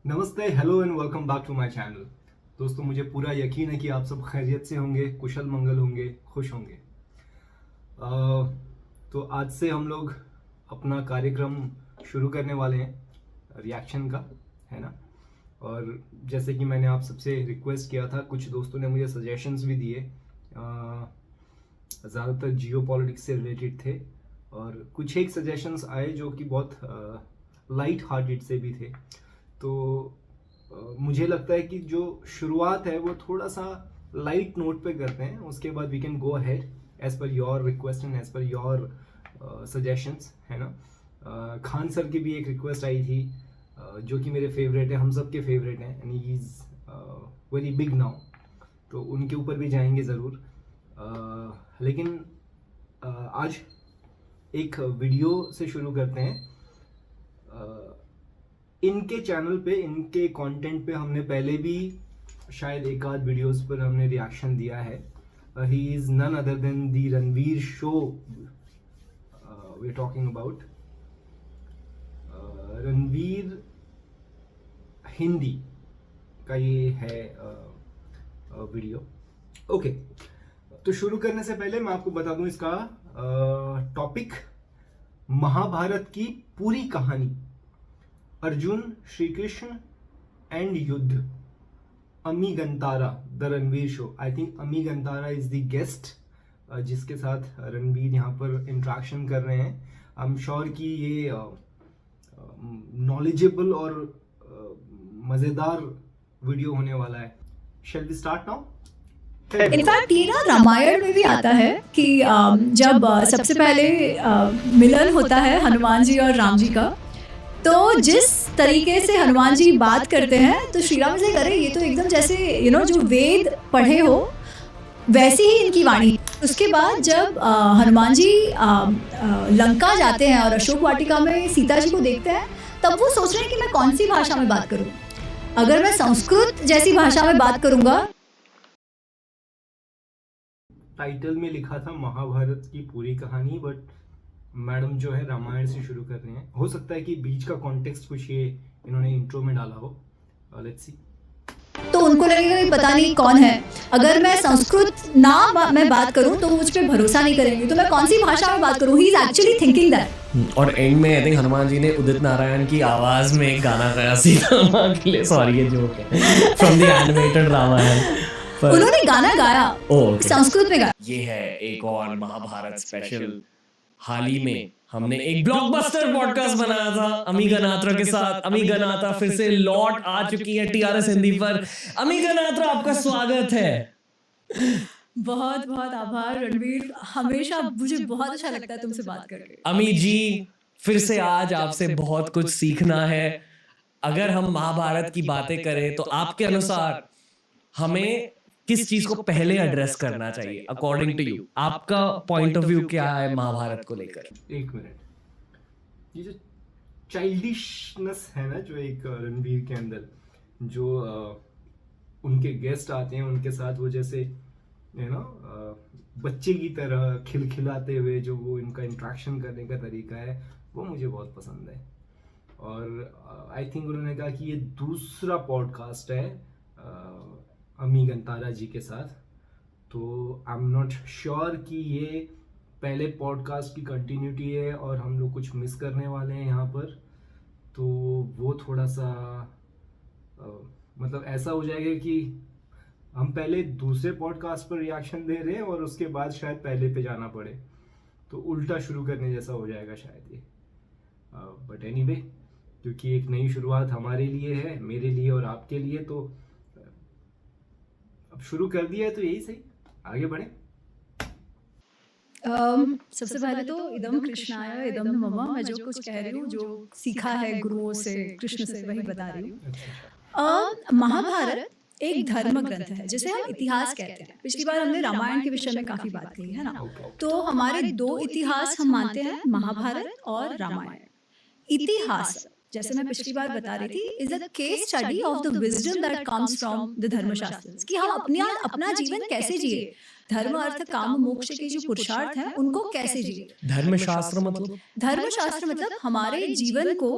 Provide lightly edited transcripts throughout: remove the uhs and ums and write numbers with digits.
नमस्ते, hello and welcome back to my channel. दोस्तों, मुझे पूरा यकीन है कि आप सब खैरियत से होंगे, कुशल मंगल होंगे, खुश होंगे। तो आज से हम लोग अपना कार्यक्रम शुरू करने वाले हैं रिएक्शन का, है ना। और जैसे कि मैंने आप सबसे रिक्वेस्ट किया था, कुछ दोस्तों ने मुझे सजेशंस भी दिए। ज़्यादातर जियो पॉलिटिक्स से रिलेटेड थे और कुछ एक सजेशंस आए जो कि बहुत लाइट हार्टेड से भी थे। तो मुझे लगता है कि जो शुरुआत है वो थोड़ा सा लाइट नोट पे करते हैं, उसके बाद we can go ahead as per your request and as per your suggestions, है ना। खान सर की भी एक रिक्वेस्ट आई थी, जो कि मेरे फेवरेट है, हम सब के फेवरेट हैं, and he is very big now. तो उनके ऊपर भी जाएंगे ज़रूर। लेकिन आज एक वीडियो से शुरू करते हैं। इनके चैनल पे, इनके कंटेंट पे हमने पहले भी शायद एक आध वीडियोस पर हमने रिएक्शन दिया है। He is none other than the Ranveer show we are talking about. Ranveer Hindi का ये है वीडियो। ओके, तो शुरू करने से पहले मैं आपको बता दूं इसका टॉपिक, महाभारत की पूरी कहानी, अर्जुन, श्री कृष्ण एंड युद्ध, Ami Ganatra, the Ranveer show. I think Ami Ganatra is the guest जिसके साथ रणवीर यहाँ पर इंट्रैक्शन कर रहे हैं। आई एम श्योर कि ये नॉलेजेबल और मज़ेदार वीडियो होने वाला है। Shall we start now? In fact ये ना रामायण में भी आता है कि जब सबसे पहले मिलन होता है हनुमान जी और राम जी का, तो जिस तरीके से हनुमान जी बात करते हैं तो श्री राम से करे ये तो एकदम जैसे जो वेद पढ़े हो वैसी ही इनकी वाणी। उसके बाद जब हनुमान जी लंका जाते हैं और अशोक वाटिका में सीता जी को देखते हैं, तब वो सोच रहे हैं कि मैं कौन सी भाषा में बात करूं। अगर मैं संस्कृत जैसी भाषा में बात करूंगा। टाइटल में लिखा था महाभारत की पूरी कहानी, बट मैडम जो है रामायण से शुरू कर रहे हैं। हो सकता है कि बीच का कॉन्टेक्स्ट कुछ ये इन्होंने इंट्रो में डाला हो। Let's see. तो उनको लगेगा कि पता नहीं कौन है। अगर मैं संस्कृत मैं बात करूं तो मुझ पे भरोसा नहीं करेंगे, तो मैं कौन सी भाषा में बात करूं। He is actually thinking that. और एंड में आई थिंक हनुमान जी ने उदित नारायण की आवाज में एक गाना गाया सीता माँ के लिए। सॉरी, ये जोक है फ्रॉम द एनिमेटेड रामायण। उन्होंने गाना गाया संस्कृत में गाया। ये है एक और महाभारत स्पेशल। हाल ही में हमने एक ब्लॉकबस्टर पॉडकास्ट बनाया था अमी गनात्रा के साथ। अमी गनात्रा फिर से लौट आ चुकी है टीआरएस हिंदी पर। अमी गनात्रा, आपका स्वागत है। बहुत बहुत आभार रणवीर, हमेशा मुझे बहुत अच्छा लगता है तुमसे बात करके। अमी जी, फिर से आज आपसे बहुत कुछ सीखना है। अगर हम महाभारत की बातें करें तो आपके अनुसार हमें किस चीज को पहले एड्रेस करना चाहिए अकॉर्डिंग टू यू? आपका पॉइंट ऑफ व्यू क्या है महाभारत को लेकर? एक मिनट, ये जो चाइल्डिशनेस है ना जो एक रणवीर के अंदर, जो उनके गेस्ट आते हैं उनके साथ वो जैसे बच्चे की तरह खिलखिलाते हुए जो वो इनका इंट्रैक्शन करने का तरीका है, वो मुझे बहुत पसंद है। और आई थिंक उन्होंने कहा कि ये दूसरा पॉडकास्ट है अमी गंतारा जी के साथ। तो आई एम नॉट श्योर कि ये पहले पॉडकास्ट की कंटिन्यूटी है और हम लोग कुछ मिस करने वाले हैं यहाँ पर। तो वो थोड़ा सा मतलब ऐसा हो जाएगा कि हम पहले दूसरे पॉडकास्ट पर रिएक्शन दे रहे हैं और उसके बाद शायद पहले पे जाना पड़े, तो उल्टा शुरू करने जैसा हो जाएगा शायद ये। बट एनीवे, क्योंकि एक नई शुरुआत हमारे लिए है, मेरे लिए और आपके लिए, तो अब शुरू कर दिया है तो यही सही, आगे बढ़े। सबसे पहले तो इदम कृष्णाय इदम नमः। मैं जो कुछ कह रही हूँ, जो सीखा है गुरुओं से, कृष्ण से, वही बता रही हूँ। महाभारत एक धर्म ग्रंथ है, जिसे हम इतिहास कहते हैं। पिछली बार हमने रामायण के विषय में काफी बात कही है ना। तो हमारे दो इतिहास हम मानते हैं, महाभारत और रामायण। इतिहास, जैसे मैं पिछली बार बता रही थी, is a case study of the wisdom that comes from the धर्मशास्त्र, कि हम अपना जीवन कैसे जिए, धर्म अर्थ काम मोक्ष के जो पुरुषार्थ हैं उनको कैसे जिए। धर्मशास्त्र मतलब हमारे जीवन को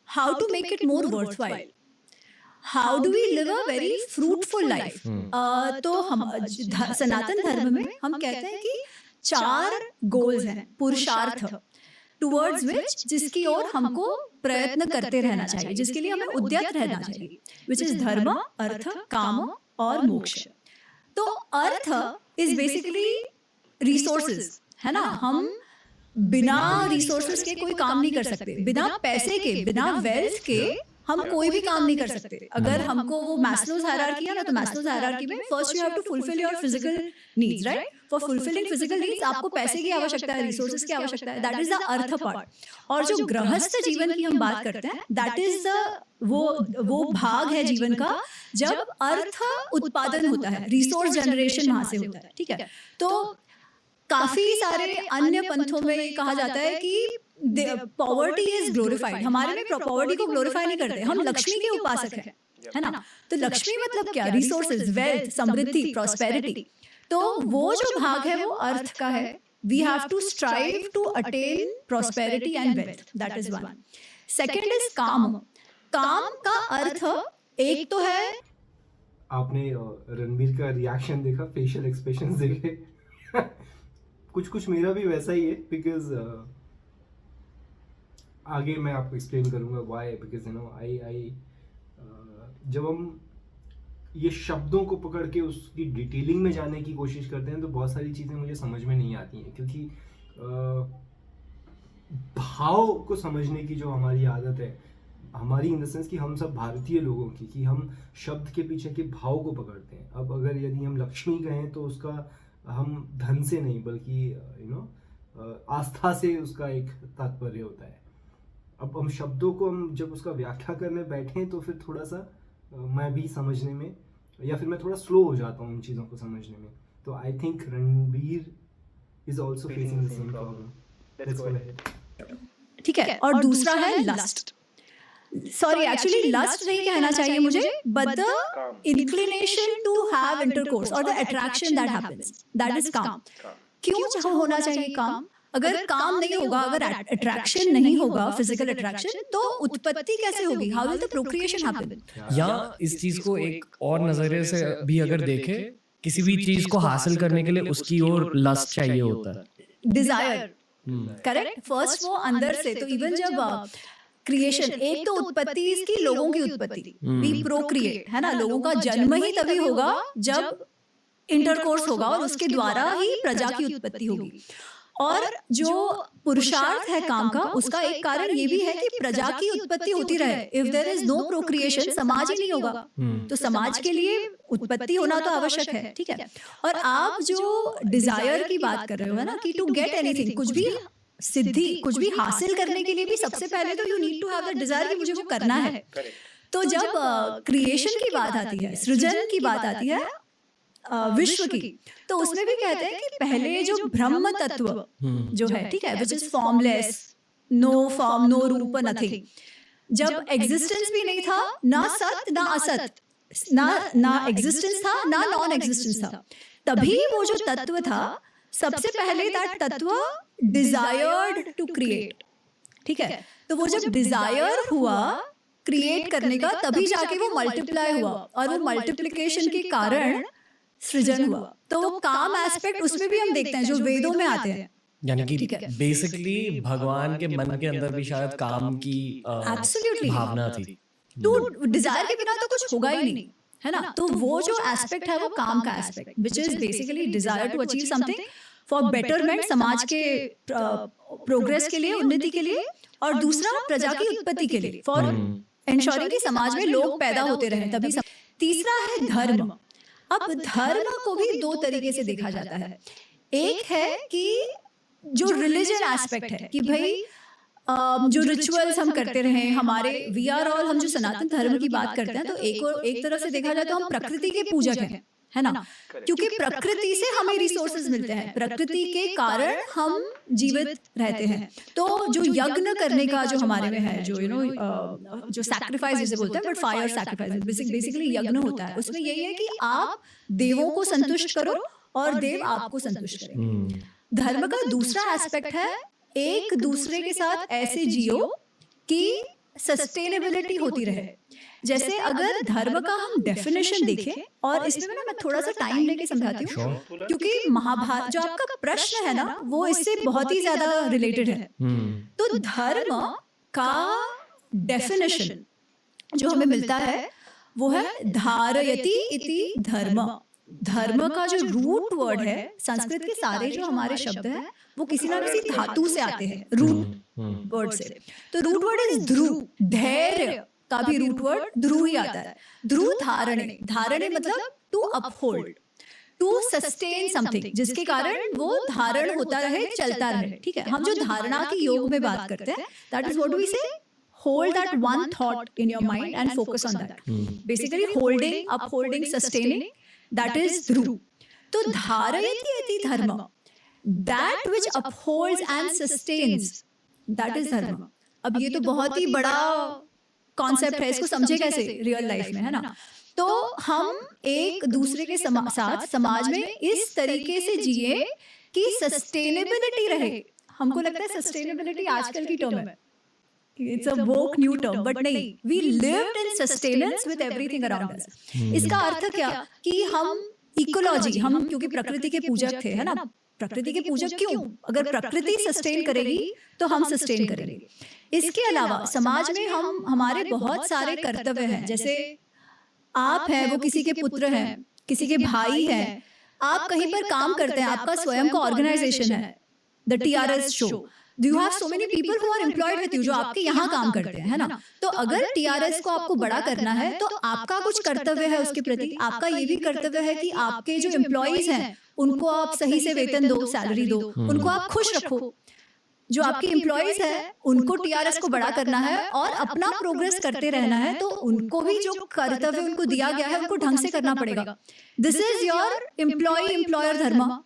how to make it more worthwhile, how do we live a very fruitful life. तो हम सनातन धर्म में हम कहते हैं कि 4 गोल्स हैं, पुरुषार्थ टुवर्ड्स विच, जिसकी ओर हमको प्रयत्न करते रहना चाहिए, जिसके लिए हमें उद्यत रहना चाहिए, विच इज धर्म, अर्थ, काम और मोक्ष। तो अर्थ इज बेसिकली रिसोर्सेज, है ना। हम बिना रिसोर्सेज के कोई काम नहीं कर सकते, बिना पैसे के, बिना वेल्थ के हम कोई भी काम नहीं कर सकते। अगर हमको वो मैस्लोज हायरार्की है ना, तो मैस्लोज हायरार्की में first you have to fulfil your physical needs, right. For fulfilling physical needs आपको पैसे की आवश्यकता है, रिसोर्सेज की आवश्यकता है, that is the artha part. और जो गृहस्थ जीवन की हम बात करते हैं, दैट इज वो भाग है जीवन का जब अर्थ उत्पादन होता है, रिसोर्स जनरेशन वहां से होता है, ठीक है। तो काफी सारे अन्य पंथों में ये कहा जाता है कि पॉवर्टी इज ग्लोरिफाइड। हमारे में पॉवर्टी को ग्लोरीफाई नहीं करते, हम लक्ष्मी के उपासक हैं, है ना। तो लक्ष्मी मतलब क्या, रिसोर्सेज, वेल्थ, समृद्धि, प्रॉस्पेरिटी। तो वो जो भाग है वो अर्थ का है। We have to strive to attain prosperity and wealth, that is one. Second is kama. काम का अर्थ एक तो है, आपने रणबीर का रिएक्शन देखा, फेशियल एक्सप्रेशंस देखे कुछ मेरा भी वैसा ही है, बिकॉज आगे मैं आपको एक्सप्लेन करूंगा व्हाई, बिकॉज यू नो आई जब हम ये शब्दों को पकड़ के उसकी डिटेलिंग में जाने की कोशिश करते हैं तो बहुत सारी चीज़ें मुझे समझ में नहीं आती हैं, क्योंकि भाव को समझने की जो हमारी आदत है, हमारी इन द सेंस कि हम सब भारतीय लोगों की, कि हम शब्द के पीछे के भाव को पकड़ते हैं। अब अगर यदि हम लक्ष्मी कहें तो उसका हम धन से नहीं बल्कि यू नो आस्था से उसका एक तात्पर्य होता है। अब हम शब्दों को हम जब उसका व्याख्या करने बैठे तो फिर थोड़ा सा मैं भी समझने में, या फिर मैं थोड़ा स्लो हो जाता हूँ उन चीज़ों को समझने में। तो I think Ranbir is also facing the same problem. Let's go ahead. ठीक है। और दूसरा है लस्ट। सॉरी, एक्चुअली लस्ट नहीं कहना चाहिए मुझे, but the inclination to have intercourse और the attraction that happens, that is काम। क्यों होना चाहिए काम? अगर काम नहीं होगा, अगर अट्रैक्शन नहीं होगा, फिजिकल अट्रैक्शन, तो उत्पत्ति कैसे होगी? How will the procreation happen? या इस चीज को एक और नजरिए से भी अगर देखे, किसी भी चीज को हासिल करने के लिए उसकी ओर लस्ट चाहिए होता है, डिजायर, करेक्ट। फर्स्ट वो अंदर से, तो इवन जब क्रिएशन, एक तो उत्पत्ति इसकी लोगों की उत्पत्ति, वी प्रोक्रिएट, है ना। लोगों का जन्म ही तभी होगा जब इंटरकोर्स होगा और उसके द्वारा ही प्रजा की उत्पत्ति होगी। और जो पुरुषार्थ है काम का, उसका एक कारण ये भी है कि प्रजा की उत्पत्ति होती रहे। If there is no procreation, समाज ही नहीं होगा। तो समाज के लिए उत्पत्ति होना तो आवश्यक है, ठीक है। और आप जो डिजायर की बात कर रहे हो, है ना, कि टू गेट एनीथिंग, कुछ भी सिद्धि, कुछ भी हासिल करने के लिए भी सबसे पहले तो you need to have the desire कि मुझे वो करना है। तो जब क्रिएशन की बात आती है, सृजन की बात आती है विश्व की, तो उसमें भी कहते हैं कि पहले जो ब्रह्म तत्व जो है, ठीक है, which is formless, no form, no roop, nothing, जब एग्जिस्टेंस भी नहीं था, ना सत ना असत, ना एग्जिस्टेंस था ना नॉन एग्जिस्टेंस था, तभी वो जो तत्व था, सबसे पहले दैट तत्व डिजायर्ड टू क्रिएट, ठीक है। तो वो जब डिजायर हुआ क्रिएट करने का, तभी जाके वो मल्टीप्लाई हुआ, और वो मल्टीप्लिकेशन के कारण सृजन हुआ। तो वो काम एस्पेक्ट उसमें भी हम देखते हैं जो वेदों में आते हैं, यानी कि बेसिकली भगवान के मन के अंदर भी शायद काम की एब्सोल्युटली भावना थी। तो डिजायर के बिना तो कुछ होगा ही नहीं, है ना। तो वो जो एस्पेक्ट है वो काम का aspect, which is basically desire to achieve something for betterment, समाज के प्रोग्रेस के लिए, उन्नति के लिए, और दूसरा प्रजा की उत्पत्ति के लिए, फॉर एंश्योरिंग कि समाज में लोग पैदा होते रहे तभी। तीसरा है धर्म। अब धर्म को भी दो तरीके से देखा जाता है। एक है कि जो रिलीजन एस्पेक्ट है, कि भाई जो रिचुअल्स हम करते रहे हमारे, वी आर ऑल, हम जो सनातन धर्म की बात करते हैं, तो एक तरफ से देखा जाए तो हम प्रकृति के पूजक हैं, है ना, क्योंकि प्रकृति से हमें रिसोर्सेज मिलते हैं, प्रकृति के कारण हम जीवित रहते हैं। तो जो यज्ञ करने का जो हमारे में है, जो यू नो जो सैक्रिफाइस जिसे बोलते हैं, बट फायर सैक्रिफाइस बेसिकली यज्ञ होता है। उसमें यही है कि आप देवों को संतुष्ट करो और देव आपको संतुष्ट करें। धर्म का दूसरा एस्पेक्ट है, एक दूसरे के साथ ऐसे जियो कि सस्टेनेबिलिटी होती रहे। जैसे अगर धर्म का हम डेफिनेशन देखें, और इसमें ना मैं थोड़ा सा टाइम लेके समझाती हूँ, क्योंकि महाभारत जो आपका प्रश्न है ना वो इससे बहुत ही ज्यादा रिलेटेड है। तो धर्म का डेफिनेशन जो हमें मिलता है वो है धारयति इति धर्म। धर्म का जो रूट वर्ड है, संस्कृत के सारे जो हमारे शब्द हैं वो किसी ना किसी धातु से आते हैं, रूट वर्ड से। तो रूट वर्ड इज ध्रुव। धैर्य का भी रूट वर्ड ध्रुव ही आता है। ध्रुव धारणे, धारणे मतलब to uphold, to sustain something, जिसके कारण वो धारण होता रहे, चलता रहे। ठीक है, हम जो धारणा के योग में बात करते हैं, दैट इज व्हाट वी से, hold that one thought in your mind and focus on that. Basically holding, upholding, sustaining, that is dhruv. तो धारयति इति धर्म, that which upholds and sustains, that is धर्म। अब ये तो बहुत ही बड़ा कॉन्सेप्ट है, इसको समझे कैसे रियल लाइफ में, है ना। तो हम एक दूसरे के साथ समाज में इस तरीके से जिए कि सस्टेनेबिलिटी रहे। हमको लगता है सस्टेनेबिलिटी आजकल की टर्म है, it's a woke new term, but नहीं, we lived in sustenance with everything around us. इसका अर्थ क्या कि हम इकोलॉजी, हम क्योंकि प्रकृति के पूजक थे, है ना। प्रकृति के पूजक क्यों? अगर प्रकृति सस्टेन करेगी तो हम सस्टेन करेंगे। इसके अलावा समाज में हम हमारे बहुत सारे कर्तव्य हैं। जैसे आप हैं, वो किसी के पुत्र हैं, किसी के भाई हैं, आप कहीं पर काम करते हैं, आपका स्वयं का ऑर्गेनाइजेशन है, the TRS show. Do you have so many people who are employed with you, जो आपके यहाँ काम करते हैं, है ना। तो अगर TRS को आपको बड़ा करना है तो आपका कुछ कर्तव्य है उसके प्रति। आपका ये भी कर्तव्य है कि आपके जो एम्प्लॉइज हैं उनको आप सही से वेतन दो, सैलरी दो, उनको आप खुश रखो। जो आपके एम्प्लॉइज हैं उनको TRS को बड़ा करना है और अपना प्रोग्रेस करते रहना है, तो उनको भी जो कर्तव्य उनको दिया गया है उनको ढंग से करना पड़ेगा। This is your employ employer dharma.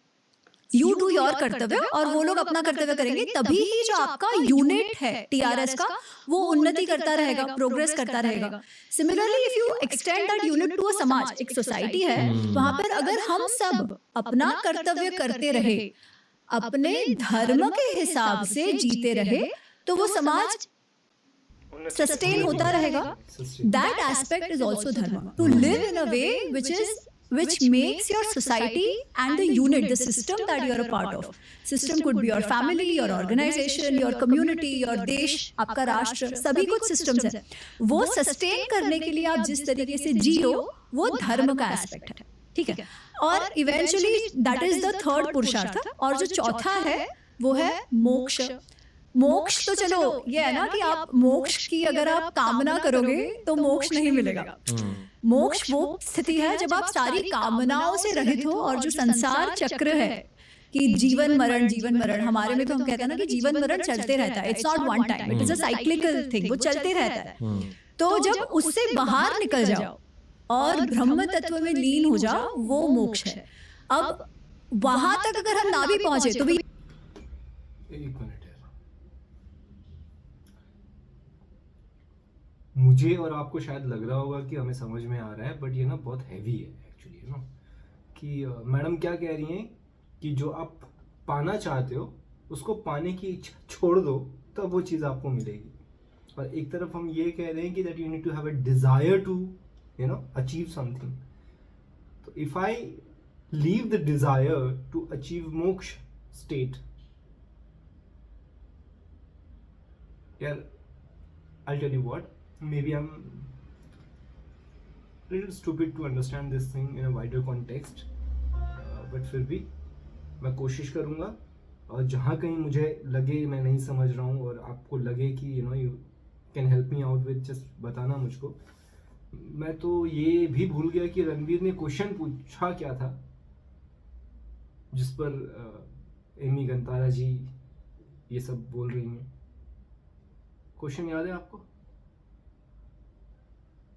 You do your kartavya और वो लोग अपना कर्तव्य करेंगे, तभी ही जो आपका यूनिट है TRS का वो उन्नति करता रहेगा, प्रोग्रेस करता रहेगा। Similarly if you extend that unit to a समाज, एक सोसाइटी है, वहां पर अगर हम सब अपना कर्तव्य करते रहे, अपने धर्म के हिसाब से जीते रहे, तो वो समाज सस्टेन होता रहेगा। That aspect is also dharma, to live in a way which makes your society and the unit, the system that you are a part of. System could be your family, your organization, your community, your देश, आपका राष्ट्र, सभी कुछ systems है। वो sustain करने के लिए आप जिस तरीके से जियो, वो धर्म का एस्पेक्ट है। ठीक है, और eventually that is the third पुरुषार्थ। और जो चौथा है वो है मोक्ष। मोक्ष तो चलो ये है ना कि आप मोक्ष की अगर आप कामना करोगे तो मोक्ष नहीं मिलेगा। मोक्ष वो स्थिति है जब आप सारी कामनाओं से रहित हो और जो संसार चक्र है कि जीवन मरण, जीवन मरण, हमारे में तो हम कहते हैं ना कि जीवन मरण चलते रहता है, it's not one time, it is a cyclical thing, वो चलते रहता है। तो जब उससे बाहर निकल जाओ और ब्रह्म तत्व में लीन हो जाओ, वो मोक्ष है। अब वहां तक अगर हम ना भी पहुंचे तो भी एक मिनट है, मुझे और आपको शायद लग रहा होगा कि हमें समझ में आ रहा है, बट ये ना बहुत हैवी है एक्चुअली, यू नो, कि मैडम क्या कह रही हैं कि जो आप पाना चाहते हो उसको पाने की इच्छा छोड़ दो, तब वो चीज़ आपको मिलेगी। और एक तरफ हम ये कह रहे हैं कि that you need to have a desire to, you know, achieve something. तो if I leave the desire to achieve मोक्ष स्टेट, यार I'll tell you what, maybe I'm a little stupid to understand this thing in a wider context, but फिर भी मैं कोशिश करूँगा, और जहाँ कहीं मुझे लगे मैं नहीं समझ रहा हूँ और आपको लगे कि you know you can help me out with, just बताना मुझको। मैं तो ये भी भूल गया कि रणवीर ने क्वेश्चन पूछा क्या था, जिस पर एमी गंतारा जी ये सब बोल रही हैं। क्वेश्चन याद है आपको?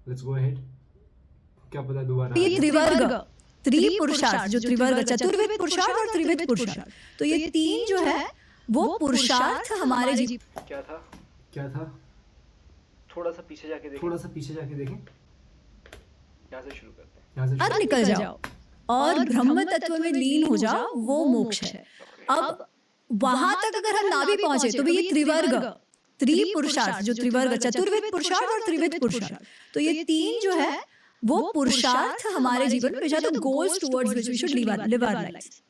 Let's go ahead. क्या पता दोबारा। ये त्रिवर्ग, त्रिपुरुषार्थ, जो त्रिवर्ग, चतुर्विध पुरुषार्थ और त्रिविध पुरुषार्थ, तो ये तीन जो है वो पुरुषार्थ हमारे जीवन। क्या था? क्या था? थोड़ा सा पीछे जाके देखें। थोड़ा सा पीछे जाके देखें। यहाँ से शुरू करते हैं। यहाँ से अब निकल जाओ और ब्रह्म तत्व में लीन हो जाओ, वो मोक्ष है। अब वहां तक अगर हम ना भी पहुंचे तो भी ये त्रिवर्ग, त्रिपुरुषार्थ, जो त्रिवर्ग, चतुर्विध पुरुषार्थ और त्रिविध पुरुषार्थ, तो ये 3 जो है वो पुरुषार्थ हमारे जीवन में जो goals towards which we should live our lives.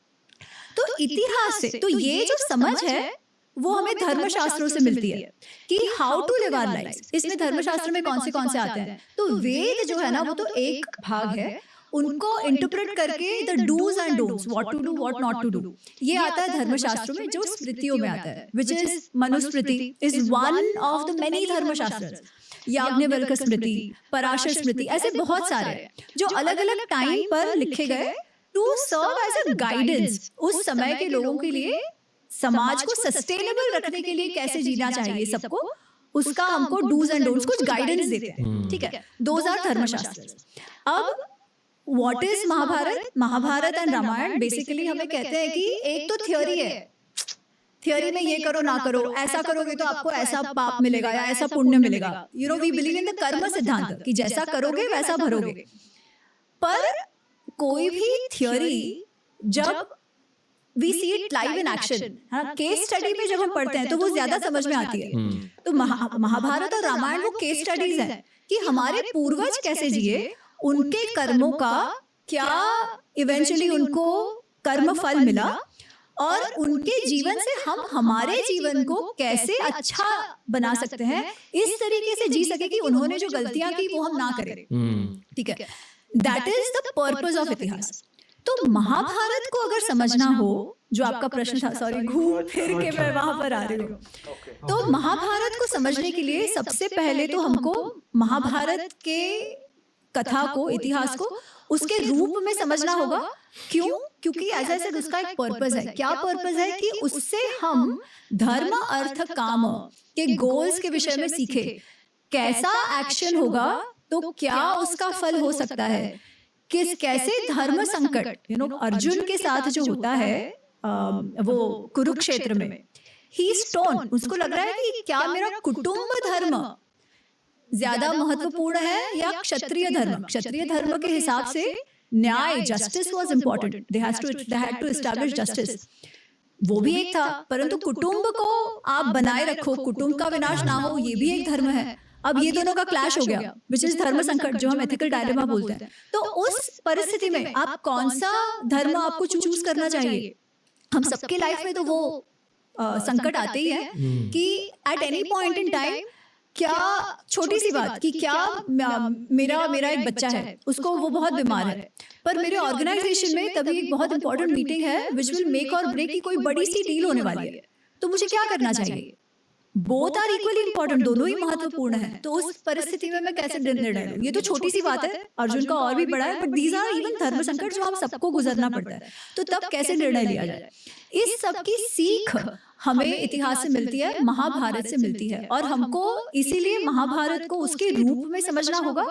तो इतिहास से तो ये जो समझ है वो हमें धर्मशास्त्रों से मिलती है कि how to live our lives. इसमें धर्मशास्त्र में कौन से आते हैं, तो वेद जो है ना वो तो एक भाग है, उनको इंटरप्रेट करके the dos and don'ts, what to do what not to do, ये आता है धर्मशास्त्रों में, जो स्मृतियों में आता है, which is Manusmriti is one of the many धर्मशास्त्रस, याज्ञवल्क्य स्मृति, पराशर स्मृति, ऐसे बहुत सारे हैं जो अलग अलग टाइम पर लिखे गए to serve as a guidance उस समय के लोगों के लिए, समाज को सस्टेनेबल रखने के लिए कैसे जीना चाहिए सबको, उसका हमको डूज एंड डोंट्स कुछ गाइडेंस देते हैं, ठीक है, दोज आर धर्मशास्त्र। अब what is Mahabharata? Mahabharata and Ramayana basically हमें कहते हैं कि एक तो थ्योरी है, थ्योरी में ये करो ना करो, ऐसा करोगे तो आपको ऐसा पाप मिलेगा या ऐसा पुण्य मिलेगा, you know we believe in the karma siddhanta कि जैसा करोगे वैसा भरोगे। पर कोई भी थ्योरी जब we see it live in action, case study में जब हम पढ़ते हैं तो वो ज्यादा समझ में आती है। तो महाभारत और रामायण वो केस स्टडीज है कि हमारे पूर्वज कैसे जिए, उनके कर्मों का क्या इवेंचुअली उनको कर्म फल मिला, और उनके जीवन से हम हमारे जीवन को कैसे अच्छा बना सकते हैं, इस तरीके से जी सके कि उन्होंने जो गलतियां की वो हम ना करें, ठीक है। That is the purpose of इतिहास। तो महाभारत को अगर समझना हो, जो आपका प्रश्न था, सॉरी घूम फिर के मैं वहां पर आ रही हूँ, तो महाभारत को समझने के लिए सबसे पहले तो हमको महाभारत के कथा को, इतिहास को उसके रूप में समझना होगा। क्यों? क्योंकि एज आई सेड उसका एक पर्पस है। क्या पर्पस है? कि उससे हम धर्म अर्थ काम के गोल्स के विषय में सीखे, कैसा एक्शन होगा तो क्या उसका फल हो सकता है, कैसे धर्म संकट, यू नो अर्जुन के साथ जो होता है वो कुरुक्षेत्र में, ही स्टोन, उसको लग रहा है कि क्या मेरा कुटुंब धर्म ज्यादा महत्वपूर्ण है या क्षत्रिय धर्म? क्षत्रिय धर्म के हिसाब से न्याय, justice was important, they had to establish justice, वो भी एक था। परंतु कुटुंब को आप बनाए रखो, कुटुंब का विनाश ना हो, ये भी एक धर्म है। अब ये दोनों का क्लैश हो गया, विच इज धर्म संकट, जो हम एथिकल डायलेमा बोलते हैं। तो उस परिस्थिति में आप कौन सा धर्म आपको चूज करना चाहिए? हम सबके लाइफ में तो वो संकट आते ही है कि at any point in time, क्या छोटी सी बात कि क्या मेरा एक बच्चा है, उसको वो बहुत बीमार है, पर मेरे ऑर्गेनाइजेशन में तभी एक बहुत इंपॉर्टेंट मीटिंग है विच विल मेक और ब्रेक की कोई बड़ी सी डील होने वाली है, तो मुझे क्या करना चाहिए? बोथ आर इक्वली इंपॉर्टेंट, दोनों ही महत्वपूर्ण है। तो उस परिस्थिति में मैं कैसे निर्णय लूं? ये तो छोटी सी बात है, अर्जुन का और भी बड़ा है, बट दीज आर इवन धर्म संकट जो हम सबको गुजरना पड़ता है। तो तब कैसे निर्णय लिया जाए? इस सब की सीख हमें इतिहास से मिलती है, महाभारत से मिलती है, और हमको इसीलिए महाभारत को उसके रूप में समझना होगा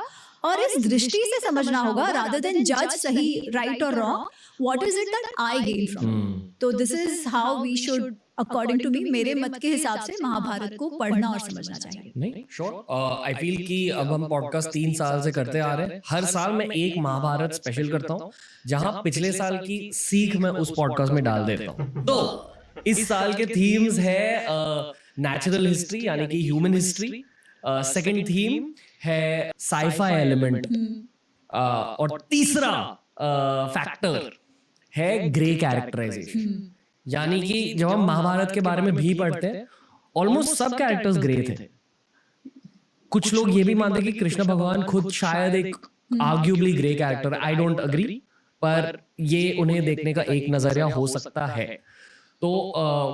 और इस दृष्टि से समझना होगा, रादर देन जज सही राइट और wrong, what is it that I gain from. तो this is how we should, according to me, मेरे मत के हिसाब से महाभारत को पढ़ना और समझना चाहिए। नहीं, श्योर। आई फील कि अब हम पॉडकास्ट 3 साल से करते आ रहे हैं, हर साल मैं एक महाभारत स्पेशल करता हूँ, जहां पिछले साल की सीख मैं उस पॉडकास्ट में डाल देता हूँ। तो इस साल के थीम्स है नेचुरल हिस्ट्री यानी कि ह्यूमन हिस्ट्री, सेकंड थीम है साइफाई एलिमेंट, और तीसरा फैक्टर है ग्रे कैरेक्टराइजेशन। यानी कि जब हम महाभारत के बारे में भी पढ़ते हैं, ऑलमोस्ट सब कैरेक्टर्स ग्रे थे। कुछ लोग ये भी मानते हैं कि कृष्ण भगवान खुद शायद एक arguably grey character, I don't agree, पर ये उन्हें देखने का एक नजरिया हो सकता है। तो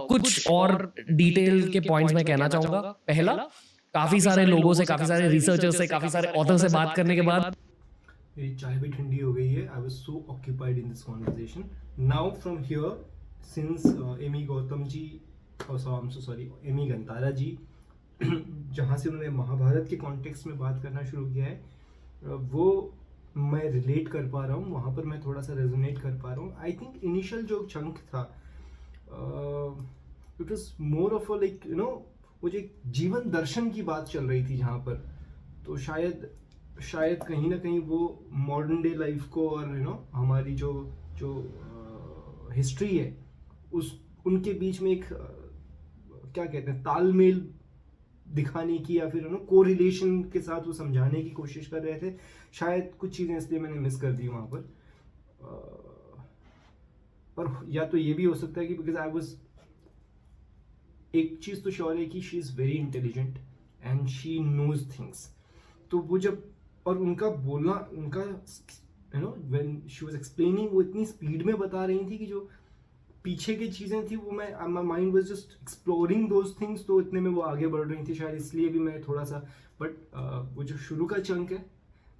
कुछ और डिटेल के पॉइंट्स मैं कहना चाहूंगा। पहला, काफी सारे लोगों से, काफी सारे रिसर्चर्स से, काफी सारे ऑथर से बात करने के बाद मेरी चाय भी ठंडी हो गई है। I was so occupied in this conversation. Now from here, since Ami Gautam ji, Ami Ganatra ji, जहाँ से उन्होंने महाभारत के कॉन्टेक्स्ट में बात करना शुरू किया है, वो मैं रिलेट कर पा रहा हूँ, वहाँ पर मैं थोड़ा सा रेजोनेट कर पा रहा हूँ। आई थिंक इनिशियल जो चंक था, it was more of a like, you no, वो जो जीवन दर्शन की बात चल रही थी जहाँ पर, तो शायद कहीं ना कहीं वो मॉडर्न डे लाइफ को और यू नो हमारी जो हिस्ट्री है उनके बीच में एक क्या कहते हैं तालमेल दिखाने की या फिर कोरिलेशन के साथ वो समझाने की कोशिश कर रहे थे। शायद कुछ चीज़ें इसलिए मैंने मिस कर दी वहाँ पर। और या तो ये भी हो सकता है कि बिकॉज आई वाज, एक चीज़ तो श्योर है कि she is very intelligent and she knows things. तो वो जब, और उनका बोलना, उनका व्हेन शी वाज एक्सप्लेनिंग, वो इतनी स्पीड में बता रही थी कि जो पीछे की चीज़ें थी वो my mind was just exploring those things, तो इतने में वो आगे बढ़ रही थी। शायद इसलिए भी मैं थोड़ा सा, बट वो जो शुरू का चंक है,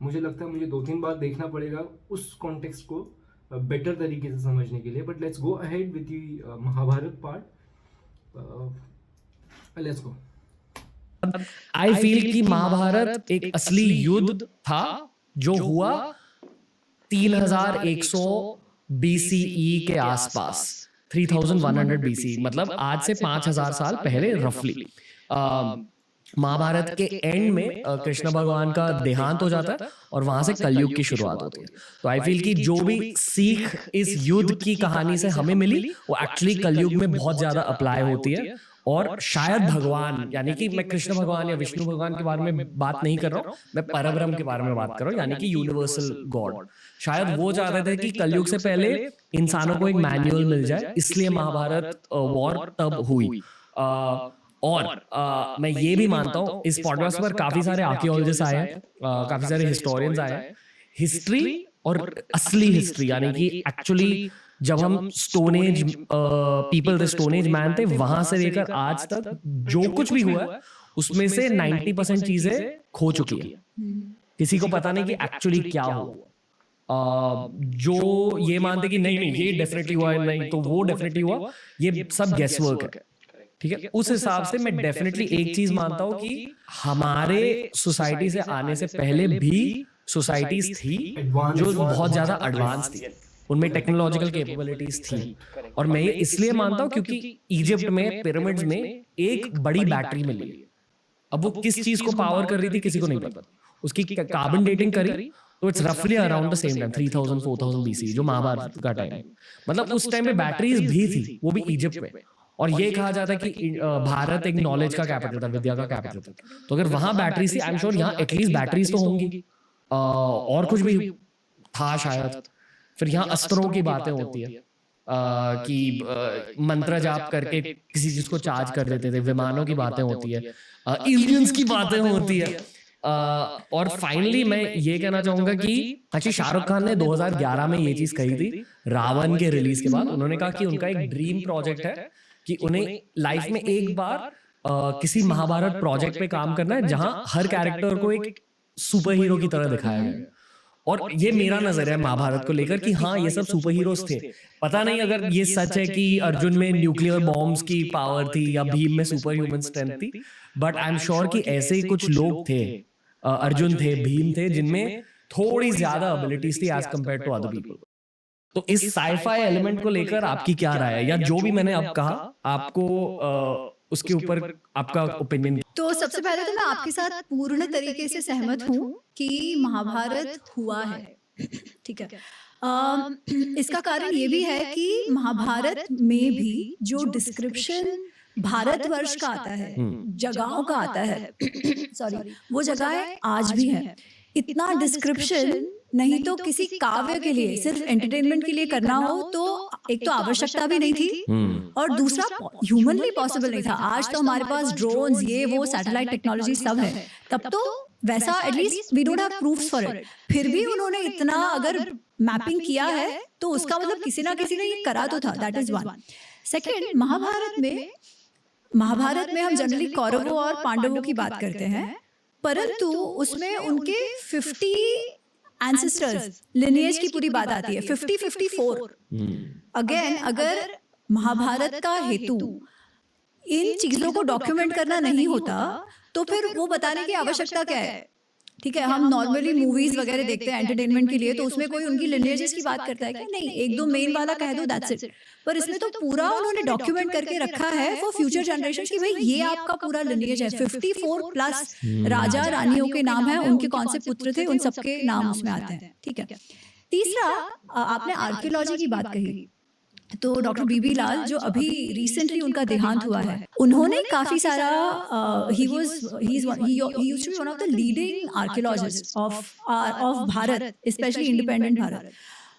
मुझे लगता है मुझे 2-3 बार देखना पड़ेगा उस कॉन्टेक्स्ट को बेटर तरीके से समझने के लिए। But let's go ahead with the Mahabharata part. Let's go. I feel कि महाभारत एक असली युद्ध था जो हुआ 3100 BCE के आसपास, 3100 BCE, मतलब आज से 5000 साल पहले रफली। महाभारत के एंड में कृष्ण भगवान का देहांत हो जाता है और वहां से कलयुग की शुरुआत होती है। तो आई फील कि जो भी सीख इस युद्ध की कहानी से हमें मिली वो एक्चुअली कलयुग में बहुत ज्यादा अप्लाई होती है। और शायद भगवान, यानी कि मैं कृष्ण भगवान या विष्णु भगवान के बारे में बात नहीं कर रहा हूँ, मैं परब्रह्म के बारे में बात कर रहा हूँ, यानी कि यूनिवर्सल गॉड। शायद वो चाहते थे कि कलयुग से पहले इंसानों को एक मैनुअल मिल जाए, इसलिए महाभारत वॉर तब हुई। और मैं ये भी मानता हूँ, इस पॉडकास्ट पर काफी सारे आर्कियोलॉजिस्ट आए हैं, काफी सारे हिस्टोरियंस आए हैं। हिस्ट्री और असली हिस्ट्री, यानी कि एक्चुअली जब हम stone age people the stone age man थे, वहां से लेकर आज तक जो कुछ भी हुआ है उसमें से 90% चीजें खो चुकी है। किसी को पता नहीं कि एक्चुअली क्या हुआ। जो ये मानते कि नहीं नहीं ये डेफिनेटली हुआ, नहीं तो वो डेफिनेटली हुआ, ये सब गेस वर्क है। ठीक है, उस हिसाब से मैं डेफिनेटली एक चीज मानता हूं कि हमारे सोसाइटी से आने से पहले भी सोसाइटीज थी जो बहुत ज्यादा एडवांस थी, उनमें टेक्नोलॉजिकल कैपेबिलिटीज थी। और मैं ये इसलिए मानता हूं क्योंकि इजिप्ट में पिरामिड्स में एक बड़ी बैटरी मिली। अब वो किस चीज को पावर कर रही थी किसी को नहीं पता। उसकी कार्बन डेटिंग करी तो इट्स रफली around the same time 3000-4000 BC, जो महाभारत का टाइम। मतलब उस टाइम में बैटरीज भी थी, वो भी इजिप्ट में। और ये कहा जाता है कि भारत एक नॉलेज का कैपिटल था, विद्या का कैपिटल था। तो अगर वहां बैटरीज थी, आई एम श्योर यहाँ एटलीस्ट बैटरीज तो होंगी, और कुछ भी था शायद। फिर यहाँ अस्त्रों की बातें होती है कि मंत्र जाप करके किसी चीज को चार्ज कर देते थे, विमानों की बातें होती है, एलियंस की बातें होती है। और फाइनली मैं ये कहना चाहूंगा कि एक्चुअली शाहरुख खान ने 2011 में ये चीज कही थी रावण के रिलीज के बाद। उन्होंने कहा कि उनका एक ड्रीम प्रोजेक्ट है कि उन्हें लाइफ में एक बार किसी महाभारत प्रोजेक्ट पे काम करना है जहां हर कैरेक्टर को एक सुपर हीरो की तरह दिखाया गया। और ये मेरा नजरिया है महाभारत को लेकर कि हाँ ये सब सुपर हीरोज थे। पता नहीं अगर ये सच है कि अर्जुन में न्यूक्लियर बॉम्ब्स की पावर थी या भीम में सुपर ह्यूमन स्ट्रेंथ थी, बट आई एम श्योर कि ऐसे ही कुछ लोग थे, अर्जुन थे, भीम थे, जिनमें थोड़ी ज्यादा एबिलिटीज थी as compared to other people. तो इस साइफाई एलिमेंट को लेकर आपकी क्या राय है, या जो भी मैंने अब कहा आपको उसके ऊपर आपका ओपिनियन? तो सबसे पहले तो मैं आपके साथ पूर्ण तरीके से सहमत हूँ कि महाभारत हुआ है। ठीक है, इसका कारण ये भी है कि महाभारत में भी जो डिस्क्रिप्शन भारतवर्ष का आता है, जगहों का आता है, सॉरी, वो जगह आज भी है। इतना डिस्क्रिप्शन नहीं तो किसी काव्य के लिए, सिर्फ एंटरटेनमेंट के लिए करना हो तो एक तो आवश्यकता भी नहीं थी, और दूसरा ह्यूमनली पॉसिबल नहीं था। आज तो हमारे पास ड्रोन्स, ये वो सैटेलाइट टेक्नोलॉजी सब है, तब तो वैसा at least we don't have proofs for it. फिर भी उन्होंने इतना अगर मैपिंग किया है तो उसका मतलब किसी ना किसी ने ये करा तो था। That is one. Second, Mahabharata में हम जनरली कौरवों और पांडवों की बात करते हैं, परंतु उसमें उनके 50 एंसेस्टर्स, लिनिएज की पूरी बात आती है, 50-54। अगेन, अगर महाभारत का हेतु इन चीजों को डॉक्यूमेंट करना नहीं होता तो फिर वो बताने की आवश्यकता क्या है? ठीक है, हम नॉर्मली मूवीज वगैरह देखते हैं एंटरटेनमेंट के लिए, तो उसमें कोई उनकी लिनिएजेस की बात करता है क्या? नहीं, एक दो मेन वाला कह दो, दैट्स इट। पर इसमें तो पूरा उन्होंने डॉक्यूमेंट करके रखा है फॉर फ्यूचर जनरेशन कि भाई ये आपका पूरा लिनिएज है। 54+ राजा रानियों के नाम है, उनके कौन से पुत्र थे, उन सबके नाम उसमें आते हैं। ठीक है। तीसरा, आपने आर्कियोलॉजी की बात कही, तो डॉक्टर बीबी लाल जो अभी रिसेंटली उनका देहांत हुआ है, उन्होंने काफी सारा ही used to be one of the leading archaeologists of Bharat, especially independent Bharat.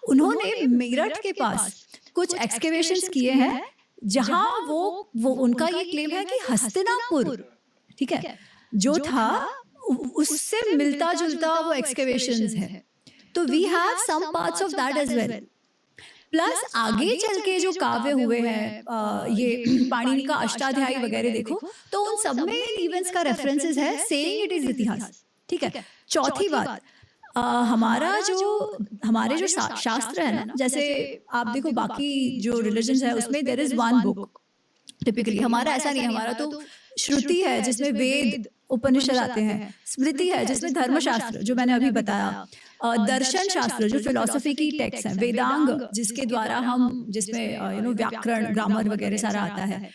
उन्होंने मेरठ के पास कुछ एक्सकेवेशंस किए हैं जहां वो उनका ये क्लेम है कि हस्तिनापुर, ठीक है, जो था उससे मिलता जुलता वो एक्सकेवेशंस है। तो we have some parts of that as well. Plus आगे चल के जो काव्य हुए हैं, ये पाणिनि का अष्टाध्यायी वगैरह देखो तो उन सब में इवेंट्स का रेफरेंसेस है, सेइंग इट इज इतिहास, ठीक है। चौथी बात, हमारे जो शास्त्र है ना, जैसे आप देखो बाकी जो रिलीजन्स है उसमें there is one book typically, हमारा ऐसा नहीं है। हमारा तो श्रुति है जिसमें वेद उपनिषद आते हैं, स्मृति है जिसमें धर्मशास्त्र जो मैंने अभी बताया, दर्शन शास्त्र जो फिलोसफी की टेक्स्ट है, वेदांग जिसके द्वारा हम जिसमें व्याकरण ग्रामर वगैरह सारा आता है,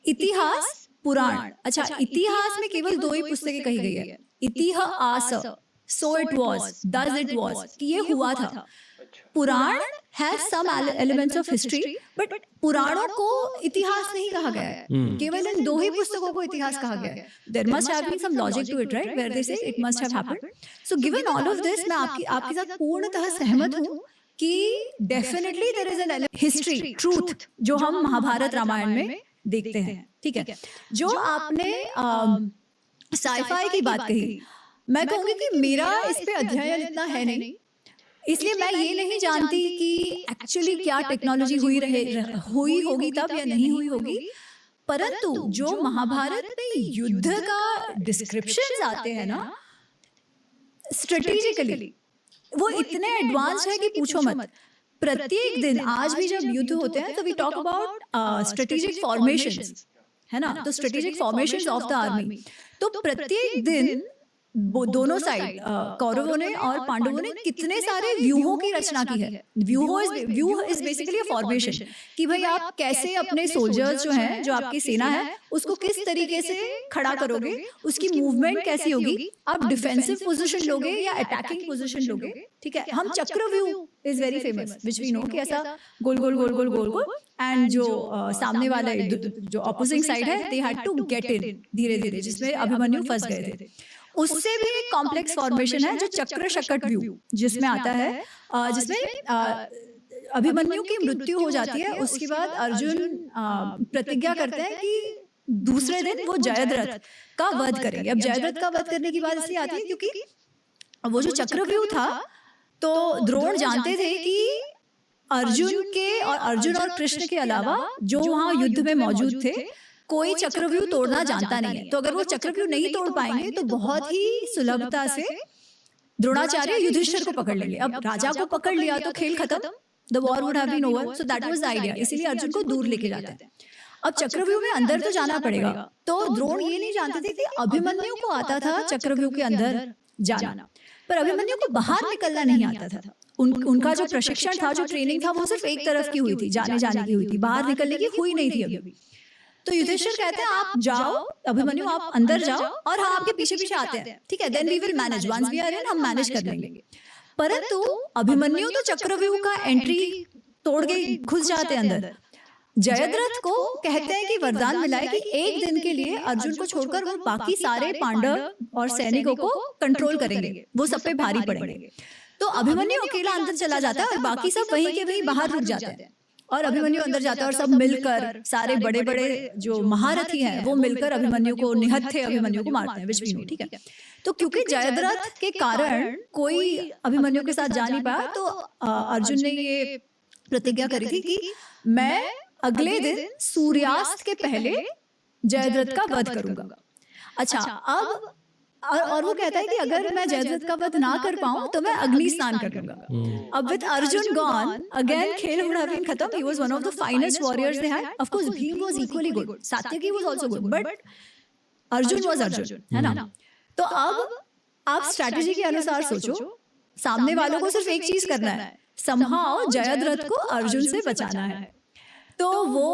इतिहास, पुराण। अच्छा, इतिहास में केवल 2 ही पुस्तकें कही गई है, इतिहास, so it was, does it was, कि ये हुआ था। पुराण has some elements of history, but पुराणों को इतिहास नहीं कहा गया है, केवल इन 2 ही पुस्तकों को इतिहास कहा गया है। There must have been some logic to it, right, where they say it must have happened. So given all of this, मैं आपके साथ पूर्णतः सहमत हूँ कि definitely there is an history, truth, जो हम महाभारत रामायण में देखते हैं, ठीक है। जो आपने साइफाई की बात कही, मैं कहूंगी कि मेरा इस पे अध्ययन इतना है नहीं, इसलिए मैं ये नहीं जानती कि एक्चुअली क्या टेक्नोलॉजी हुई होगी तब या नहीं हुई होगी, परंतु जो महाभारत में युद्ध का डिस्क्रिप्शंस आते हैं ना स्ट्रेटेजिकली, वो इतने एडवांस है कि पूछो मत। प्रत्येक दिन आज भी जब युद्ध होते हैं तो we talk about strategic formations, है ना, तो strategic formations of the army. तो प्रत्येक दिन दोनों साइड कौरवों ने और पांडवों ने कितने सारे व्यूहों की रचना की है। View is basically a formation, कि भाई आप कैसे अपने सोल्जर्स जो हैं, जो आपकी सेना है, उसको किस तरीके से खड़ा करोगे, उसकी मूवमेंट कैसी होगी, आप डिफेंसिव पोजीशन लोगे या अटैकिंग पोजीशन लोगे, ठीक है। हम chakravyuh is very famous, which we know कि ऐसा गोल गोल गोल गोल गोल गोल, एंड जो सामने वाला जो अपोजिंग साइड है, they had to get in धीरे धीरे, जिसमें अभिमन्यु फंस गए थे। उससे भी एक कॉम्प्लेक्स फॉर्मेशन है जो चक्र शकट व्यू जिसमें आता है, जिसमें अभिमन्यु की मृत्यु हो जाती है। उसके बाद अर्जुन प्रतिज्ञा करते हैं कि दूसरे दिन वो जयद्रथ का वध करेंगे। अब जयद्रथ का वध करने की बात इसलिए आती है क्योंकि वो जो चक्रव्यूह था, तो द्रोण जानते थे कि अर्जुन और कृष्ण के अलावा जो वहां युद्ध में मौजूद थे, कोई चक्रव्यूह तोड़ना जानता नहीं है। तो अगर वो चक्रव्यूह नहीं तोड़ पाएंगे तो बहुत ही सुलभता से द्रोणाचार्य युधिष्ठिर को पकड़ लेंगे। अब राजा को पकड़ लिया तो खेल खत्म, the war would have been over. So that was the idea, इसीलिए अर्जुन को दूर लेके जाते हैं। अब चक्रव्यूह में अंदर तो जाना पड़ेगा, तो द्रोण ये नहीं जानते थे कि अभिमन्यु को आता था चक्रव्यूह के अंदर जाना, पर अभिमन्यु को बाहर निकलना नहीं आता था। उनका जो प्रशिक्षण था, जो ट्रेनिंग था, वो सिर्फ एक तरफ की हुई थी, जाने की हुई थी, बाहर निकलने की हुई नहीं थी अभी। तो युधिष्ठिर कहते हैं आप जाओ, अभिमन्यु आप अंदर जाओ और हम आपके पीछे पीछे आते हैं, ठीक है, then we will manage, once we are in हम मैनेज कर लेंगे। परंतु अभिमन्यु तो चक्रव्यूह का एंट्री तोड़ के घुस जाते हैं अंदर। जयद्रथ को कहते हैं कि वरदान मिला है कि एक दिन के लिए अर्जुन को छोड़कर वो बाकी सारे पांडव और सैनिकों को कंट्रोल करेंगे, वो सब पे भारी पड़ेंगे। तो अभिमन्यु अकेला अंदर चला जाता है और बाकी सब वहीं के वहीं बाहर रुक जाते हैं, और अभिमन्यु अंदर जाता है और सब मिलकर, सारे बड़े बड़े जो महारथी हैं वो मिलकर अभिमन्यु को, निहत्थे अभिमन्यु को मारते हैं, विच वी नो, ठीक है। तो क्योंकि जयद्रथ के कारण कोई अभिमन्यु के साथ जा नहीं पाया, तो अर्जुन ने ये प्रतिज्ञा करी थी कि मैं अगले दिन सूर्यास्त के पहले जयद्रथ का वध करूंगा। अच्छा, अब और वो कहता है कि अगर मैं जयद्रथ का वध ना कर पाऊं तो मैं अग्नि स्नान कर लूंगा। अब विद अर्जुन गॉन, अगेन खेल वुड हैव बीन खत्म। He was one of the finest warriors they had. Of course Bhim was equally good, Satyaki was also good, but Arjun was Arjun, है ना। तो अब आप स्ट्रेटजी के अनुसार सोचो, सामने वालों को सिर्फ एक चीज करना है, समहाउ जयद्रथ को अर्जुन से बचाना है। तो वो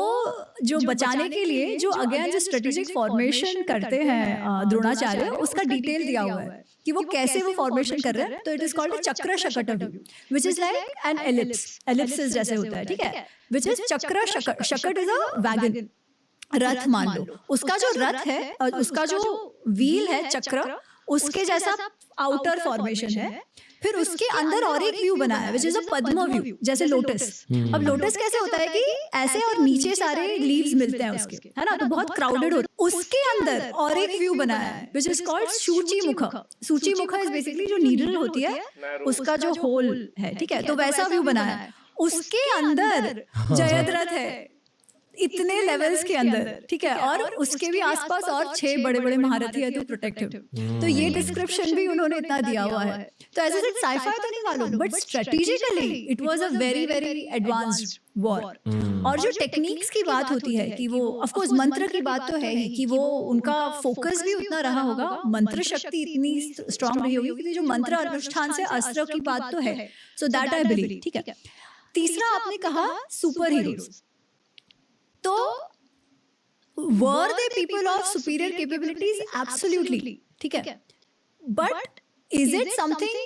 जो बचाने के लिए जो अगेन जो स्ट्रेटेजिक फॉर्मेशन करते हैं द्रोणाचार्य, उसका डिटेल दिया हुआ है कि वो कैसे वो फॉर्मेशन कर रहे हैं. तो इट इज कॉल्ड चक्र शकट व्यू, which is like an ellipsis जैसे होता है, ठीक है, विच इज चक्र शकट इज अ वैगन, रथ मान लो. उसका जो रथ है और उसका जो व्हील है चक्र, उसके जैसा आउटर फॉर्मेशन है. फिर उसके अंदर और एक व्यू बनाया है which is a Padma view, जैसे लोटस. अब लोटस कैसे होता है कि ऐसे और नीचे सारे लीव्स मिलते हैं उसके, है ना, तो बहुत क्राउडेड होता है. उसके अंदर और एक व्यू बनाया है विच इज कॉल्ड सूची मुख. सूची मुख इज बेसिकली जो नीडल होती है उसका जो होल है, ठीक है, तो वैसा व्यू बनाया है. उसके अंदर जयद्रथ है, इतने लेवल्स के अंदर, ठीक है, और उसके भी आसपास और 6 बड़े बड़े महारथी है तो प्रोटेक्टिव. तो ये डिस्क्रिप्शन भी उन्होंने इतना दिया हुआ है. तो ऐसे साइफाई तो नहीं मालूम, but strategically it was a very very advanced war. और जो टेक्निक्स की बात होती है कि वो ऑफ कोर्स मंत्र की बात तो है ही कि वो उनका फोकस भी उतना रहा होगा, मंत्र शक्ति इतनी स्ट्रांग रही होगी कि जो मंत्र अनुष्ठान से अस्त्र की बात तो है. सो दैट आई बिलीव, ठीक है. तीसरा आपने कहा सुपर हीरोज. तो were they people of superior capabilities? Absolutely, ठीक है. But is it something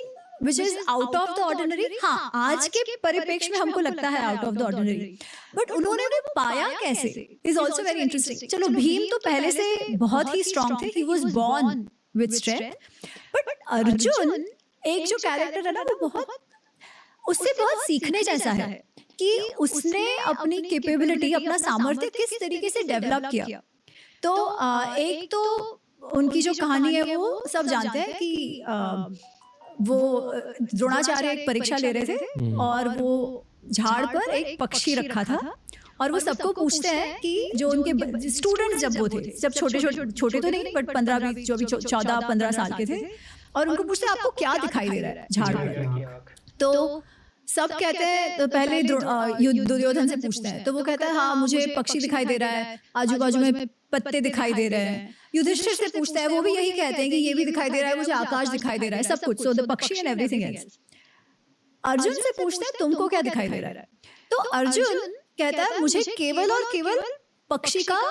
which is out of the ordinary? हाँ, आज के परिप्रेक्ष्य में हमको लगता है out of the ordinary. But उन्होंने वो पाया कैसे? Is also very interesting. चलो, भीम तो पहले से बहुत ही strong थे. He was born with strength. But Arjun एक जो कैरेक्टर है ना, वो बहुत उससे बहुत सीखने जैसा है कि उसने अपनी कैपेबिलिटी, अपना सामर्थ्य किस तरीके से डेवलप किया. तो एक तो उनकी जो कहानी है वो सब जानते हैं कि वो द्रोणाचार्य एक परीक्षा ले रहे थे और वो झाड़ पर एक पक्षी रखा था और वो सबको पूछते हैं कि जो उनके स्टूडेंट्स जब वो थे, जब छोटे तो नहीं बट 15-20 जो भी 14-15 साल के थे, और उनको पूछते हैं आपको क्या दिखाई दे रहा है झाड़ पर. तो सब कहते हैं, तो पहले दुर्योधन से पूछते हैं तो वो कहता है हाँ मुझे पक्षी दिखाई दे रहा है, आजू बाजू में पत्ते दिखाई दे रहे हैं. युधिष्ठिर से पूछता है, वो भी यही कहते हैं कि ये भी दिखाई दे रहा है, मुझे आकाश दिखाई दे रहा है, सब कुछ, सो द पक्षी एंड एवरीथिंग एल्स. अर्जुन से पूछते हैं तुमको क्या दिखाई दे रहा है. तो अर्जुन कहता है मुझे केवल और केवल पक्षी का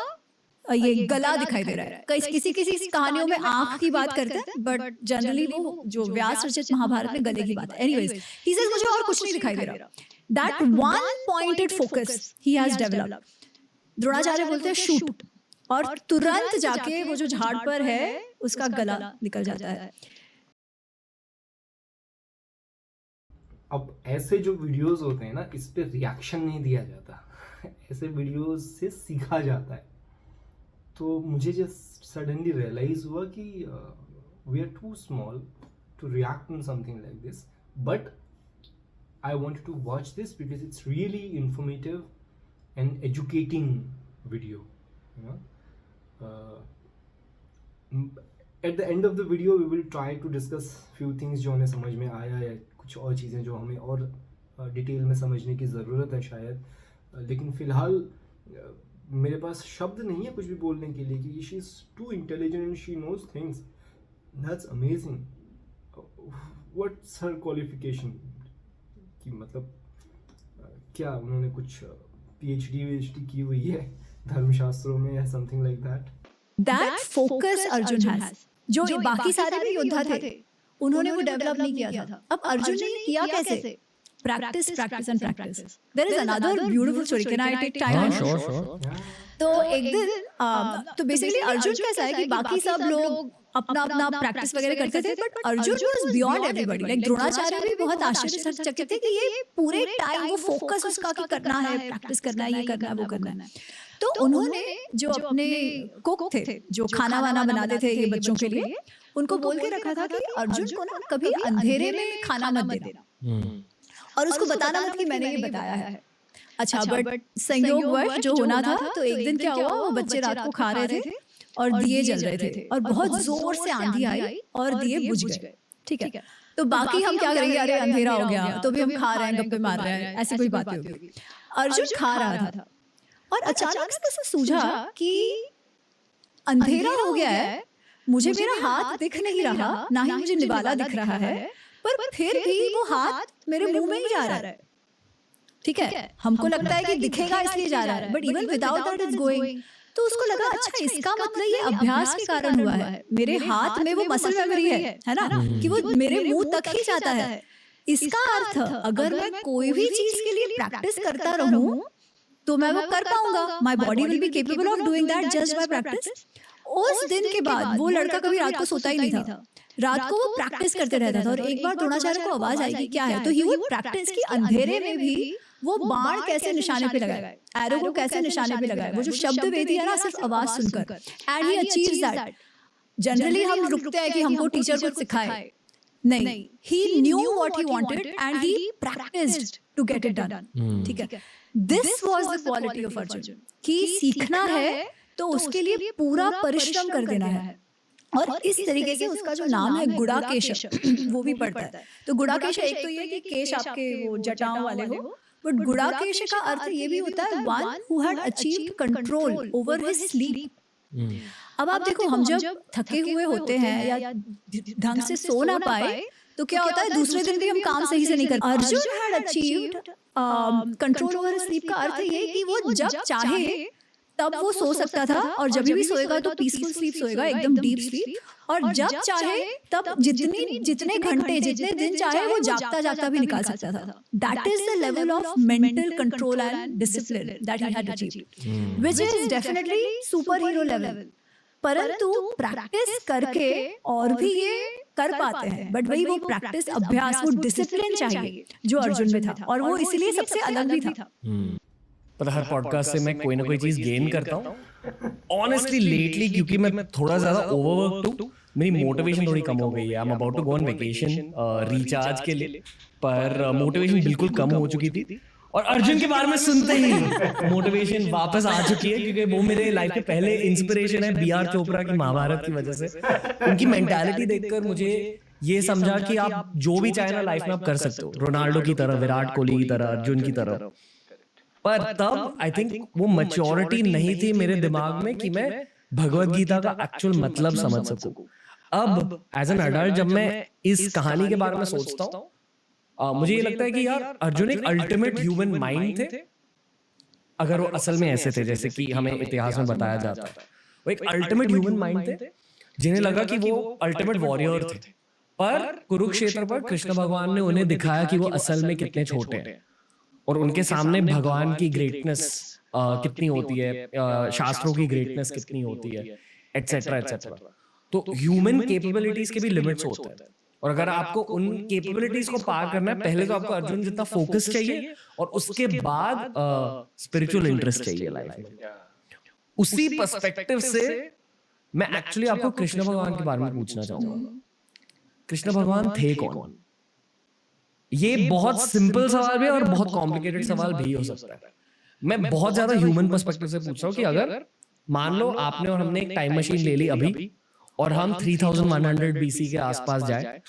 ये गला दिखाई दे रहा है. किसी कहानियों में आंख की बात करते हैं, बट जनरली वो जो व्यास रचित महाभारत में गले की बात है. एनीवेज, ही सेज मुझे और कुछ नहीं दिखाई दे रहा. That one pointed focus he has developed. Dronacharya बोलते हैं शूट, और तुरंत जाके वो जो झाड़ पर है उसका गला निकल जाता है. अब ऐसे जो वीडियोस होते हैं ना, इस पे रिएक्शन नहीं दिया जाता. ऐसे वीडियोस से सीखा जाता है. तो मुझे जस्ट सडनली रियलाइज हुआ कि we are too small to react on something like this, but I wanted to watch this because it's really informative and educating video. At the end of the video we will try to discuss few things जो हमें समझ में आया, या कुछ और चीज़ें जो हमें और डिटेल में समझने की ज़रूरत है शायद. लेकिन फ़िलहाल मेरे पास शब्द नहीं है कुछ भी बोलने के लिए कि she is too intelligent and she knows things. That's amazing. What's her qualification, कि मतलब क्या उन्होंने कुछ PhD की हुई है धर्मशास्त्रों में या something like that. That focus Arjun has, जो बाकी सारे भी योद्धा थे उन्होंने वो डेवलप नहीं किया था. अब अर्जुन ने किया कैसे? Practice and practice. There is another beautiful story. Can I take time? Sure. तो एक दिन तो बेसिकली अर्जुन कैसा है कि बाकी सब लोग अपना प्रैक्टिस वगैरह करते थे, but Arjun was beyond everybody. Like Dronacharya भी बहुत आश्चर्यचकित थे कि ये पूरे टाइम वो फोकस उसका कि करना है, प्रैक्टिस करना है, ये करना है, वो करना है. तो उन्होंने जो अपने कुक थे जो खाना वाना बनाते थे ये बच्चों के लिए, उनको बोल के रखा था कि अर्जुन को ना कभी अंधेरे में खाना मत देना और उसको बताना मत कि मैंने ये बताया है. अच्छा, बट संयोगवश जो होना था, तो एक दिन क्या हुआ, वो बच्चे रात को खा रहे थे और दिए जल रहे थे और बहुत जोर से आंधी आई और दिए बुझ गए. ठीक है, तो बाकी हम क्या करेंगे, अरे अंधेरा हो गया तो भी हम खा रहे हैं, गप्पे मार रहे हैं, ऐसी कोई बात होगी. अर्जुन खा रहा था और अचानक से उसे सूझा कि अंधेरा हो गया है, मुझे मेरा हाथ दिख नहीं रहा, ना ही मुझे निवाला दिख रहा है, पर फिर भी वो हाथ मेरे मुंह में ही जा रहा है. ठीक है, हमको लगता है कि दिखेगा इसलिए जा रहा है, but even without that is going. तो उसको लगा अच्छा इसका मतलब ये अभ्यास के कारण हुआ है, मेरे हाथ में वो मसल मेमोरी है ना, कि वो मेरे मुंह तक ही जाता है। इसका अर्थ अगर मैं कोई भी चीज के लिए प्रैक्टिस करता रहूं तो मैं वो कर पाऊंगा, my body will be capable of doing that just by practice. उस दिन के बाद वो लड़का कभी रात को सोता ही नहीं था, रात को वो प्रैक्टिस करते रहता था। और एक बार द्रोणाचार्य को आवाज आई कि क्या है, तो ही वुड प्रैक्टिस की अंधेरे में भी वो बाण कैसे निशाने पे लगाए, एरो को कैसे निशाने पे लगाए, वो जो शब्द वेदी है ना सिर्फ आवाज सुनकर, and he achieves that. Generally हम रुकते हैं कि हमको टीचर कुछ सिखाए, नहीं, he knew what he wanted and he practised to get it done. ठीक है, this was the quality of Arjun कि सीखना है तो उसके लिए पूरा परिश्रम कर देना है। और इस तरीके से उसका जो नाम है गुड़ाकेश वो भी पड़ता है। तो गुड़ाकेश एक तो ये कि केश आपके वो जटाओं वाले हो, बट गुड़ाकेश का अर्थ ये भी होता है one who had achieved control over his sleep. अब आप देखो, हम जब थके हुए होते हैं या ढंग से सो ना पाए तो क्या होता है, दूसरे दिन भी हम काम सही से नहीं कर। Arjun had achieved control over sleep का अर्थ ये कि वो जब चाहे तब वो सो सकता था, और जब भी सोएगा तो पीसफुल स्लीप सोएगा, एकदम डीप स्लीप। और जब चाहे तब जितने घंटे जितने दिन चाहे वो जागता जागता भी निकाल सकता था। That is the level of mental control and discipline that he had achieved, which is definitely super hero level. परंतु प्रैक्टिस करके और भी ये कर पाते हैं, बट वही वो प्रैक्टिस अभ्यास वो डिसिप्लिन चाहिए जो अर्जुन में था, और वो इसलिए सबसे अलग भी था। पर हर पॉडकास्ट से मैं कोई ना कोई चीज गेन करता हूँ ऑनेस्टली लेटली, क्योंकि मैं थोड़ा ज्यादा ओवरवर्क हूँ, मेरी मोटिवेशन थोड़ी कम हो गई है। I am about to go on vacation recharge के लिए, पर मोटिवेशन बिल्कुल कम हो चुकी थी। और अर्जुन के बारे में सुनते ही मोटिवेशन वापस आ चुकी है, क्योंकि वो मेरे लाइफ के पहले इंस्पिरेशन है बी.आर. चोपड़ा की महाभारत की वजह से। उनकी मेंटालिटी देखकर मुझे ये समझा कि आप जो भी चाहे ना लाइफ में आप कर सकते हो, रोनाल्डो की तरह, विराट कोहली की तरह, अर्जुन की तरह। पर तब आई थिंक वो मैच्योरिटी नहीं थी मेरे दिमाग में कि मैं भगवत गीता का एक्चुअल मतलब समझ सकूं। अब एज एन अडल्ट जब मैं इस कहानी के बारे में सोचता हूँ, मुझे ये लगता है कि यार अर्जुन एक अल्टीमेट ह्यूमन माइंड थे, अगर वो असल में ऐसे थे जैसे कि हमें इतिहास में बताया जाता है। वो एक अल्टीमेट ह्यूमन माइंड थे, जिन्हें लगा कि वो अल्टीमेट वॉरियर थे। पर कुरुक्षेत्र पर कृष्ण भगवान ने उन्हें दिखाया कि वो असल में कितने छोटे हैं, और उनके सामने भगवान की ग्रेटनेस कितनी होती है, शास्त्रों की ग्रेटनेस कितनी होती है, एटसेट्रा एटसेट्रा। तो ह्यूमन कैपेबिलिटीज के भी लिमिट्स होते हैं, और अगर आपको उन कैपेबिलिटीज को पार करना है, पहले तो आपको अर्जुन जितना फोकस चाहिए, और उसके बाद स्पिरिचुअल इंटरेस्ट चाहिए लाइफ में। उसी पर्सपेक्टिव से मैं एक्चुअली आपको कृष्ण भगवान के बारे में पूछना चाहूंगा। कृष्ण भगवान थे कौन? ये बहुत सिंपल सवाल भी है और बहुत कॉम्प्लिकेटेड सवाल भी हो सकता है। मैं बहुत ज्यादा ह्यूमन पर्सपेक्टिव से पूछ रहा हूँ कि अगर मान लो आपने और हमने एक टाइम मशीन ले ली अभी, और हम 3100 BC के आसपास जाए,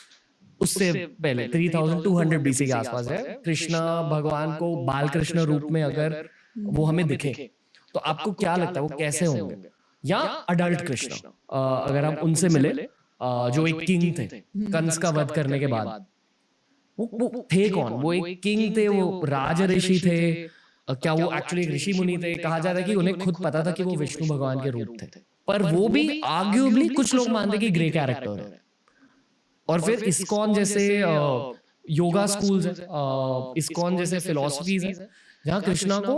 उससे पहले 3200 BC के आसपास जाए, कृष्ण भगवान को बाल कृष्ण रूप में अगर वो हमें दिखे, तो आपको क्या लगता है वो कैसे होंगे? या अडल्ट कृष्ण अगर हम उनसे मिले, जो एक किंग थे कंस का वध करने के बाद, वो थे कौन? वो एक किंग थे, वो राज ऋषि थे, क्या वो एक्चुअली ऋषि मुनि थे? कहा जाता है कि उन्हें खुद पता था कि वो विष्णु भगवान के रूप थे, पर वो भी आर्ग्यूबली कुछ लोग मानते कि ग्रे कैरेक्टर है। और फिर इस्कॉन जैसे योगा स्कूल्स है, इस्कॉन जैसे फिलॉसफीज है, जहाँ कृष्णा को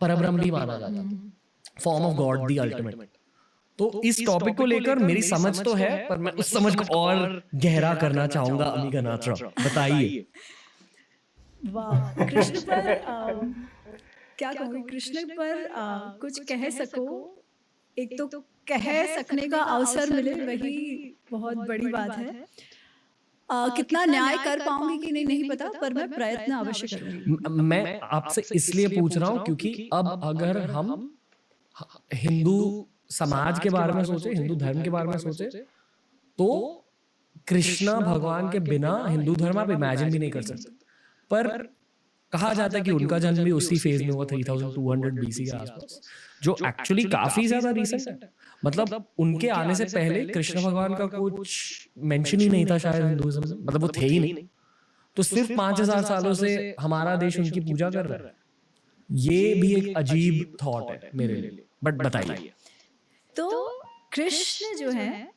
परब्रह्म भी माना जाता है, form of God, the ultimate. तो इस टॉपिक को लेकर मेरी समझ तो है, पर मैं उस समझ को और गहरा करना चाहूंगा। अमिका नात्रा, बताइए। वाह, कृष्ण पर क्या कहूँ, कृष्ण पर कुछ कह सको, एक तो कह सकने का अवसर मिले, वही बहुत बड़ी बात है। कितना न्याय कर पाऊंगी कि नहीं पता, पर मैं प्रयत्न अवश्य करूंगी। मैं आपसे इसलिए पूछ रहा हूँ क्योंकि अब अगर हम हिंदू समाज के बारे में सोचे, हिंदू धर्म के बारे में सोचे, तो कृष्णा भगवान के बिना हिंदू धर्म आप इमेजिन भी नहीं कर सकते। पर कहा जाता है कि उनका जन्म भी उसी फेज में हुआ 3200 BC के आसपास, जो एक्चुअली काफी ज्यादा रीसेंट है। मतलब उनके आने से पहले कृष्ण भगवान का कुछ मेंशन ही नहीं था शायद हिंदुइज्म में, मतलब वो थे ही नहीं। तो सिर्फ 5000 सालों से हमारा देश उनकी पूजा कर रहा है। ये भी एक अजीब थॉट है मेरे लिए, बट बताइए। तो कृष्ण जो है,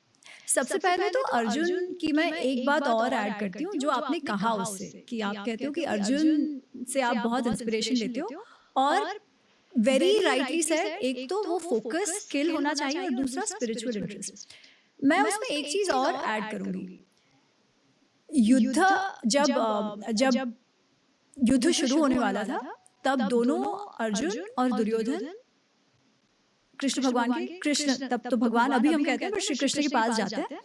सबसे पहले तो अर्जुन की मैं एक बात और ऐड करती हूँ जो आपने कहा उससे, कि आप कहते हो कि अर्जुन से आप बहुत इंस्पिरेशन लेते हो, और वेरी राइटली सेड, एक तो वो फोकस स्किल होना चाहिए और दूसरा स्पिरिचुअल इंटरेस्ट। मैं उसमें एक चीज और ऐड करूंगी। युद्ध जब युद्ध शुरू होने वाला था, तब दोनों अर्जुन और दुर्योधन कृष्ण भगवान के, कृष्ण तब तो भगवान अभी हम कहते हैं, पर श्री कृष्ण के पास जाते हैं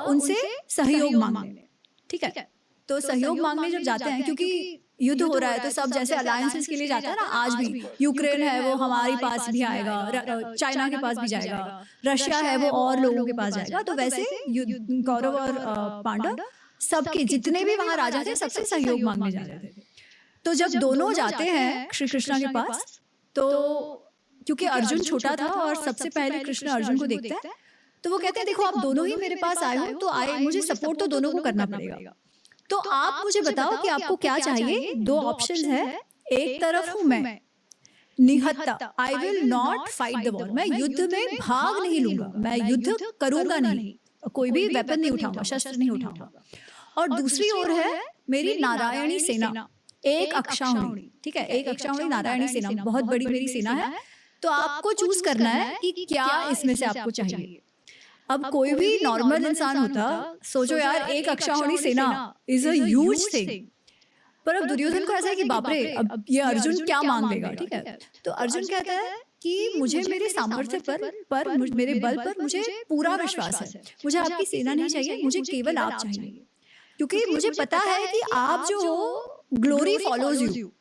उनसे सहयोग मांगने। ठीक है, तो सहयोग मांगने जब जाते हैं, क्योंकि युद्ध हो रहा है तो सब जैसे अलायंसेस के लिए जाता है ना, आज भी यूक्रेन है वो हमारे पास भी आएगा, चाइना के पास भी जाएगा, रशिया है वो और लोगों के पास जाएगा, तो वैसे कौरव और पांडव सबके जितने भी वहां राजा थे सबसे सहयोग मांगने जा रहे थे। तो जब दोनों जाते हैं श्री कृष्ण के पास, तो क्योंकि अर्जुन छोटा था और सबसे पहले कृष्ण अर्जुन को देखता है, तो वो कहते हैं देखो आप दोनों ही मेरे पास आए हो, तो आए मुझे सपोर्ट तो दोनों को करना पड़ेगा, तो आप मुझे बताओ कि आपको क्या चाहिए। दो ऑप्शंस है, एक तरफ हूं मैं निहत्ता, I will not fight the war, मैं युद्ध में भाग नहीं लूंगा, मैं युद्ध करूंगा नहीं, कोई भी वेपन नहीं उठाऊंगा, शस्त्र नहीं उठाऊंगा। और दूसरी ओर है मेरी नारायणी सेना, एक अक्षाहुणी। ठीक है, एक अक्षाहुणी नारायणी सेना, बहुत बड़ी मेरी सेना है, तो आपको चूज करना है कि क्या इसमें से आपको चाहिए। अब कोई भी नॉर्मल इंसान होता, सोचो यार एक अक्षाहुणी सेना इज अ ह्यूज थिंग, पर अब दुर्योधन को ऐसा है कि बाप रे अब ये अर्जुन क्या मांग लेगा। ठीक है, तो अर्जुन कहता है कि मुझे मेरे सामर्थ्य पर मेरे बल पर मुझे पूरा विश्वास है, मुझे आपकी सेना नहीं चाहिए, मुझे केवल आप चाहिए, क्योंकि मुझे पता है कि आप जो हो ग्लोरी फॉलोज यू,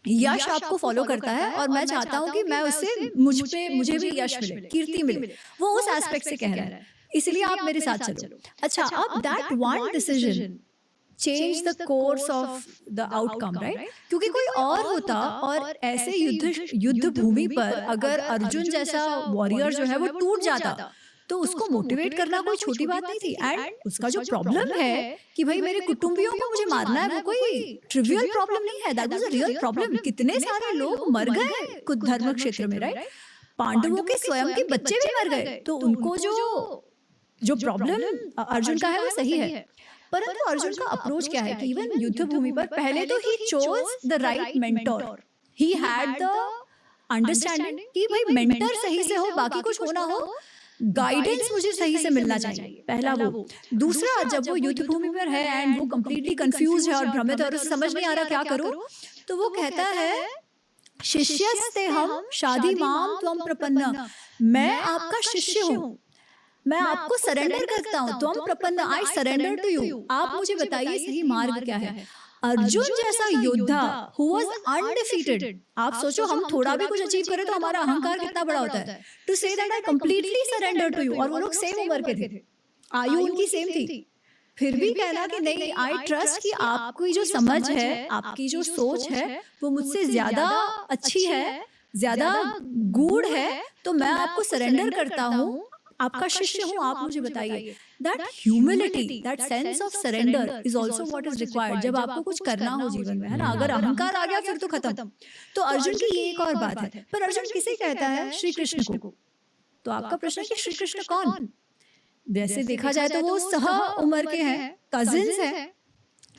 यश आपको फॉलो करता है, और मैं चाहता हूँ कि मैं उससे मुझे भी यश मिले, कीर्ति मिले, वो उस एस्पेक्ट से कह रहा है, इसलिए आप मेरे साथ चलो। अच्छा, अब that one decision change the course of the outcome, right? क्योंकि कोई और होता और ऐसे युद्ध भूमि पर अगर अर्जुन जैसा वॉरियर जो है वो टूट जाता, तो उसको मोटिवेट करना कोई छोटी बात नहीं थी। एंड उसका जो प्रॉब्लम है कि भाई मेरे कुटुंबियों को मुझे मारना है, वो कोई ट्रिवियल प्रॉब्लम नहीं है, that was a real problem. कितने सारे लोग मर गए कुछ धर्म क्षेत्र में, राइट? पांडवों के स्वयं के बच्चे भी मर गए, तो उनको जो प्रॉब्लम अर्जुन का है वो सही है, परंतु अर्जुन का अप्रोच क्या है कि इवन युद्ध भूमि पर पहले तो he chose the right mentor, he had the understanding कि भाई मेंटर सही से हो, बाकी कुछ हो ना हो, गाइडेंस मुझे सही से मिलना चाहिए, पहला वो। दूसरा, जब वो युद्ध भूमि पर है एंड वो कंप्लीटली कंफ्यूज है और भ्रमित है और उसे समझ नहीं आ रहा क्या करूं, तो वो कहता है शिष्यस्ते हम शादी माम त्वम प्रपन्न, मैं आपका शिष्य हूं, मैं आपको सरेंडर करता हूं, त्वम प्रपन्न, आई सरेंडर टू यू, आप मुझे बताइए सही मार्ग क्या है। अर्जुन जैसा योद्धा who was undefeated, आप सोचो हम थोड़ा भी कुछ अचीव करें तो हमारा अहंकार कितना बड़ा होता है, to say that I completely surrender to you, और वो लोग सेम उम्र के थे, आयु उनकी सेम थी, फिर भी कहना कि नहीं, आई ट्रस्ट कि आपकी जो समझ है, आपकी जो सोच है वो मुझसे ज्यादा अच्छी है, ज्यादा गूढ़ है, तो मैं आपको सरेंडर करता हूँ, आपका शिष्य हूँ, आप मुझे बताइए। That humility, that sense of surrender is also what is required जब आपको कुछ करना हो जीवन में, है ना? अगर अहंकार आ गया फिर तो खत्म। तो अर्जुन की ये एक और बात है, पर अर्जुन किसे कहता है? श्री कृष्ण को। तो आपका प्रश्न है कि श्री कृष्ण कौन? वैसे देखा जाए तो वो सह उम्र के हैं, कजिन्स हैं,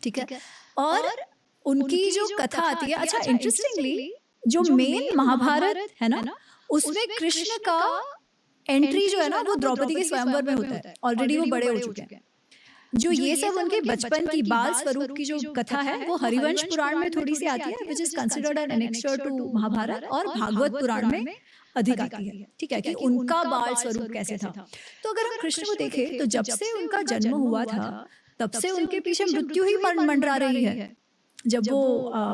ठीक है, और उनकी जो कथा आती है, अच्छा इंटरेस्टिंगली जो मेन महाभारत है ना, उसमें कृष्ण का एंट्री जो है ना वो द्रौपदी के स्वयंवर में होता है, ऑलरेडी वो बड़े हो चुके हैं। जो ये सब उनके बचपन की बाल स्वरूप की जो कथा है वो हरिवंश पुराण में थोड़ी सी आती है, which is considered an annexure to Mahabharata, और भागवत पुराण में अधिक आती है, ठीक है, कि उनका बाल स्वरूप कैसे था। तो अगर हम कृष्ण को देखें तो जब से उनका जन्म हुआ था तब से उनके पीछे मृत्यु ही मंडरा रही है। जब वो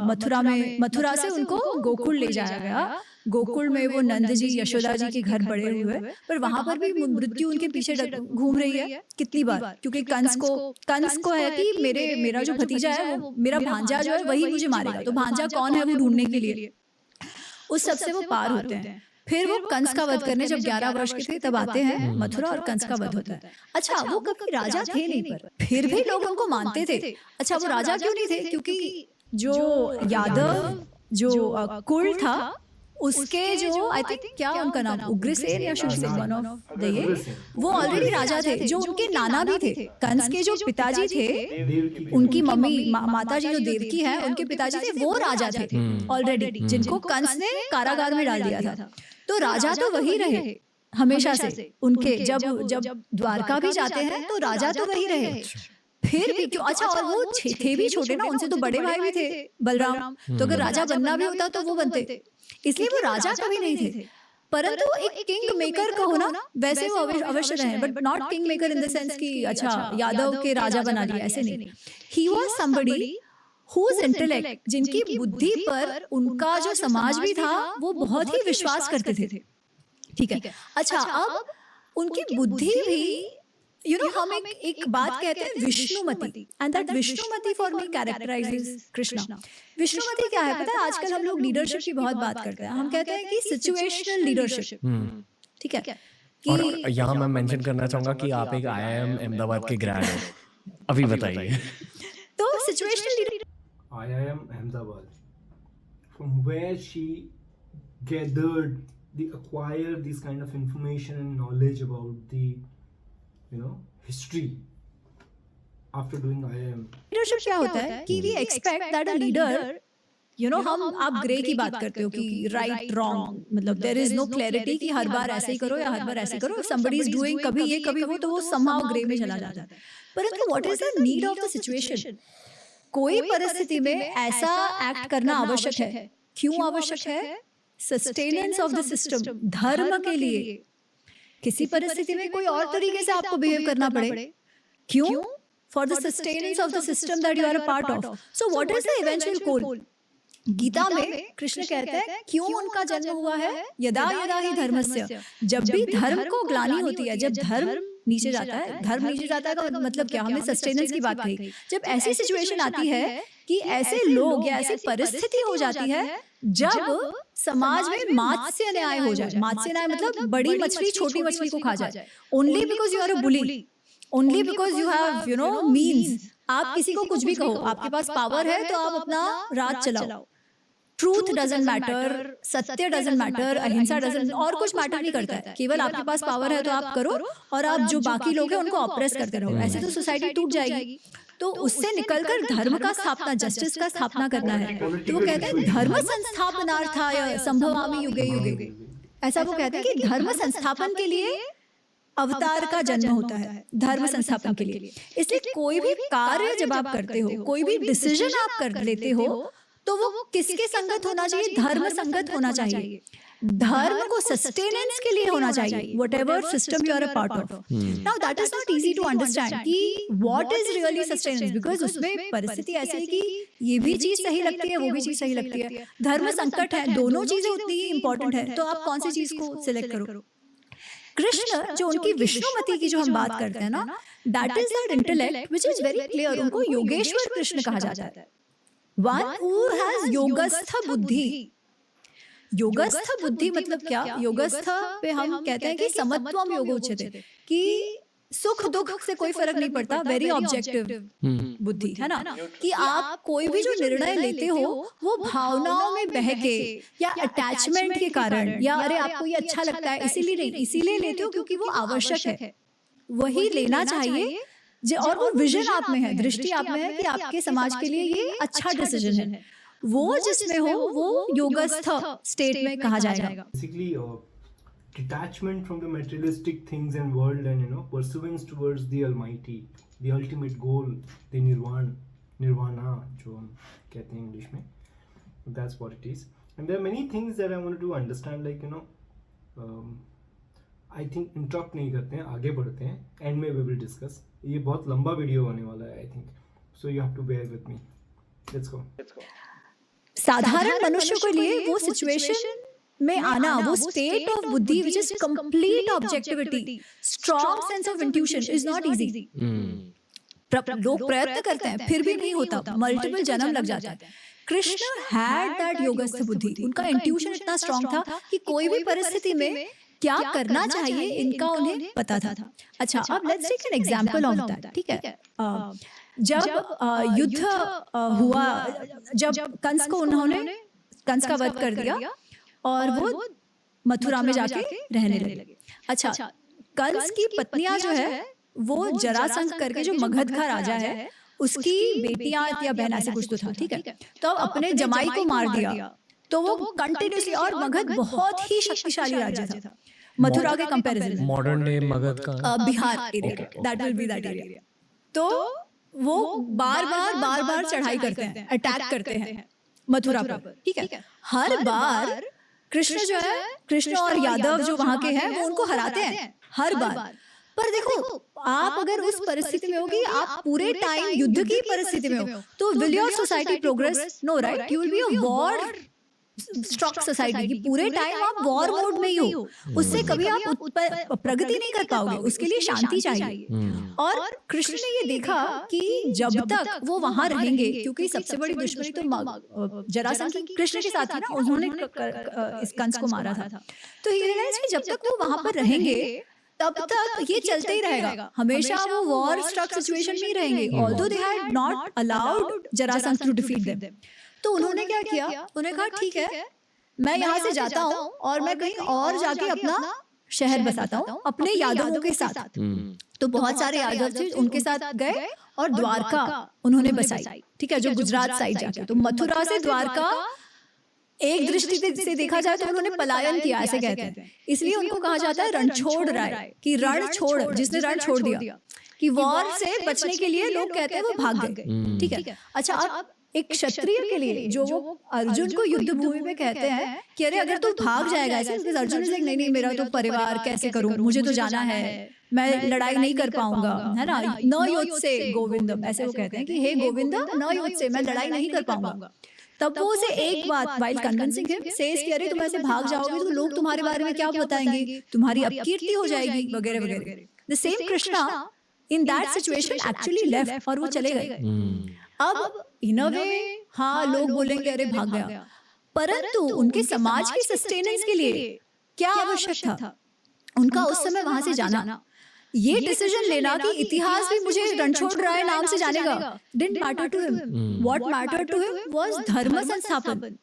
मथुरा से उनको गोकुल ले जाया गया, गोकुल में वो नंद जी यशोदा जी के घर बड़े हुए, पर वहां पर भी मृत्यु उनके पीछे घूम रही है कितनी बार, क्योंकि कंस को है कि मेरा जो भतीजा है, वो मेरा भांजा जो है वही मुझे मारेगा, तो भांजा कौन है वो ढूंढने के लिए उस सबसे वो पार होते हैं। फिर वो कंस का वध करने जब 11 वर्ष के थे तब आते हैं मथुरा और कंस का वध होता है। अच्छा, वो कभी राजा थे नहीं, पर फिर भी लोग उनको मानते थे। अच्छा, वो राजा क्यों नहीं थे? क्योंकि जो यादव जो कुल था उसके जो आई थिंक क्या उनका नाम उग्रसेन या शूरसेन, वन ऑफ द ये, वो ऑलरेडी राजा थे। जो उनके नाना भी थे, कंस के जो पिताजी थे, उनकी मम्मी माता जी जो देवकी है, उनके पिताजी थे, वो राजा थे ऑलरेडी, जिनको कंस ने कारागार में डाल दिया था। तो राजा तो वही रहे हमेशा से उनके, जब द्वारका भी जाते हैं तो राजा तो वही रहे फिर भी क्यों। अच्छा, और वो थे भी छोटे ना, उनसे तो बड़े भाई भी थे बलराम, तो अगर राजा बनना भी होता तो वो बनते, इसलिए वो राजा कभी नहीं थे। परंतु एक किंग मेकर कहो ना, वैसे वो अवश्य रहे, but not king maker in the sense कि अच्छा यादव के राजा बना लिया, ऐसे नहीं। He was somebody whose intellect, जिनकी बुद्धि पर उनका जो समाज भी था वो बहुत ही विश्वास करते थे। ठीक है, अच्छा, अब उनकी बुद्धि भी हम एक बात कहते हैं Vishnumati, and that Vishnumati for me कैरेक्टराइजेस Krishna. Vishnumati क्या है पता है? आजकल हम लोग लीडरशिप की बहुत बात करते हैं, हम कहते हैं कि सिचुएशनल लीडरशिप, ठीक है। और यहाँ मैं मेंशन करना चाहूंगा कि आप एक IIM अहमदाबाद के ग्रेड हो, अभी बताइए। तो situational leader IIM Ahmedabad, from where she gathered acquired this kind of information and knowledge about the history after doing IIM. Leadership क्या होता है कि we expect that a leader हम आप ग्रे की बात करते हो कि राइट रॉन्ग, मतलब देयर इज नो क्लैरिटी कि हर बार ऐसे ही करो या हर बार ऐसे करो। समबडी इज डूइंग कभी ये कभी वो, तो वो समहाउ ग्रे में चला जाता है। परंतु what is the need of the situation? कोई परिस्थिति में ऐसा एक्ट करना आवश्यक है। क्यों आवश्यक है? सस्टेनेंस ऑफ द सिस्टम, धर्म के लिए। किसी परिस्थिति में कोई और तरीके से आपको बिहेव करना पड़े, क्यों? For the sustenance of the system that you are a part of. So what is the eventual goal? Gita में कृष्ण कहते हैं क्यों उनका जन्म हुआ है? यदा यदा ही धर्मस्य, जब भी धर्म को ग्लानि होती है, जब धर्म नीचे जाता है, धर्म नीचे जाता है का मतलब क्या? हमने सस्टेनेंस की बात कही। जब ऐसी सिचुएशन आती है कि ऐसे लोग या ऐसी परिस्थिति हो जाती है जब समाज में मात्स्य न्याय हो जाए। मात्स्य न्याय मतलब बड़ी मछली छोटी मछली को खा जाए, only because you are a bully, only because you have means. आप किसी को कुछ भी कहो, आपके पास पावर है तो आप अपना राज चलाओ। ट्रूथ डजंट मैटर, सत्य डजंट मैटर, अहिंसा डजंट, और कुछ मैटर नहीं करता है। केवल आपके पास पावर है तो आप करो, और आप जो बाकी लोग हैं उनको ऑप्रेस करते रहो। ऐसे तो सोसाइटी टूट जाएगी। तो उससे निकलकर धर्म का स्थापना, जस्टिस का स्थापना करना है। तो वो कहते हैं धर्म संस्थापनार्थाय संभवामि युगे युगे। ऐसा वो कहते हैं कि धर्म संस्थापन के लिए अवतार का जन्म होता है, धर्म संस्थापन के लिए। इसलिए कोई भी कार्य जब आप करते हो, कोई भी डिसीजन आप कर लेते हो, तो वो किसके संगत होना चाहिए? धर्म संगत होना चाहिए। धर्म को सस्टेनेंस के लिए होना चाहिए, whatever system you are a part of. Now that is not easy to understand कि what is really sustenance, because उसमें परिस्थिति ऐसी है कि ये भी चीज सही लगती है, वो भी चीज सही लगती है। धर्म संकट है, दोनों चीजें उतनी ही इंपॉर्टेंट है, तो आप कौन सी चीज को सिलेक्ट करो? कृष्ण जो उनकी विष्णुमती की जो हम बात करते हैं ना, that is that intellect which is very clear. उनको योगेश्वर कृष्ण कहा जाता है। One who has योगस्थ बुद्धि। योगस्थ बुद्धि मतलब क्या? योगस्थ पे हम कहते हैं कि समत्वम योग उच्यते, कि सुख दुख से कोई फर्क नहीं पड़ता, वेरी ऑब्जेक्टिव बुद्धि है ना। कि आप कोई भी जो निर्णय लेते हो वो भावनाओं में बह के या अटैचमेंट के कारण, या अरे आपको ये अच्छा लगता है इसीलिए नहीं, इसीलिए लेते हो क्योंकि वो आवश्यक है, वही लेना चाहिए। और वो विजन आप में है, दृष्टि आप में है कि आपके समाज के लिए ये अच्छा डिसीजन है, वो जिसमें हो वो योगस्थ स्टेट में कहा जाएगा। Basically, detachment from the materialistic things and world, and pursuance towards the Almighty, the ultimate goal, the nirvana, जो हम कहते हैं इंग्लिश में, that's what it is. And there are many things that I wanted to understand, like I think interrupt नहीं करते हैं, आगे बढ़ते हैं, एंड में we will discuss. ये बहुत लंबा वीडियो होने वाला है, I think, so you have to bear with me. Let's go. साधारण मनुष्य के लिए वो सिचुएशन में आना, वो स्टेट ऑफ बुद्धि which is complete objectivity, strong sense of intuition is not easy. लोग प्रयत्न करते हैं फिर भी नहीं होता, मल्टीपल जन्म लग जाता है। कृष्ण हैड दैट योगस्थ बुद्धि, उनका इंट्यूशन इतना स्ट्रांग था कि कोई भी परिस्थिति में क्या करना चाहिए इनका उन्हें पता था। अच्छा, अब let's take an example of that, ठीक है। जब युद्ध हुआ, जब कंस को उन्होंने कंस का वध कर दिया और वो मथुरा में जाके रहने लगे। अच्छा, कंस की पत्नियां जो है वो जरासंध करके जो मगध का राजा है उसकी बेटियां या बहन ऐसे कुछ तो था, ठीक है। तो अपने जमाई को मार दिया, तो वो कंटिन्यूसली, और मगध बहुत ही शक्तिशाली राज्य था मथुरा के कंपैरिजन में। मॉडर्न डे मगध का Bihar area, that will be that area. तो वो बार बार चढ़ाई करते हैं, अटैक करते हैं मथुरा पर, ठीक है। हर बार कृष्ण जो है, कृष्ण और यादव जो वहां के हैं वो उनको हराते हैं हर बार। पर देखो, आप अगर उस परिस्थिति में हो कि आप पूरे टाइम युद्ध की परिस्थिति में हो, तो will your society progress? No, right? You will be a war struck society की पूरे टाइम आप वॉर मोड में ही हो, उससे कभी आप प्रगति नहीं कर पाओगे, उसके लिए शांति चाहिए। और कृष्ण ने ये देखा कि जब तक वो वहां रहेंगे, क्योंकि सबसे बड़ी दुश्मनी तो जरासंध की कृष्ण के साथ थी ना, उन्होंने इस कंस को मारा था। तो ये रियलाइज कि जब तक वो वहां पर रहेंगे तब तक ये चलते ही रहेगा, हमेशा वो वॉर स्ट्रक सिचुएशन में ही रहेंगे, although they had not allowed Jarasandha to defeat them. तो उन्होंने क्या किया, उन्होंने कहा ठीक है, मैं यहाँ से जाता हूँ और मैं कहीं और जाके अपना शहर बसाता हूँ अपने यादवों के साथ। तो बहुत सारे यादव थे, उनके साथ गए और द्वारका उन्होंने बसाई, ठीक है, जो गुजरात साइड जाके। तो मथुरा से द्वारका एक दृष्टि से देखा जाए तो उन्होंने पलायन किया, ऐसे कहते हैं। इसलिए उनको कहा जाता है रणछोड़ राय, कि रण छोड़, जिसने रण छोड़ दिया, कि वॉर से बचने के लिए लोग कहते हैं वो भाग गए, ठीक है। अच्छा, अब एक क्षत्रिय के लिए जो वो अर्जुन को युद्ध भूमि में कहते हैं कि अरे अगर तू भाग जाएगा ऐसे, बिकॉज़ अर्जुन इज नहीं, मेरा तो परिवार कैसे करूं, मुझे तो जाना है, मैं लड़ाई नहीं कर पाऊंगा, है ना। न युद्ध से गोविंदम, ऐसे वो कहते हैं कि हे गोविंद, न युद्ध से, मैं लड़ाई नहीं कर पाऊंगा। तब वो उसे एक बात, वाइल कन्विंसिंग हिम, सेज कि अरे तुम ऐसे भाग जाओगे तो लोग तुम्हारे बारे में क्या बताएंगे, तुम्हारी अपकीर्ति हो जाएगी, वगैरह वगैरह। The same Krishna in that situation actually left, और वो चले गए। अब इन अ वे हाँ, लोग बोलेंगे अरे भाग गया, परंतु उनके समाज की सस्टेनेंस के लिए क्या आवश्यक था उनका उस समय वहां से जाना, ये डिसीजन लेना कि इतिहास भी मुझे रणछोड़ राय नाम से जानेगा, didn't matter to him. What mattered to him was dharma sansthapana,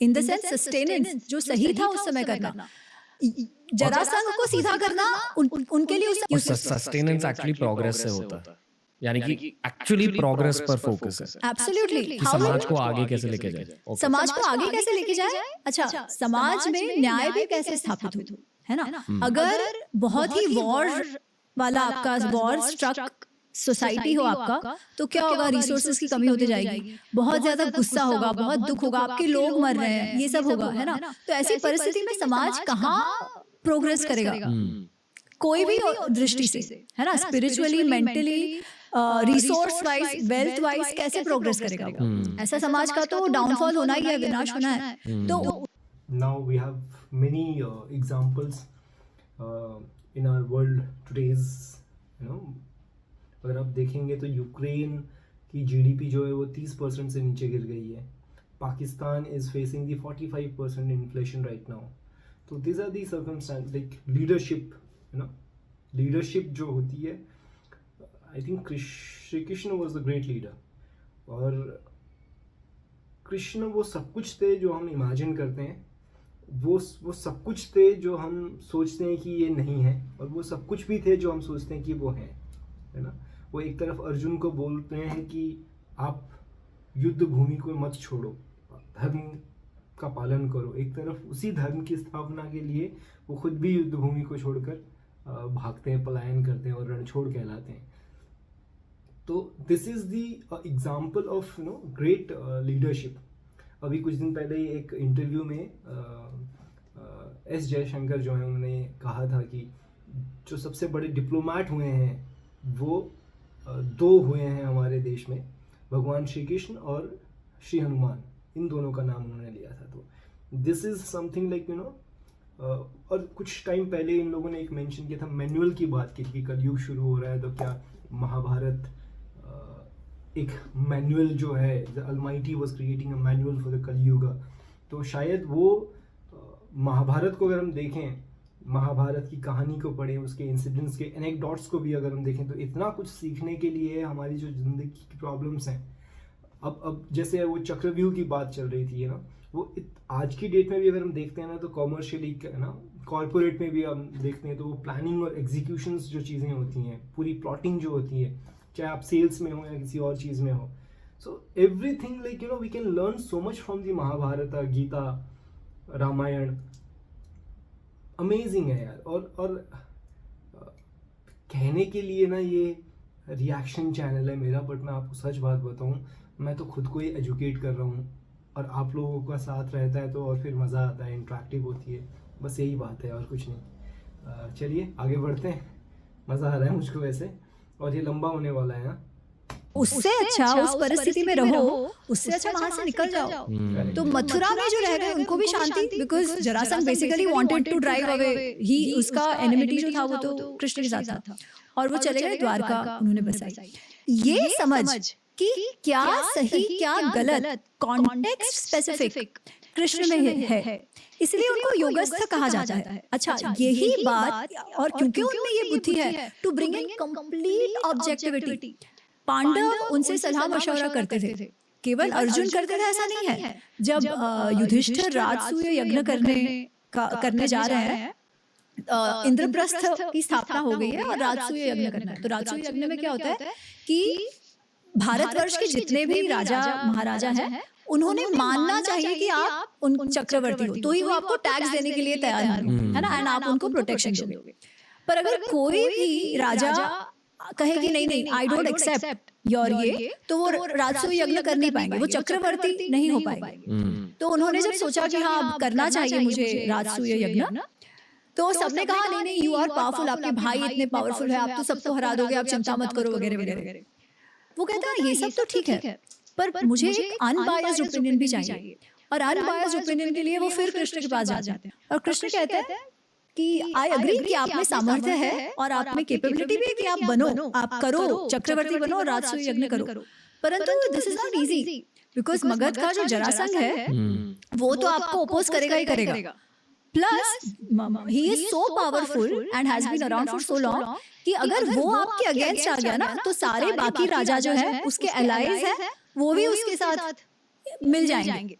in the sense sustenance, जो सही था उस समय करना। जरासंध को सीधा करना उनके लिए उस सस्टेनेंस एक्चुअली प्रोग्रेस से होता है, यानी कि एक्चुअली प्रोग्रेस पर फोकस है। एब्सोल्युटली, समाज को आगे कैसे लेके जाए, समाज को आगे कैसे लेके जाए। अच्छा, समाज में न्याय भी कैसे स्थापित हो, है ना। अगर बहुत ही वॉर वाला आपका वॉर स्ट्रक सोसाइटी हो आपका, तो क्या होगा, रिसोर्सेज की कमी होती जाएगी, बहुत ज्यादा गुस्सा होगा, बहुत दुख होगा, आपके लोग मर रहे हैं, ये सब होगा, है ना। तो ऐसी परिस्थिति में समाज कहाँ प्रोग्रेस करेगा, कोई भी दृष्टि से, है ना, spiritually, mentally, resource wise, wealth wise कैसे प्रोग्रेस करेगा। ऐसा समाज का तो डाउनफॉल होना ही है, विनाश होना है। तो now we have many examples in our world today's, you know. अगर आप देखेंगे तो यूक्रेन की जीडीपी जो है वो 30% से नीचे गिर गई है। Pakistan is facing the 45% inflation right now. तो this are the circumstances, like leadership, you know, leadership जो होती है, I think Shri Krishna was the great leader. और कृष्ण वो सब कुछ थे जो हम इमेजिन करते हैं, वो सब कुछ थे जो हम सोचते हैं कि ये नहीं है, और वो सब कुछ भी थे जो हम सोचते हैं कि वो हैं, है ना। वो एक तरफ अर्जुन को बोलते हैं कि आप युद्ध भूमि को मत छोड़ो, धर्म का पालन करो, एक तरफ उसी धर्म की स्थापना के लिए वो खुद भी युद्ध भूमि को छोड़कर भागते हैं, पलायन करते हैं और रणछोड़ कहलाते हैं। तो this is the example of, you know, great leadership. अभी कुछ दिन पहले ही एक इंटरव्यू में एस जयशंकर जो है, उन्होंने कहा था कि जो सबसे बड़े डिप्लोमैट हुए हैं वो 2 हुए हैं हमारे देश में, भगवान श्री कृष्ण और श्री हनुमान, इन दोनों का नाम उन्होंने लिया था। तो this is something like, you no. और कुछ टाइम पहले इन लोगों ने एक मेंशन किया था, मैनुअल की बात की थी कि कलयुग शुरू हो रहा है, तो क्या महाभारत एक मैनुअल जो है, the Almighty was creating a manual for the Kalyuga. तो शायद वो महाभारत को अगर हम देखें, महाभारत की कहानी को पढ़ें, उसके इंसिडेंट्स के एनेक्डोट्स को भी अगर हम देखें, तो इतना कुछ सीखने के लिए हमारी जो ज़िंदगी की प्रॉब्लम्स हैं। अब जैसे वो चक्रव्यूह की बात चल रही थी, है ना, वो आज की डेट में भी अगर हम देखते हैं ना, तो कॉमर्शियली, है ना, कॉर्पोरेट में भी हम देखते हैं, तो वो प्लानिंग और एग्जीक्यूशंस जो चीज़ें होती हैं, पूरी प्लॉटिंग जो होती है, चाहे आप सेल्स में हो या किसी और चीज़ में हो, so everything like you know we can learn so much from the Mahabharata, Gita, Ramayana. Amazing है यार। और कहने के लिए ना ये रिएक्शन चैनल है मेरा, बट मैं आपको सच बात बताऊं, मैं तो खुद को ही एजुकेट कर रहा हूँ, और आप लोगों का साथ रहता है तो और फिर मज़ा आता है, इंटरेक्टिव होती है, बस यही बात है और कुछ नहीं। चलिए आगे बढ़ते हैं, मज़ा आ रहा है मुझको वैसे, और ये लंबा होने वाला है ना। उससे अच्छा उस परिस्थिति में रहो, उससे अच्छा वहां से निकल जाओ। तो मथुरा में जो रह गए उनको भी शांति, because Jarasandh basically wanted to drive away he, उसका एनिमिटी जो था वो तो कृष्ण के साथ था, और वो चले गए द्वारका, उन्होंने बसाई। ये समझ कि क्या सही क्या गलत कॉन्टेक्स्ट स्पेसिफिक कृष्ण में है, इसलिए उनको योगस्थ कहा जाता है। अच्छा, यही बात, और क्योंकि उनमें ये बुद्धि है to bring in complete objectivity, Pandava उनसे सलाह मशवरा करते थे, केवल अर्जुन करते थे ऐसा नहीं है। जब युधिष्ठिर राजसूय यज्ञ करने जा रहे हैं, इंद्रप्रस्थ की स्थापना हो गई है और राजसूय यज्ञ करना है, तो राजसूय यज्ञ में क्या होता है कि भारतवर्ष के जितने भी राजा महाराजा हैं, उन्होंने मानना चाहिए कि आप उन चक्रवर्ती हो, तो ही वो आपको टैक्स देने के लिए तैयार होंगे, है ना, एंड आप उनको प्रोटेक्शन दोगे। पर अगर कोई भी राजा कहे कि नहीं नहीं, आई डोंट एक्सेप्ट योर ये, तो वो राजसूय यज्ञ कर नहीं पाएंगे, वो चक्रवर्ती नहीं हो पाएंगे। तो उन्होंने जब सोचा कि हाँ करना चाहिए मुझे राजसूय यज्ञ, तो सबने कहा नहीं नहीं, यू आर पावरफुल, आपके भाई इतने पावरफुल है, आप तो सबको हरा दोगे, आप चिंता मत करो, वगैरह वगैरह। वो कहता है ये सब तो ठीक है, पर मुझे एक अनबायस्ड ओपिनियन भी चाहिए, और अनबायस्ड ओपिनियन के लिए वो फिर कृष्ण के पास जाते हैं, और कृष्ण कहते हैं कि आई अग्री कि आप में सामर्थ्य है और आप में कैपेबिलिटी भी है कि आप बनो, आप करो, चक्रवर्ती बनो, राजसूय यज्ञ करो, परंतु this is not easy, because Magadh का जो जरासंध है वो तो आपको ओपोज करेगा ही करेगा, plus he is so powerful and has been around for so long कि अगर वो आपके अगेंस्ट आ गया ना, तो सारे बाकी राजा जो है उसके एलाइज है, वो भी उसके साथ मिल जाएंगे,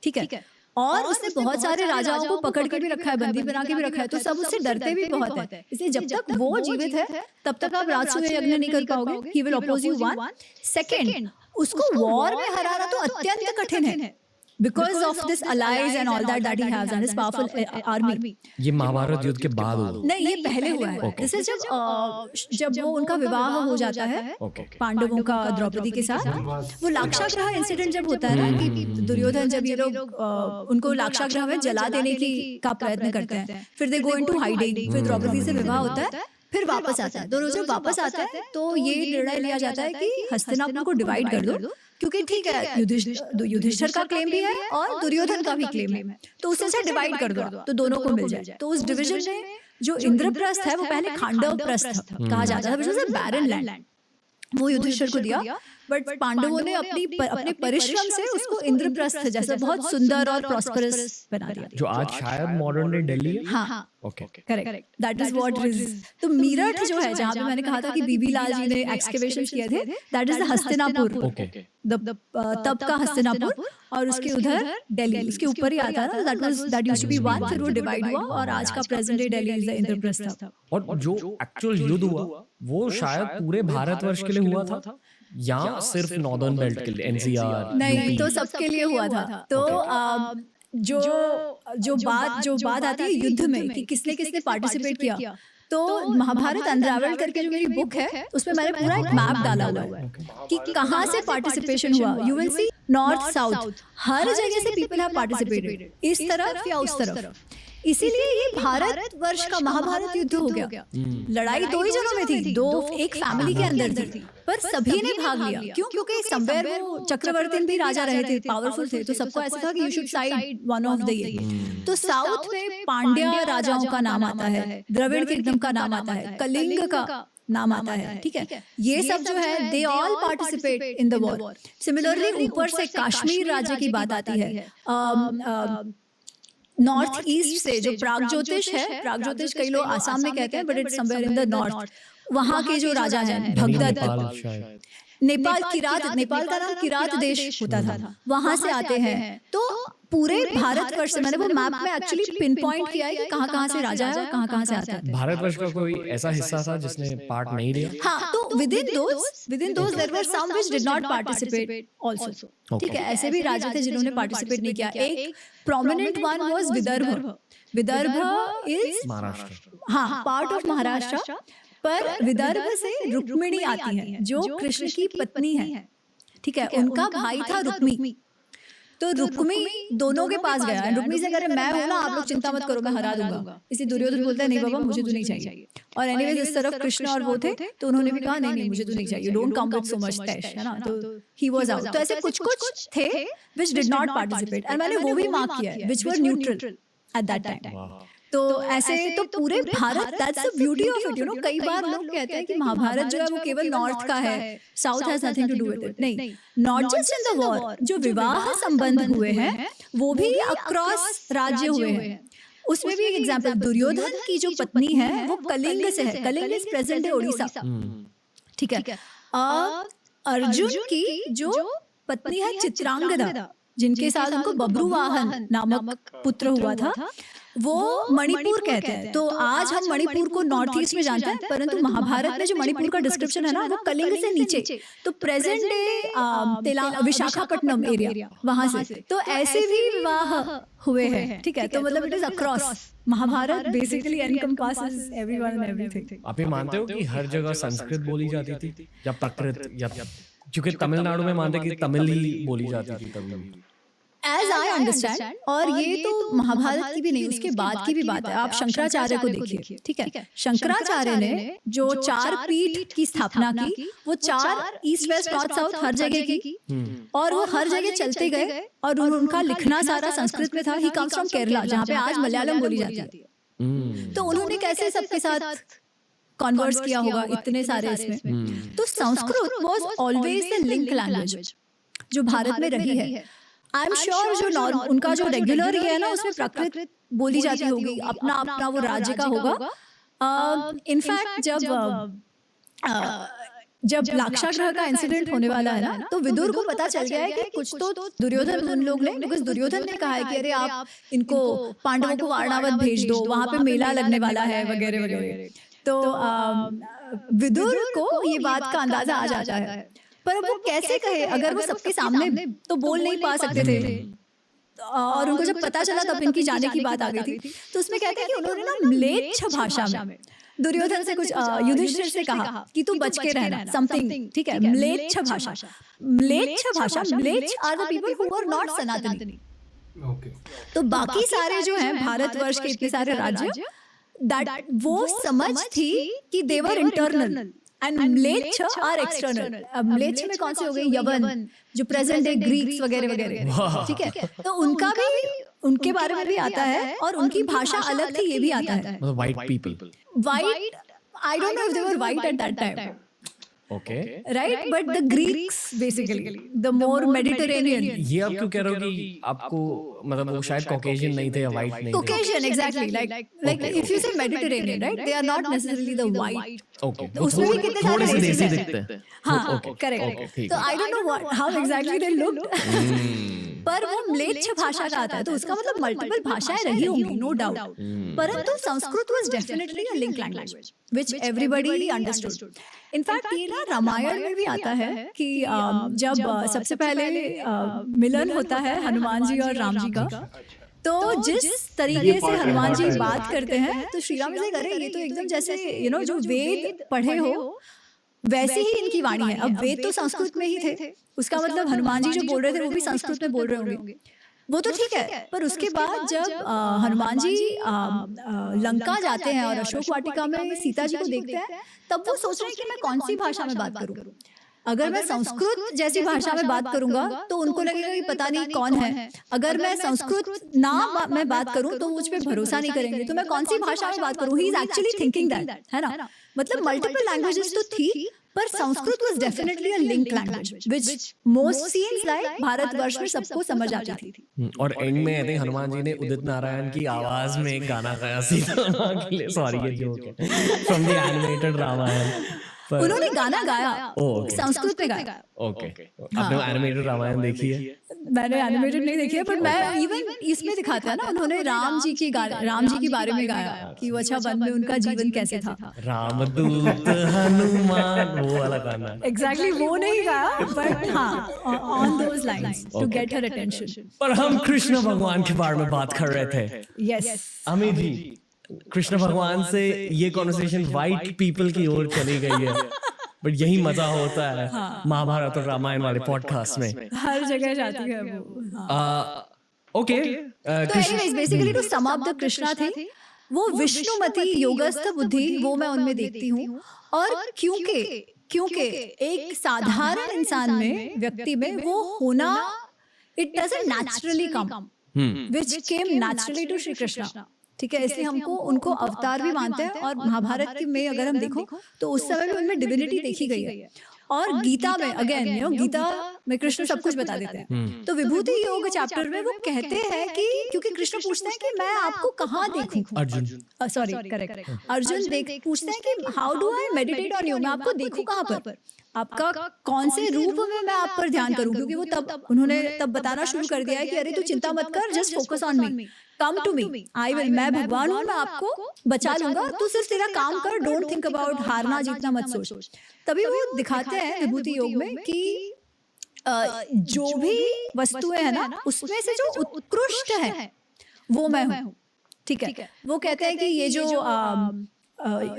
ठीक है। और उसने बहुत सारे राजाओं को पकड़ के भी रखा है, बंदी बना के भी रखा है, तो सब उससे डरते भी बहुत है, इसलिए जब तक वो जीवित है तब तक आप राजसूय यज्ञ नहीं कर पाओगे, he will oppose you. One second, उसको वॉर में हराना तो अत्यंत कठिन है, because of this allies and all that he has and his powerful army। ये महाभारत युद्ध के बाद हुआ? नहीं, ये पहले हुआ है। जैसे जब वो उनका विवाह हो जाता है पांडवों का द्रौपदी के साथ, वो लाक्षागृह इंसिडेंट जब होता है ना, कि दुर्योधन जब ये लोग उनको लाक्षागृह में जला देने की का प्रयत्न करते हैं, फिर दे गो इनटू हाइडिंग, फिर द्रौपदी से विवाह होता है, फिर वापस आता है। दोनों जब वापस आता है तो ये निर्णय लिया जाता है कि हस्तिनापुर को डिवाइड कर दो, क्योंकि ठीक है युधिष्ठिर का क्लेम भी है और दुर्योधन का भी क्लेम है, तो उससे अच्छा डिवाइड कर दो तो दोनों को मिल जाए। तो उस डिवीजन में जो इंद्रप्रस्थ है वो पहले खांडव प्रस्थ कहा जाता है, which was a barren land, वो युधिष्ठिर को दिया, बट पांडवों ने अपने परिश्रम से उसको इंद्रप्रस्थ जैसा बहुत सुंदर और प्रॉस्परस बना दिया, जो आज शायद मॉडर्न डे दिल्ली है। हाँ, okay, correct, that is what is. तो मीरठ जो है, जहाँ पे मैंने कहा था कि बीबी लाल जी ने एक्सकेवेशन किए थे, दैट इज द हस्तिनापुर, तब का हस्तिनापुर, और उसके उधर दिल्ली, उसके ऊपर ही आता है, that used to be one, फिर वो डिवाइड हुआ और आज का present day Delhi is the Indraprastha. और जो एक्चुअल युद्ध हुआ वो शायद पूरे भारतवर्ष के लिए हुआ था या सिर्फ नॉर्दर्न बेल्ट के लिए, एनसीआर? नहीं, तो सबके लिए हुआ था। तो जो बात आती है युद्ध में कि किसने किसने पार्टिसिपेट किया, तो महाभारत अनरावेल्ड करके जो मेरी बुक है उसमें मैंने पूरा एक मैप डाला हुआ है कि कहाँ से पार्टिसिपेशन हुआ। You will see north south, हर जगह से पीपल हैव पार्टिसिपेटेड, इस तरफ या उस तरफ। इसीलिए ये भारत वर्ष का महाभारत युद्ध हो गया। लड़ाई दो ही जगहों में थी, एक फैमिली के अंदर थी, पर सभी ने भाग लिया। क्यों? क्योंकि समवेयर वो चक्रवर्ती भी राजा रहे थे, पावरफुल थे, तो सबको ऐसा था कि you should side one of the ये। तो साउथ में पांड्या राजाओं का नाम आता है, द्रविड़ किंगडम का नाम आता है, कलिंग का नाम आता है, ठीक है। ये सब जो है they all participate in the war. Similarly ऊपर से कश्मीर राज्य की बात आती है, नॉर्थ ईस्ट से जो प्रागज्योतिष है, प्रागज्योतिष कई लोग आसाम में कहते हैं but it's somewhere in the north, वहाँ के जो राजा हैं भगदत्त, नेपाल किरात, नेपाल का नाम किरात देश होता था, वहां से आते हैं। तो पूरे भारतवर्ष से मैंने वो मैप में एक्चुअली पिन पॉइंट किया है कि कहाँ कहाँ से राजा है और कहाँ कहाँ से आते हैं। भारतवर्ष का कोई ऐसा हिस्सा था जिसने पार्ट नहीं लिया? हाँ, तो within those there were some which did not participate also, ठीक है। ऐसे भी राजा थे जिन्होंने पार्टिसिपेट नहीं किया। एक prominent one was Vidarbha. Vidarbha is Maharashtra, हाँ, पार्ट ऑफ महाराष्ट्र, पर विदर्भ से रुक्मिणी आती है जो कृष्ण की पत्नी है, ठीक है। उनका भाई था रुक्मी, तो रुक्मी दोनों के पास गया। रुक्मी से कह रहे मैं हूं ना, आप लोग चिंता मत करो, मैं हरा दूंगा। इसलिए दुर्योधन बोलता है नहीं बाबा मुझे तो नहीं चाहिए। और एनीवेज इस तरफ कृष्ण और वो थे, तो उन्होंने भी कहा नहीं नहीं मुझे तो नहीं चाहिए, don't come with so much टैश, है ना। तो ही वाज आउट। तो ऐसे कुछ कुछ थे व्हिच डिड नॉट पार्टिसिपेट, और मैंने वो भी मार्क किया है which were neutral at that time. तो ऐसे तो पूरे Bharat, that's the beauty of it, you know. कई बार लोग कहते हैं कि महाभारत जो है वो केवल नॉर्थ का है, south has nothing to do with it. नहीं, not just in the war, जो विवाह संबंध हुए हैं वो भी अक्रॉस राज्य हुए हैं। उसमें भी एक एग्जांपल, दुर्योधन की जो पत्नी है वो कलिंग से है। Kalinga is present day Odisha, ठीक है। अर्जुन की जो पत्नी है चित्रांगदा, जिनके साथ उनको बब्रुवाहन नामक पुत्र हुआ था, वो मणिपुर कहते हैं। तो आज हम मणिपुर को नॉर्थ ईस्ट में जानते हैं, परंतु महाभारत में जो मणिपुर का डिस्क्रिप्शन है ना वो कलिंग से नीचे, तो प्रेजेंट डे विशाखापट्टनम एरिया, वहां से। तो ऐसे भी विवाह हुए हैं, ठीक है। तो मतलब it is across. Mahabharata basically encompasses everyone and everything. आप ये मानते हो कि हर जगह संस्कृत बोली जाती थी या प्राकृत, या क्योंकि तमिलनाडु में मानते कि तमिल ही बोली जाती थी तभी? एज आई अंडरस्टैंड, और ये तो महाभारत की भी नहीं, उसके बाद की भी बात है। आप शंकराचार्य को देखिए, ठीक है। शंकराचार्य ने जो 4 पीठ की स्थापना की, वो 4 ईस्ट वेस्ट नॉर्थ साउथ हर जगह की, और वो हर जगह चलते गए, और उनका लिखना सारा संस्कृत में था। ही कम्स फ्रॉम केरला, जहाँ पे आज मलयालम बोली जाती है। तो उन्होंने कैसे सबके साथ कॉन्वर्स किया होगा इतने सारे इसमें। तो Sanskrit was always the link language जो भारत में रही है। आई एम श्योर जो उनका जो रेगुलर है ना, उसमें प्राकृत बोली जाती होगी, अपना अपना वो राज्य का होगा। इनफैक्ट जब लाक्षागृह का इंसिडेंट होने वाला है ना, तो विदुर को पता चल गया है कि कुछ तो दुर्योधन उन लोग ने, बिकॉज दुर्योधन ने कहा है कि अरे आप इनको पांडवों को वारणावत भेज दो, वहां पे मेला लगने वाला है वगैरह वगैरह। तो विदुर को ये बात का अंदाजा आ जाता है, पर वो कैसे कहे अगर वो सबके सामने तो बोल नहीं पा सकते थे। और उनको जब पता चला तब इनकी जाने की बात आ गई थी। तो उसमें कहते हैं कि उन्होंने ना म्लेच्छ भाषा में दुर्योधन से कुछ युधिष्ठिर से कहा कि तू बच के रहना, समथिंग, ठीक है। म्लेच्छ भाषा, म्लेच्छ भाषा, mlechchha are the people who are not Sanatani. तो बाकी सारे जो हैं भारतवर्ष के इतने सारे राज्य, दैट वो समझ थी कि दे वर इंटरनल एंड म्लेच्छ आर एक्सटर्नल। अब म्लेच्छ में कौन से हो गए, यवन जो प्रेजेंट डे ग्रीक्स वगैरह वगैरह, ठीक है। तो उनका भी उनके बारे में भी आता है, और उनकी भाषा अलग थी, ये भी आता है। मतलब white people, white, I don't know if they were white at that time, okay, right, but the Greeks basically the more Mediterranean. ये आप क्यों कह रहे हो कि आपको मतलब वो शायद कॉकेशियन नहीं थे या व्हाइट नहीं थे? Caucasian, exactly, like if you say Mediterranean, right, they are not necessarily the white. Okay, तो उसमें भी कितने सारे थोड़े से देसी races दिखते हैं। हाँ, करेक्ट। तो I don't know how exactly they looked, पर वो म्लेच्छ भाषा का आता है, तो उसका मतलब मल्टीपल भाषाएं रही होंगी, नो डाउट। परंतु Sanskrit was definitely a link language which everybody understood. In fact ये ना रामायण में भी आता है कि जब सबसे पहले मिलन होता है हनुमान जी और राम जी का, तो जिस तरीके से हनुमान जी बात करते हैं, तो श्री राम जी अरे ये तो एकदम जैसे यू नो जो वेद पढ़े हो वैसे ही इनकी वाणी है। अब वेद तो संस्कृत में ही थे, उसका मतलब हनुमान जी जो बोल रहे थे वो भी संस्कृत में बोल रहे होंगे, वो तो ठीक है। पर उसके बाद जब हनुमान जी लंका जाते हैं और अशोक वाटिका में सीता जी को देखते हैं, तब वो सोच रहे हैं कि मैं कौन सी भाषा में बात करूं। अगर मैं संस्कृत जैसी भाषा में बात करूंगा तो उनको लगेगा कि पता नहीं कौन है। अगर मैं संस्कृत मैं बात करूं तो मुझ पे भरोसा नहीं करेंगे, तो मैं कौन सी भाषा में बात करूं? He is actually thinking that, है ना? मतलब मल्टीपल लैंग्वेजेस तो थी, पर Sanskrit was definitely a link language which most seems like Bharatvarsh में सबको समझ आती थी। और एंड में आई थिंक हनुमान जी ने उदित नारायण की आवाज में एक गाना गाया सीता माँ के लिए, सॉरी ये जोक है, फ्रॉम द एनिमेटेड रामायण। उन्होंने गाना गाया, संस्कृत में गाया। ओके, आपने एनिमेटेड रामायण देखी है? मैंने एनिमेटेड नहीं देखी है, पर मैं इवन इसमें दिखाते हैं ना, उन्होंने राम जी के बारे में गाया कि वो अच्छा वन में उनका जीवन कैसे था। रामदूत हनुमान, वो वाला गाना। एग्जैक्टली वो नहीं गाया, बट हाँ on those lines to get her attention. पर हम कृष्ण भगवान के बारे में बात कर रहे थे। यस अमित जी, कृष्ण भगवान से ये कॉन्वर्सेशन वाइट पीपल की ओर चली गई है, बट यही मजा होता है महाभारत और रामायण वाले पॉडकास्ट में, हर जगह जाती है वो। ओके, तो anyways basically to sum up the Krishna थी वो विष्णुमती योगस्थ बुद्धि, वो मैं उनमें देखती हूँ। और क्योंकि एक साधारण इंसान में, व्यक्ति में वो होना, it doesn't naturally come, which came naturally to Shri Krishna. ठीक है, इसलिए हमको उनको अवतार भी मानते हैं। और महाभारत की में अगर हम देखो तो उस समय में उनमें डिविनिटी देखी गई है। और गीता में अगेन गीता में कृष्ण सब कुछ बता देते हैं। तो विभूति योग चैप्टर में वो कहते हैं कि क्योंकि कृष्ण पूछते हैं कि मैं आपको कहाँ देखूं, अर्जुन, सॉरी करेक्ट, अर्जुन पूछते हैं कि how do I meditate on you, मैं आपको देखूं कहाँ पर, आपका कौन से रूप में मैं आप पर ध्यान करूं। क्योंकि वो उन्होंने तब बताना शुरू कर दिया है कि अरे तू चिंता मत कर, just focus on me, come to me, I will, मैं भगवान हूँ, मैं आपको बचा लूंगा, तू सिर्फ तेरा काम कर, डोंट थिंक अबाउट हारना जीतना मत सोच। तभी वो दिखाते हैं विभूति योग में कि जो भी वस्तुएं है ना, उसमें से जो उत्कृष्ट है वो मैं हूँ। ठीक है, वो कहते हैं कि ये जो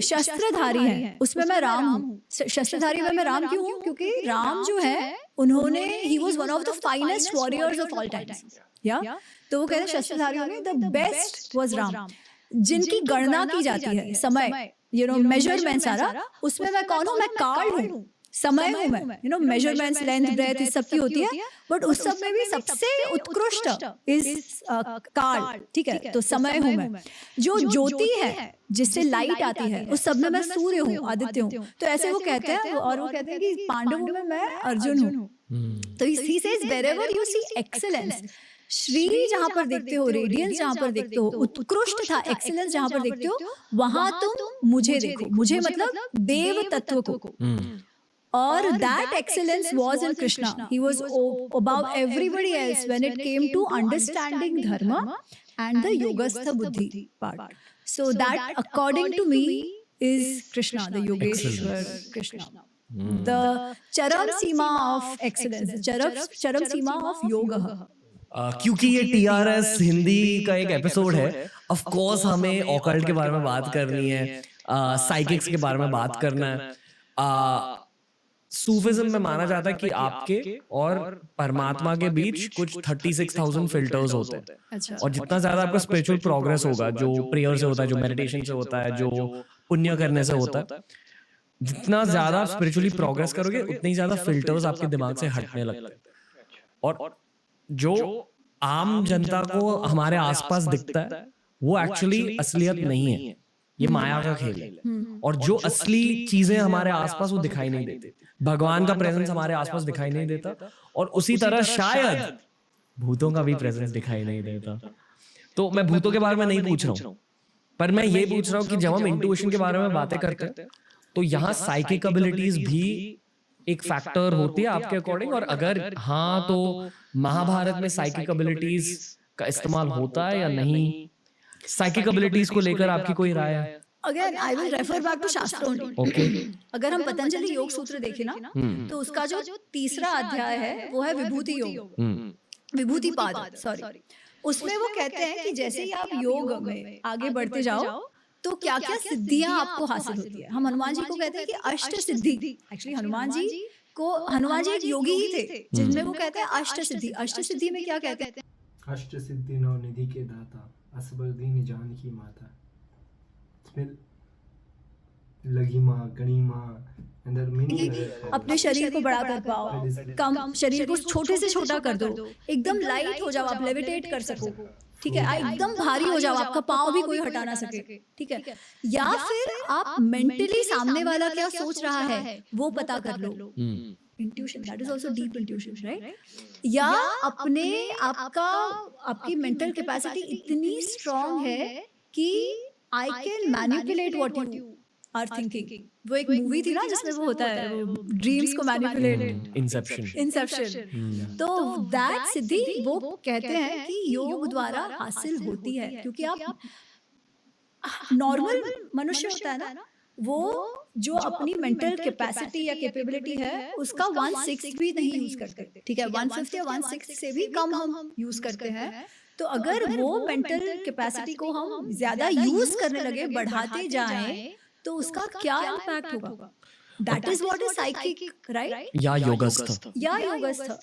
शस्त्रधारी है उसमें मैं राम हूँ। शस्त्रधारी में मैं राम क्यों हूँ? क्योंकि राम जो है उन्होंने, he was one of the finest warriors of all times, या तो वो कहते हैं शस्त्रधारियों में द बेस्ट वाज राम। जिनकी गणना की जाती है, समय, मेजरमेंट सारा, उसमें मैं कौन हूँ? मैं काल हूँ, समय हूँ मैं, मेजरमेंट्स, लेंथ, ब्रेथ, इस सब की होती है, बट उस सब में भी सबसे उत्कृष्ट इस काल। ठीक है, तो समय हूँ मैं। जो ज्योति है जिससे लाइट आती है, उस सब में मैं सूर्य हूँ, आदित्य हूँ। तो ऐसे वो कहते हैं, और वो कहते हैं कि पांडवों में मैं अर्जुन हूँ। तो he says wherever you see excellence, Shri जहां पर देखते हो, रेडियंस जहां पर देखते हो, उत्कृष्ट था, एक्सीलेंस जहां पर देखते हो, वहां तुम मुझे देखो। मुझे मतलब देव तत्व को। और that excellence was in Krishna. He was above everybody else when it came to understanding dharma and the yogastha buddhi part. So that, according to me, is Krishna, the Yogeshwar Krishna. The charam seema of excellence, charam seema of yoga. क्योंकि ये TRS Hindi का एक episode है, of course हमें occult के बारे में बात करनी है, साइकिक्स के बारे में बात करना है। सूफिज्म में माना जाता है कि आपके और परमात्मा के बीच कुछ 36,000 फिल्टर्स होते हैं। अच्छा। और जितना ज्यादा आपका स्पिरिचुअल प्रोग्रेस होगा, जो प्रेयर से होता है, जो मेडिटेशन से होता है, जो पुण्य करने से होता है, जितना ज्यादा आप स्पिरिचुअली प्रोग्रेस करोगे, उतनी ज्यादा फिल्टर्स आपके दिमाग से हटने लगते हैं। और जो आम जनता को हमारे आसपास दिखता है वो एक्चुअली असलियत नहीं है, ये माया का खेल है। और जो असली चीजें हमारे आसपास वो दिखाई नहीं देती, भगवान का प्रेजेंस हमारे आसपास दिखाई नहीं देता, और उसी तरह शायद भूतों का भी प्रेजेंस दिखाई नहीं देता। तो मैं भूतों के बारे में नहीं पूछ रहा हूँ, पर मैं ये पूछ रहा हूँ कि जब हम इंट्यूशन के बारे में बातें करते हैं तो यहाँ साइकिक एबिलिटीज भी एक फैक्टर होती है आपके अकॉर्डिंग? और अगर हाँ तो महाभारत में साइकिक एबिलिटीज का इस्तेमाल होता है या नहीं? साइकिक एबिलिटीज को लेकर आपकी कोई राय है? Again, I will refer back to शास्त्र only. Okay. अगर हम पतंजलि योग सूत्र देखें ना, तो उसका जो तीसरा अध्याय है वो है विभूति योग, विभूति पाद, सॉरी। उसमें वो कहते हैं कि जैसे ही आप योग में आगे बढ़ते जाओ तो क्या क्या सिद्धियां आपको हासिल होती है। हम हनुमान जी को कहते हैं कि अष्ट सिद्धि। एक्चुअली हनुमान जी एक योगी ही थे, जिनमें वो कहते हैं अष्ट सिद्धि। अष्ट सिद्धि में क्या कहते हैं? अष्ट सिद्धि नौ निधि के दाता, असबर दीन जानकी माता। इसमें लघिमा, गणिमा, And there are many कि other अपने शरीर को बड़ा कर पाओ, कम शरीर को छोटे से छोटा कर दो, एकदम लाइट हो जाओ, आप लेविटेट कर सको, ठीक है, एकदम भारी हो जाओ, आपका पाँव भी कोई हटा ना सके, ठीक है, या फिर आप मेंटली सामने वाला क्या सोच रहा है वो पता कर लो, intuition, that is also deep intuition, right, या अपने आपकी मेंटल कैपेसिटी इतनी स्ट्रांग है कि I can manipulate what you are thinking. वो एक मूवी थी ना जिसमें वो होता है ड्रीम्स को मैनिपुलेट, इंसेप्शन। तो दैट सिद्धि वो कहते हैं कि योग द्वारा हासिल होती है, क्योंकि आप नॉर्मल मनुष्य होता है ना, वो जो अपनी मेंटल कैपेसिटी या कैपेबिलिटी है उसका 1/6 भी नहीं यूज करते, ठीक है, 1/5 या 1/6 से भी कम हम यूज करते हैं। तो अगर वो मेंटल कैपेसिटी को हम ज्यादा यूज करने लगे, बढ़ाते जाएं, तो उसका क्या इम्पैक्ट होगा? That is what is psychic, right, या योगस्थ।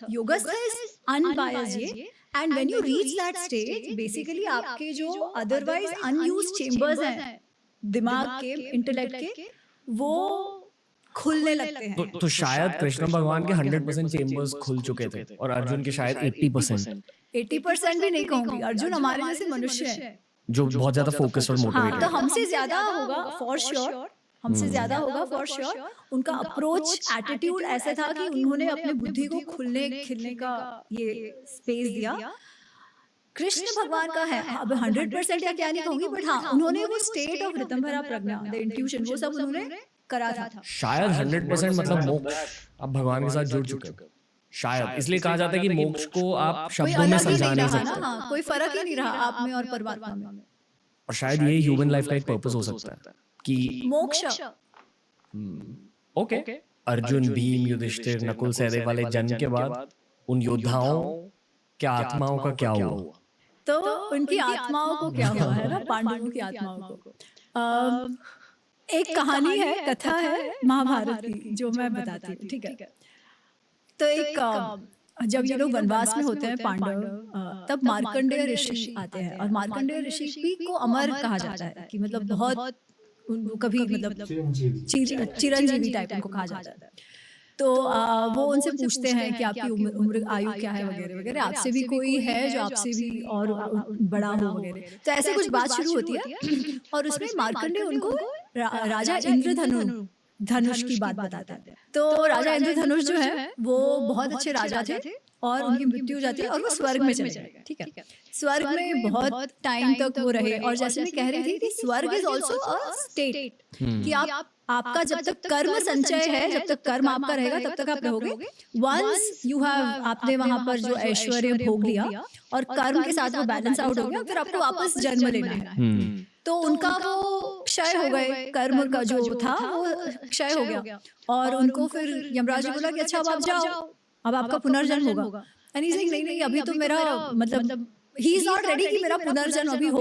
Yogastha is unbiased, and when you reach that stage, basically आपके जो अदरवाइज अनयूज्ड चेंबर्स हैं दिमाग के, इंटेलेक्ट के, वो खुलने लगते हैं। तो शायद कृष्ण भगवान के 100% चेंबर्स खुल चुके थे और अर्जुन के शायद 80% भी नहीं कहूंगी, अर्जुन हमारे जैसे मनुष्य है जो बहुत ज्यादा फोकस और मोटिवेटेड। हाँ, तो हमसे ज्यादा होगा फॉर श्योर, हमसे ज्यादा होगा फॉर श्योर। उनका अप्रोच, एटीट्यूड ऐसा था कि उन्होंने अपने बुद्धि को खुलने खिलने का ये स्पेस दिया। कृष्ण भगवान का है, अब 100% या क्या नहीं कहूंगी, बट हाँ, उन्होंने वो state of Ritambhara Pragya, the intuition, वो सब उन्होंने करा था। शायद 100% मतलब मोक्ष आप भगवान के साथ जुड़ चुके हो, शायद इसलिए कहा जाता है कि मोक्ष को आप शब्दों में समझा नहीं सकते। हाँ, कोई फर्क ही नहीं रहा आप में और परमात्मा में। और शायद ये ह्यूमन लाइफ का एक पर्पस हो सकता है कि मोक्ष। ओके, अर्जुन, भीम, युधिष्ठिर, नकुल, सहदेव वाले जन्म के बाद उन योद्धाओं के आत्माओं का क्या हुआ? तो उनकी आत्माओं को क्या हुआ है ना, पांडवों की आत्माओं को। एक कहानी है, कथा है महाभारत की, जो मैं बताती हूँ, ठीक है। तो एक जब ये लोग वनवास में होते हैं पांडव, तब मार्कंडेय ऋषि आते हैं, और मार्कंडेय ऋषि को अमर कहा जाता है, कि मतलब बहुत कभी मतलब चिरंजीवी टाइप उनको कहा जाता है। तो वो उनसे पूछते हैं कि आपकी उम्र आयु क्या है वगैरह वगैरह, आपसे भी कोई है जो आपसे भी और बड़ा हो वगैरह। तो ऐसे कुछ बात शुरू होती है, और उसमें मार्कंडेय उनको राजा इंद्रधनुष की बात बताता है। तो राजा इंद्रधनुष जो है वो बहुत अच्छे राजा थे, और उनकी मृत्यु हो जाती है और वो स्वर्ग में चले गए, ठीक है। स्वर्ग में बहुत टाइम तक वो रहे, और जैसे मैं कह रही थी कि स्वर्ग इज ऑल्सो अ स्टेट, कि आपका जब तक कर्म संचय है, जब तक कर्म आपका रहेगा तब तक आप रहोगे। वंस यू हैव, आपने वहां पर जो ऐश्वर्य भोग लिया और कर्म के साथ वो बैलेंस आउट हो गया, फिर आपको वापस जन्म लेना है। तो उनका वो क्षय हो गए, कर्म का जो था वो क्षय हो गया, और उनको फिर यमराज ने बोला कि अच्छा अब आप जाओ, अब आपका पुनर्जन्म होगा। एंड ही सेइंग नहीं, अभी तो मेरा मतलब ही इज नॉट रेडी कि मेरा पुनर्जन्म अभी हो।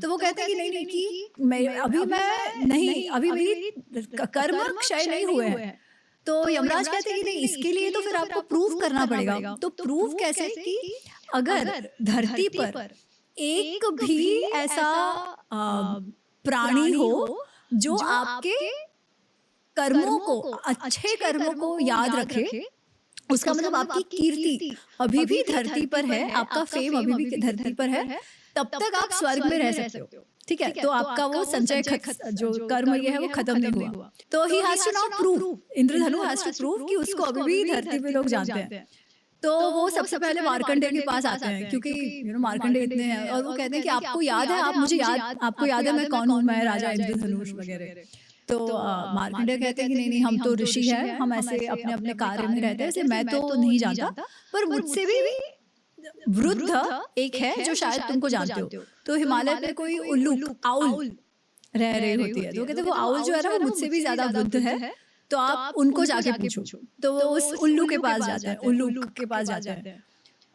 तो वो कहते हैं कि नहीं कि मैं अभी मेरी कर्म क्षय नहीं हुए हैं। तो यमराज कहते हैं कि नहीं, इसके लिए तो फिर आपको प्रूव करना पड़ेगा। तो प्रूव कैसे, कि अगर धरती पर एक भी ऐसा प्राणी हो जो आपके कर्मों को, अच्छे कर्मों को याद रखे, उसका मतलब आपकी कीर्ति अभी भी धरती पर है, आपका फेम अभी भी धरती पर है, तब तक आप स्वर्ग में रह सकते हो, ठीक है। तो आपका वो संचय जो कर्म ये है वो खत्म नहीं हुआ। तो he has to now prove, Indradhanu has to prove कि उसको अभी भी धरती पे लोग जानते हैं। तो वो सबसे पहले मार्कंडेय के पास आते हैं, क्योंकि मार्कंडेय इतने हैं, और वो कहते हैं कि आपको याद है, आपको याद है मैं कौन हूँ, मैं राजा इंद्रधनुष वगैरह। तो मार्कंडेय कहते हैं कि नहीं, हम तो ऋषि हैं, हम ऐसे अपने अपने कार्य में रहते हैं, मैं तो नहीं जानता, पर मुझसे भी वृद्ध एक है जो शायद तुमको जानते हो। तो हिमालय में कोई उल्लू, आउल रह रही होती है, तो कहते हैं वो आउल जो है ना वो मुझसे भी ज्यादा वृद्ध है, तो आप उनको जाके पूछो। तो वो उस उल्लू के पास जाते हैं,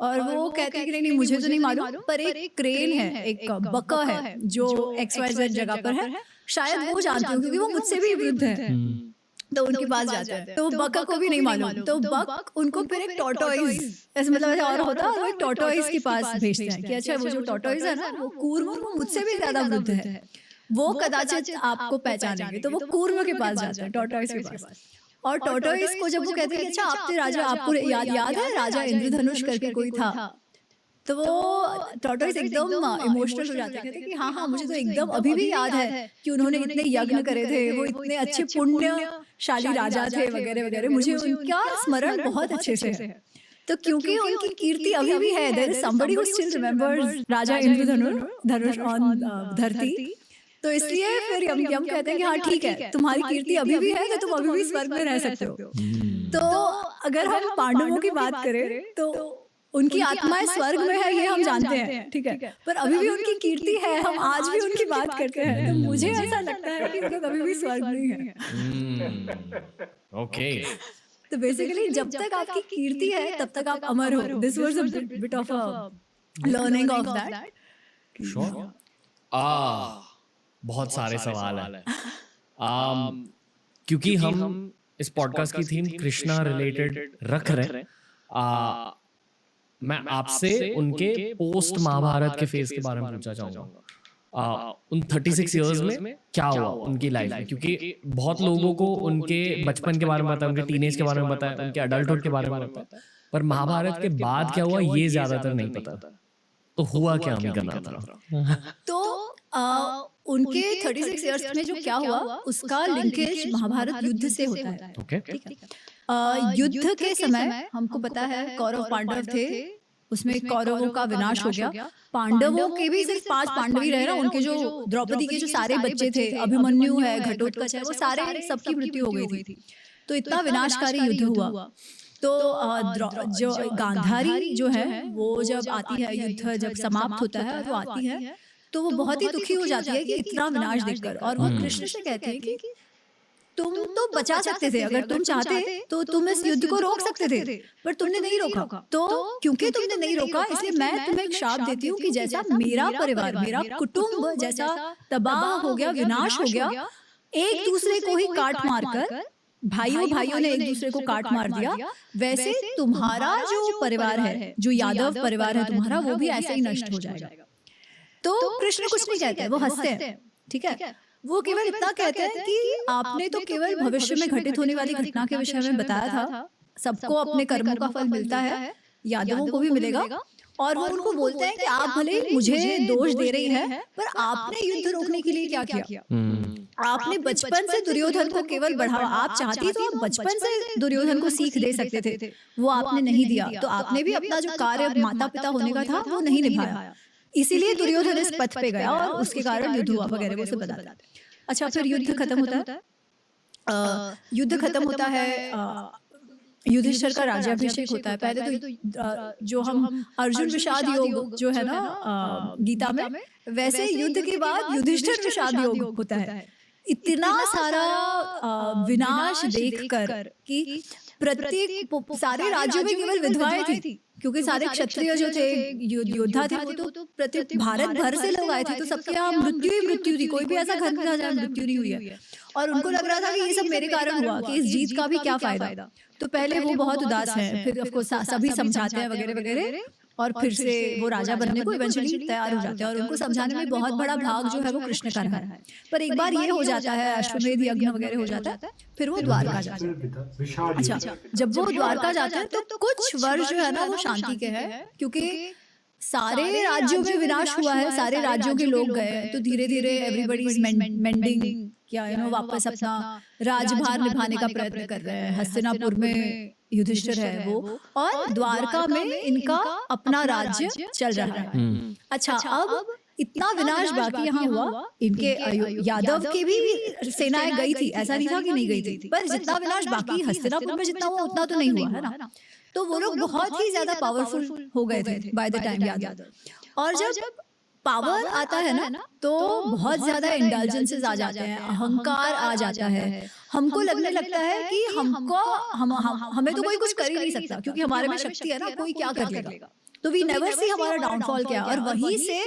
और वो कहते हैं कि नहीं मुझे तो नहीं मालूम, पर एक क्रेन है, एक बका है जो XYZ जगह पर है, शायद वो जानते हो क्योंकि वो मुझसे भी वृद्ध है। तो उनके पास जाते हैं, तो बक को भी नहीं मालूम, तो बक उनको फिर एक टॉर्टोइज, ऐसे मतलब ऐसे और होता है, वो एक टॉर्टोइज के पास भेजते हैं कि अच्छा वो जो टॉर्टोइज है ना वो कूर्म, वो मुझसे भी ज्यादा वृद्ध है। वो कदाचित आपको पहचानेंगे, तो वो कूर्म के पास जाते हैं, टॉर्टॉइस के पास। और टॉर्टॉइस को जब वो कहते हैं कि अच्छा आप थे राजा, आपको याद है राजा इंद्रधनुष करके कोई था, तो वो टॉर्टॉइस एकदम इमोशनल हो जाते हैं, कहते हैं कि हाँ हाँ मुझे तो एकदम अभी भी याद है कि उन्होंने इतने यज्ञ करे थे, वो इतने अच्छे पुण्यशाली राजा थे वगैरह वगैरह, मुझे उनका स्मरण बहुत अच्छे से है। तो क्योंकि उनकी कीर्ति अभी भी है, there is somebody who still remembers Raja Indradhanush on dharti, तो इसलिए फिर यम कहते हैं कि हाँ ठीक है, तुम्हारी कीर्ति अभी भी है, तो तुम अभी भी स्वर्ग में रह सकते हो। तो अगर हम पांडवों की बात करें तो उनकी आत्माएं स्वर्ग में है, ये हम जानते हैं, ठीक है, पर अभी भी उनकी कीर्ति है, हम आज भी उनकी बात करते हैं, तो मुझे ऐसा लगता है कि वो कभी भी स्वर्ग में है। ओके, तो बेसिकली जब तक आपकी कीर्ति है तब तक आप अमर हो। This was a bit of a learning of that. Sure. बहुत सारे सवाल हैं, क्योंकि हम इस पॉडकास्ट की थीम कृष्णा रिलेटेड रख रहे हैं, मैं आपसे उनके पोस्ट महाभारत के फेज के बारे में पूछना चाहूंगा। उन 36 इयर्स में क्या हुआ उनकी लाइफ में, क्योंकि बहुत लोगों को उनके बचपन के बारे में पता है, उनके टीनेज के बारे में पता है, उनके अडल्टहुड के बारे में पता है, पर महाभारत के बाद क्या हुआ ये ज्यादातर नहीं पता। तो हुआ क्या अम्बिका नाथ? तो उनके 36 इयर्स में जो क्या हुआ उसका लिंकेज महाभारत युद्ध से होता है। ओके, ठीक है। युद्ध के समय हमको पता है कौरव पांडव थे, उसमें कौरवों का विनाश हो गया। पांडवों के भी सिर्फ 5 पांडव ही रहे ना, उनके जो द्रौपदी के जो सारे बच्चे थे, अभिमन्यु है, घटोत्कच है, वो सारे सबकी मृत्यु हो गई थी। तो इतना विनाशकारी युद्ध हुआ। तो जो गांधारी जो है वो जब आती है, युद्ध जब समाप्त होता है वो आती है, तो वो बहुत ही दुखी हो जाती है कि इतना विनाश देखकर, और वो कृष्ण से कहती है कि तुम तो बचा सकते थे, अगर तुम चाहते तो तुम इस युद्ध को रोक सकते थे, पर तुमने नहीं रोका। तो क्योंकि तुमने नहीं रोका, इसलिए मैं तुम्हें एक शाप देती हूँ कि जैसा मेरा परिवार, मेरा कुटुंब जैसा तबाह हो गया, विनाश हो गया, एक दूसरे को ही काट मारकर, भाइयों ने एक दूसरे को काट मार दिया, वैसे तुम्हारा जो परिवार है, जो यादव परिवार है तुम्हारा, वो भी ऐसे ही नष्ट हो जाएगा। तो कृष्ण कुछ नहीं कहते, वो हंसते हैं, ठीक है। वो केवल इतना कहते हैं कि आपने तो केवल भविष्य में घटित होने वाली घटना के विषय में बताया था, सबको अपने कर्मों का फल मिलता है, यादवों को भी मिलेगा। और वो उनको बोलते हैं कि आप भले मुझे दोष दे रही है, पर आपने युद्ध रोकने के लिए क्या किया? आपने बचपन से दुर्योधन को केवल बढ़ावा, आप चाहती तो आप बचपन से दुर्योधन को सीख दे सकते थे, वो आपने नहीं दिया। तो आपने भी अपना जो कार्य माता पिता होने का था वो नहीं निभाया, इसीलिए दुर्योधन इस पथ पे गया और उसके कारण युद्ध हुआ वगैरह, वो सब बताते हैं। अच्छा, फिर युद्ध खत्म होता है, युद्ध खत्म होता है, युधिष्ठिर का राज्याभिषेक होता है। पहले तो जो हम अर्जुन विषाद योग जो है ना गीता में, वैसे युद्ध के बाद युधिष्ठिर विषाद योग होता है। इतना सारा विनाश देखकर कि प्रत्येक सारे राज्यों में केवल विधवाएं थी, क्योंकि सारे क्षत्रिय जो थे, योद्धा थे, वो तो प्रत्येक भारत भर से लोग आए थे, तो सबके यहाँ मृत्यु ही मृत्यु थी, कोई भी ऐसा घर में जहाँ मृत्यु नहीं हुई है। और उनको लग रहा था कि ये सब मेरे कारण हुआ, कि इस जीत का भी क्या फायदा। तो पहले वो बहुत उदास हैं, फिर ऑफ कोर्स सभी समझाते हैं वगैरह वगैरह, और फिर से वो राजा बनने को इवेंचुअली तैयार हो जाते हैं। और उनको समझाने में बहुत बड़ा भाग जो है वो कृष्ण का रहा है। पर एक बार ये हो जाता है, अश्वमेध यज्ञ वगैरह हो जाता है, फिर वो द्वारका जाते हैं। अच्छा, जब वो द्वारका जाते हैं तो कुछ वर्ष जो है ना वो शांति के हैं, क्योंकि सारे राज्यों में विनाश हुआ है, सारे राज्यों के लोग गए, तो धीरे धीरे एवरीबॉडी इज मेंडिंग, क्या वापस अपना राजभार निभाने का प्रयत्न कर रहे हैं। हस्तिनापुर में युधिष्ठिर है वो, और द्वारका में इनका अपना राज्य चल रहा है। अच्छा, अब इतना विनाश बाकी यहाँ हुआ, इनके यादव की भी सेनाएं गई थी, ऐसा नहीं था कि नहीं गई थी, पर जितना विनाश बाकी हस्तिनापुर में जितना हुआ उतना तो नहीं हुआ है ना। तो वो लोग बहुत ही ज्यादा पावरफुल हो गए थे बाय द टाइम यादव। और जब पावर आता है ना तो बहुत ज्यादा इंडल्जेंसेस आ जाते हैं, अहंकार आ जाता है, हमको लगने लगता है कि हमें तो कोई कुछ कर ही नहीं सकता, क्योंकि हमारे में शक्ति है ना, कोई क्या कर लेगा। तो वी नेवर सी हमारा डाउनफॉल क्या, और वहीं से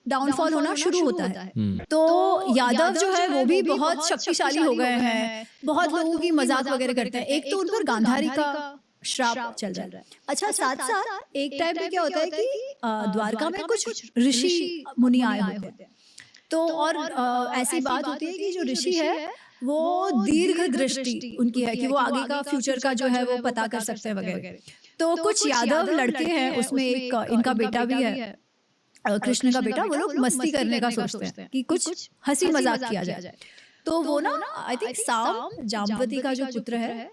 डाउनफॉल होना शुरू होता है। तो यादव जो है वो भी बहुत शक्तिशाली हो गए हैं, बहुत लोगों की मजाक वगैरह करते हैं। एक तो उन पर गांधारी का श्राप चल रहा है। अच्छा, साथ एक टाइम पे क्या होता है कि द्वारका में कुछ ऋषि मुनि आए होते हैं, तो और ऐसी बात होती है कि जो ऋषि है वो दीर्घ दृष्टि उनकी है कि वो आगे का फ्यूचर का जो है वो पता कर सकते हैं वगैरह। तो कुछ यादव लड़के हैं, उसमें एक इनका बेटा भी है, कृष्ण का बेटा। वो लोग मस्ती करने का सोचते हैं कि कुछ हंसी मजाक किया जाए। तो वो ना आई थिंक साम, जाम्बवती का जो पुत्र है,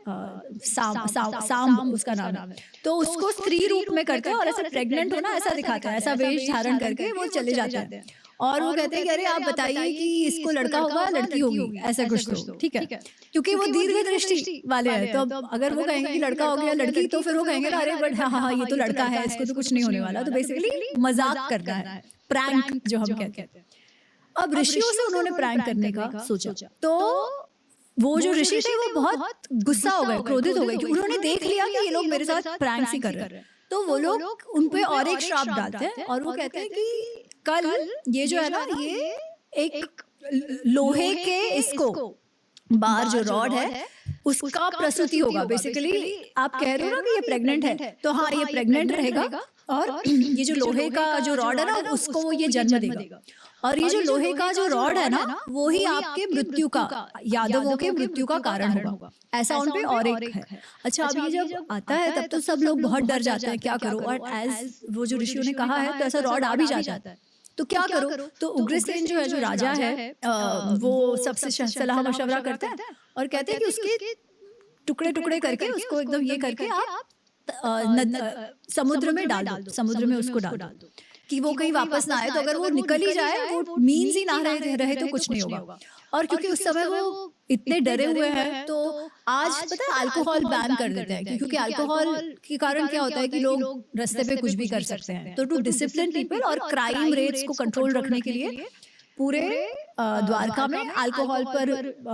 साम उसका नाम है, तो उसको स्त्री रूप में करते हैं और ऐसे प्रेग्नेंट होना ऐसा दिखाता है, ऐसा वेश धारण करके वो चले जाते हैं और वो कहते हैं कि अरे आप बताइए कि इसको लड़का होगा लड़की होगी, ऐसा कुछ तो ठीक है, क्योंकि वो दीर्घ दृष्टि वाले हैं। तो अब अगर वो कहेंगे कि लड़का हो गया लड़की, तो फिर वो कहेंगे अरे बट हाँ हाँ ये तो लड़का है, इसको तो कुछ नहीं होने वाला। तो बेसिकली मजाक करना है, प्रैंक जो हम कहते हैं। अब ऋषियों से उन्होंने प्रैंक करने का सोचा, तो वो जो ऋषि थे वो बहुत गुस्सा हो गए, क्रोधित हो गए, क्योंकि उन्होंने देख लिया कि ये लोग मेरे साथ प्रैंक ही कर रहे हैं। तो वो लोग उन पे और एक श्राप डालते हैं और वो कहते हैं कि कल ये जो है ना, ये एक लोहे के इसको बाहर जो रॉड है उसका प्रसूति होगा। बेसिकली आप कह रहे हो ना कि ये प्रेग्नेंट है, तो हाँ ये प्रेग्नेंट रहेगा और ये जो लोहे का जो रॉड है ना उसको वो ये जन्म देगा। और ये जो लोहे का जो रॉड है ना वो ही आपके मृत्यु का, यादवों के मृत्यु का कारण होगा। ऐसा उनपे और एक है। अच्छा, अब ये जब आता है तब तो सब लोग बहुत डर जाते हैं, क्या करो। और एज वो जो ऋषियों ने कहा है तो ऐसा रॉड आ भी जाता है, तो क्या करो। तो उग्रसेन जो है, जो राजा है, वो सबसे सलाह मशवरा करते हैं और कहते हैं कि उसके टुकड़े टुकड़े करके उसको एकदम ये करके आप समुद्र में डाल दो, समुद्र में उसको डाल दो कि वो कहीं वापस ना आए। तो अगर वो निकल ही जाए, वो मीन्स ही ना रहे तो कुछ नहीं होगा। और क्योंकि उस समय वो इतने डरे हुए हैं, तो आज पता है अल्कोहल बैन कर देते हैं, क्योंकि अल्कोहल के कारण क्या होता है कि लोग रास्ते पे कुछ भी कर सकते हैं। तो टू डिसिप्लिन पीपल और क्राइम रेट्स को कंट्रोल रखने के लिए पूरे द्वारका में अल्कोहल पर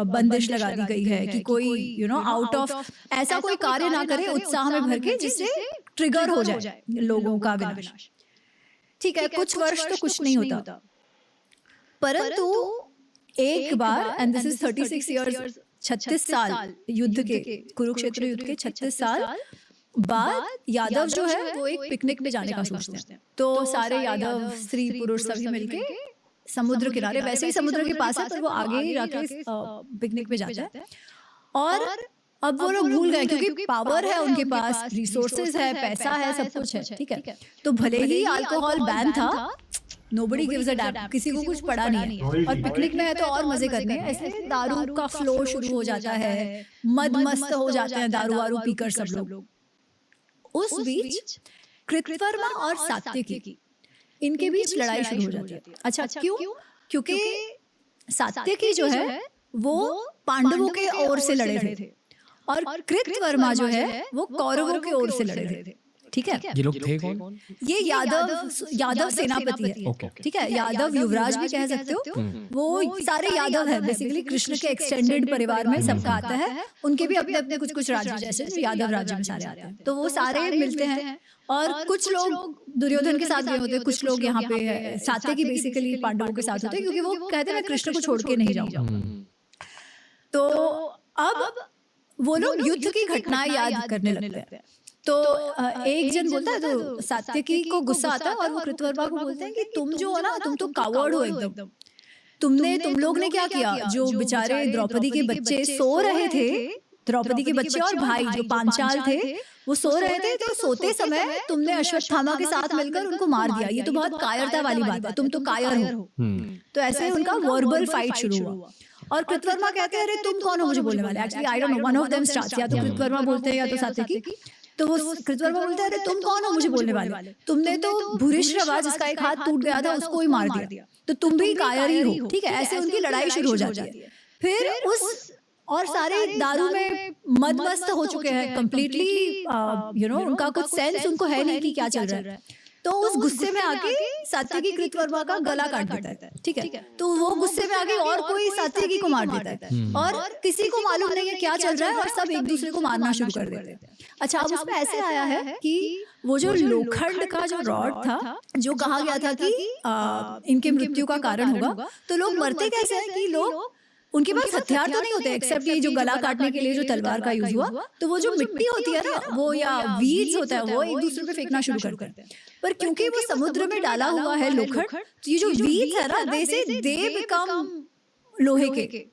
बंदिश लगा दी गई है कि कोई आउट ऑफ ऐसा कोई कार्य ना करे उत्साह में भर के जिससे ट्रिगर हो जाए लोगों का विनाश। ठीक है, कुछ वर्ष तो कुछ नहीं होता, परंतु एक बार, एंड दिस इज 36 इयर्स, 36 साल युद्ध के, कुरुक्षेत्र युद्ध के 36 साल बाद यादव जो है वो एक पिकनिक पे जाने का सोचते हैं। तो सारे यादव स्त्री पुरुष सभी मिलके समुद्र किनारे, वैसे ही समुद्र के पास है पर वो आगे जाके पिकनिक पे जाते हैं। और अब वो लोग भूल गए, क्योंकि पावर है उनके पास, रिसोर्सेज है, पैसा है, सब कुछ है, ठीक है। तो भले ही अल्कोहल बैन था, नोबडी गिव्स अ डैम, किसी को कुछ पड़ा नहीं है। और पिकनिक में है तो और मजे करने हैं, ऐसे दारू का फ्लो शुरू हो जाता है, मद मस्त हो जाते हैं दारू वारू पीकर सब लोग। उस बीच कृतवर्मा और सात्यकी, इनके बीच लड़ाई शुरू हो जाती है। अच्छा, क्यों? क्योंकि सात्यकी जो है वो पांडवों के ओर से लड़े थे और कृतवर्मा जो है वो कौरवों के ओर से लड़े थे। ठीक है, ये लोग थे कौन? ये यादव सेनापति है, ठीक है। यादव युवराज भी कह सकते हो, वो सारे यादव है। बेसिकली कृष्ण के एक्सटेंडेड परिवार में सबका आता है, उनके भी अपने अपने कुछ कुछ राज्य जैसे जो यादव राज्य में सारे आते हैं, तो वो सारे मिलते हैं। और कुछ लोग दुर्योधन के साथ गए होते हैं, कुछ लोग यहाँ पे सात्यकी बेसिकली पांडवों के साथ होते हैं, क्योंकि वो कहते हैं मैं कृष्ण को छोड़ के नहीं जाऊंगा। तो अब वो लोग युद्ध की घटनाएं याद करने लगते हैं। तो एक जन बोलता है, तो सात्यकी को गुस्सा आता है और वो कृतवर्मा को बोलते हैं कि तुम जो हो ना, तुम तो कावर्ड हो एकदम। तुम लोग ने क्या किया, जो बेचारे द्रौपदी के बच्चे सो रहे थे, द्रौपदी के बच्चे और भाई जो पांचाल थे वो सो रहे थे, तो सोते समय तुमने अश्वत्थामा के साथ मिलकर उनको मार दिया। ये तो बहुत कायरता वाली बात है, तुम तो कायर हो। तो ऐसे उनका वर्बल फाइट शुरू हुआ। और कृतवर्मा कहते हैं अरे तुम कौन हो मुझे बोलने वाले। Actually I don't know, one of them starts, या तो कृतवर्मा बोलते हैं या तो सात्यकी। तो वो कृतवर्मा बोलते हैं अरे तुम कौन हो मुझे बोलने वाले, तुमने तो भूरिश्रवा जिसका एक हाथ टूट गया था उसको ही मार दिया, तो तुम भी कायर ही हो। ठीक है, ऐसे उनकी लड़ाई शुरू हो जाती है। फिर उस और सारे दारू में मद मस्त हो चुके हैं कंप्लीटली, उनका कुछ सेंस उनको है नहीं कि क्या चल रहा है। तो उस गुस्से में आके सात्यकी कृतवर्मा का गला काट देता है। ठीक है, तो वो गुस्से में आके और कोई सात्यकी को मार देता है और किसी को मालूम नहीं है क्या चल रहा है और सब एक दूसरे को मारना शुरू कर देते हैं। अच्छा, अब उसमें ऐसे आया है कि वो जो लोखंड का जो रॉड था, जो कहा गया था कि इनके मृत्यु का कारण होगा, तो लोग मरते कैसे हैं कि लोग उनके पास हथियार तो नहीं होते एक्सेप्ट ये जो गला काटने के लिए जो तलवार का यूज हुआ, तो वो जो मिट्टी होती है ना वो या वीड्स होता है वो एक दूसरे पे फेंकना शुरू करते हैं। पर क्योंकि वो समुद्र में डाला हुआ है लोखंड, तो ये जो वीड्स है ना दे बिकम लोहे के,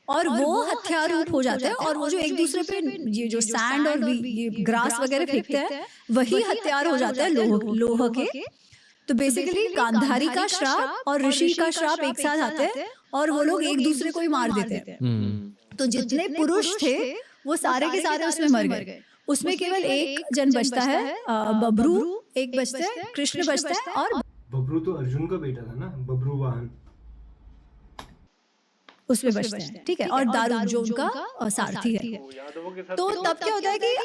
और वो हथियार रूप हो जाते हैं, और वो जो एक दूसरे पे ये जो सैंड और ये ग्रास वगैरह फेंकते हैं वही हथियार हो जाते हैं लोह के। तो बेसिकली गांधारी का श्राप और ऋषि का श्राप एक साथ आते हैं और वो लोग एक दूसरे को ही मार देते हैं। तो जितने पुरुष थे वो सारे के सारे उसमें मर गए। उसमें केवल एक जन बचता है, बब्रू एक बचते हैं, कृष्ण बचता है। और बब्रू तो अर्जुन का बेटा था ना, बब्रू वाहन उसमें बचते हैं, ठीक है। और दारू जो उनका सारथी है। तो तब क्या होता है कि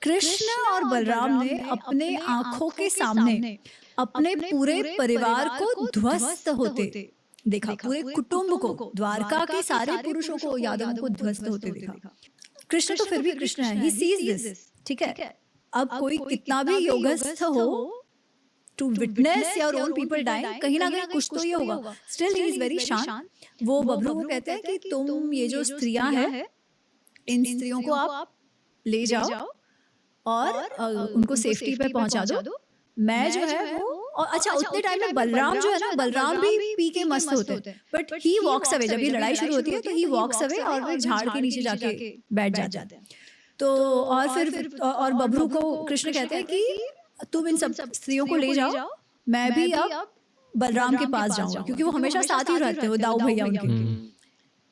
कृष्ण और बलराम ने अपने आंखों के सामने अपने पूरे परिवार को ध्वस्त होते देखा, पूरे कुटुंब को, द्वारका के सारे पुरुषों को, यादवों को ध्वस्त होते देखा। कृष्ण तो फिर भी कृष्ण है, ही सीज दिस, ठीक है। अब कोई कितना भी योगस्थ हो to witness your own people dying, कहीं ना कहीं कुछ तो ये होगा। स्टिल ही इज वेरी शांत। वो बब्रू को कहते हैं कि तुम ये जो स्त्रियां हैं इन स्त्रियों को आप ले जाओ और उनको सेफ्टी पे पहुंचा दो। मैं जो है वो, और अच्छा उतने टाइम में बलराम जो है ना, बलराम भी पी के मस्त होते हैं, बट ही वॉक्स अवे। जब ये लड़ाई शुरू होती है तो ही वॉक्स अवे और वो झाड़ के नीचे जाके बैठ जाते हैं। तो और फिर और बब्रू को कृष्ण कहते हैं कि तुम इन सब स्त्रियों को ले जाओ, मैं भी अब बलराम के पास जाऊंगा, क्योंकि वो हमेशा साथ ही रहते हैं, वो दाऊ भैया उनके।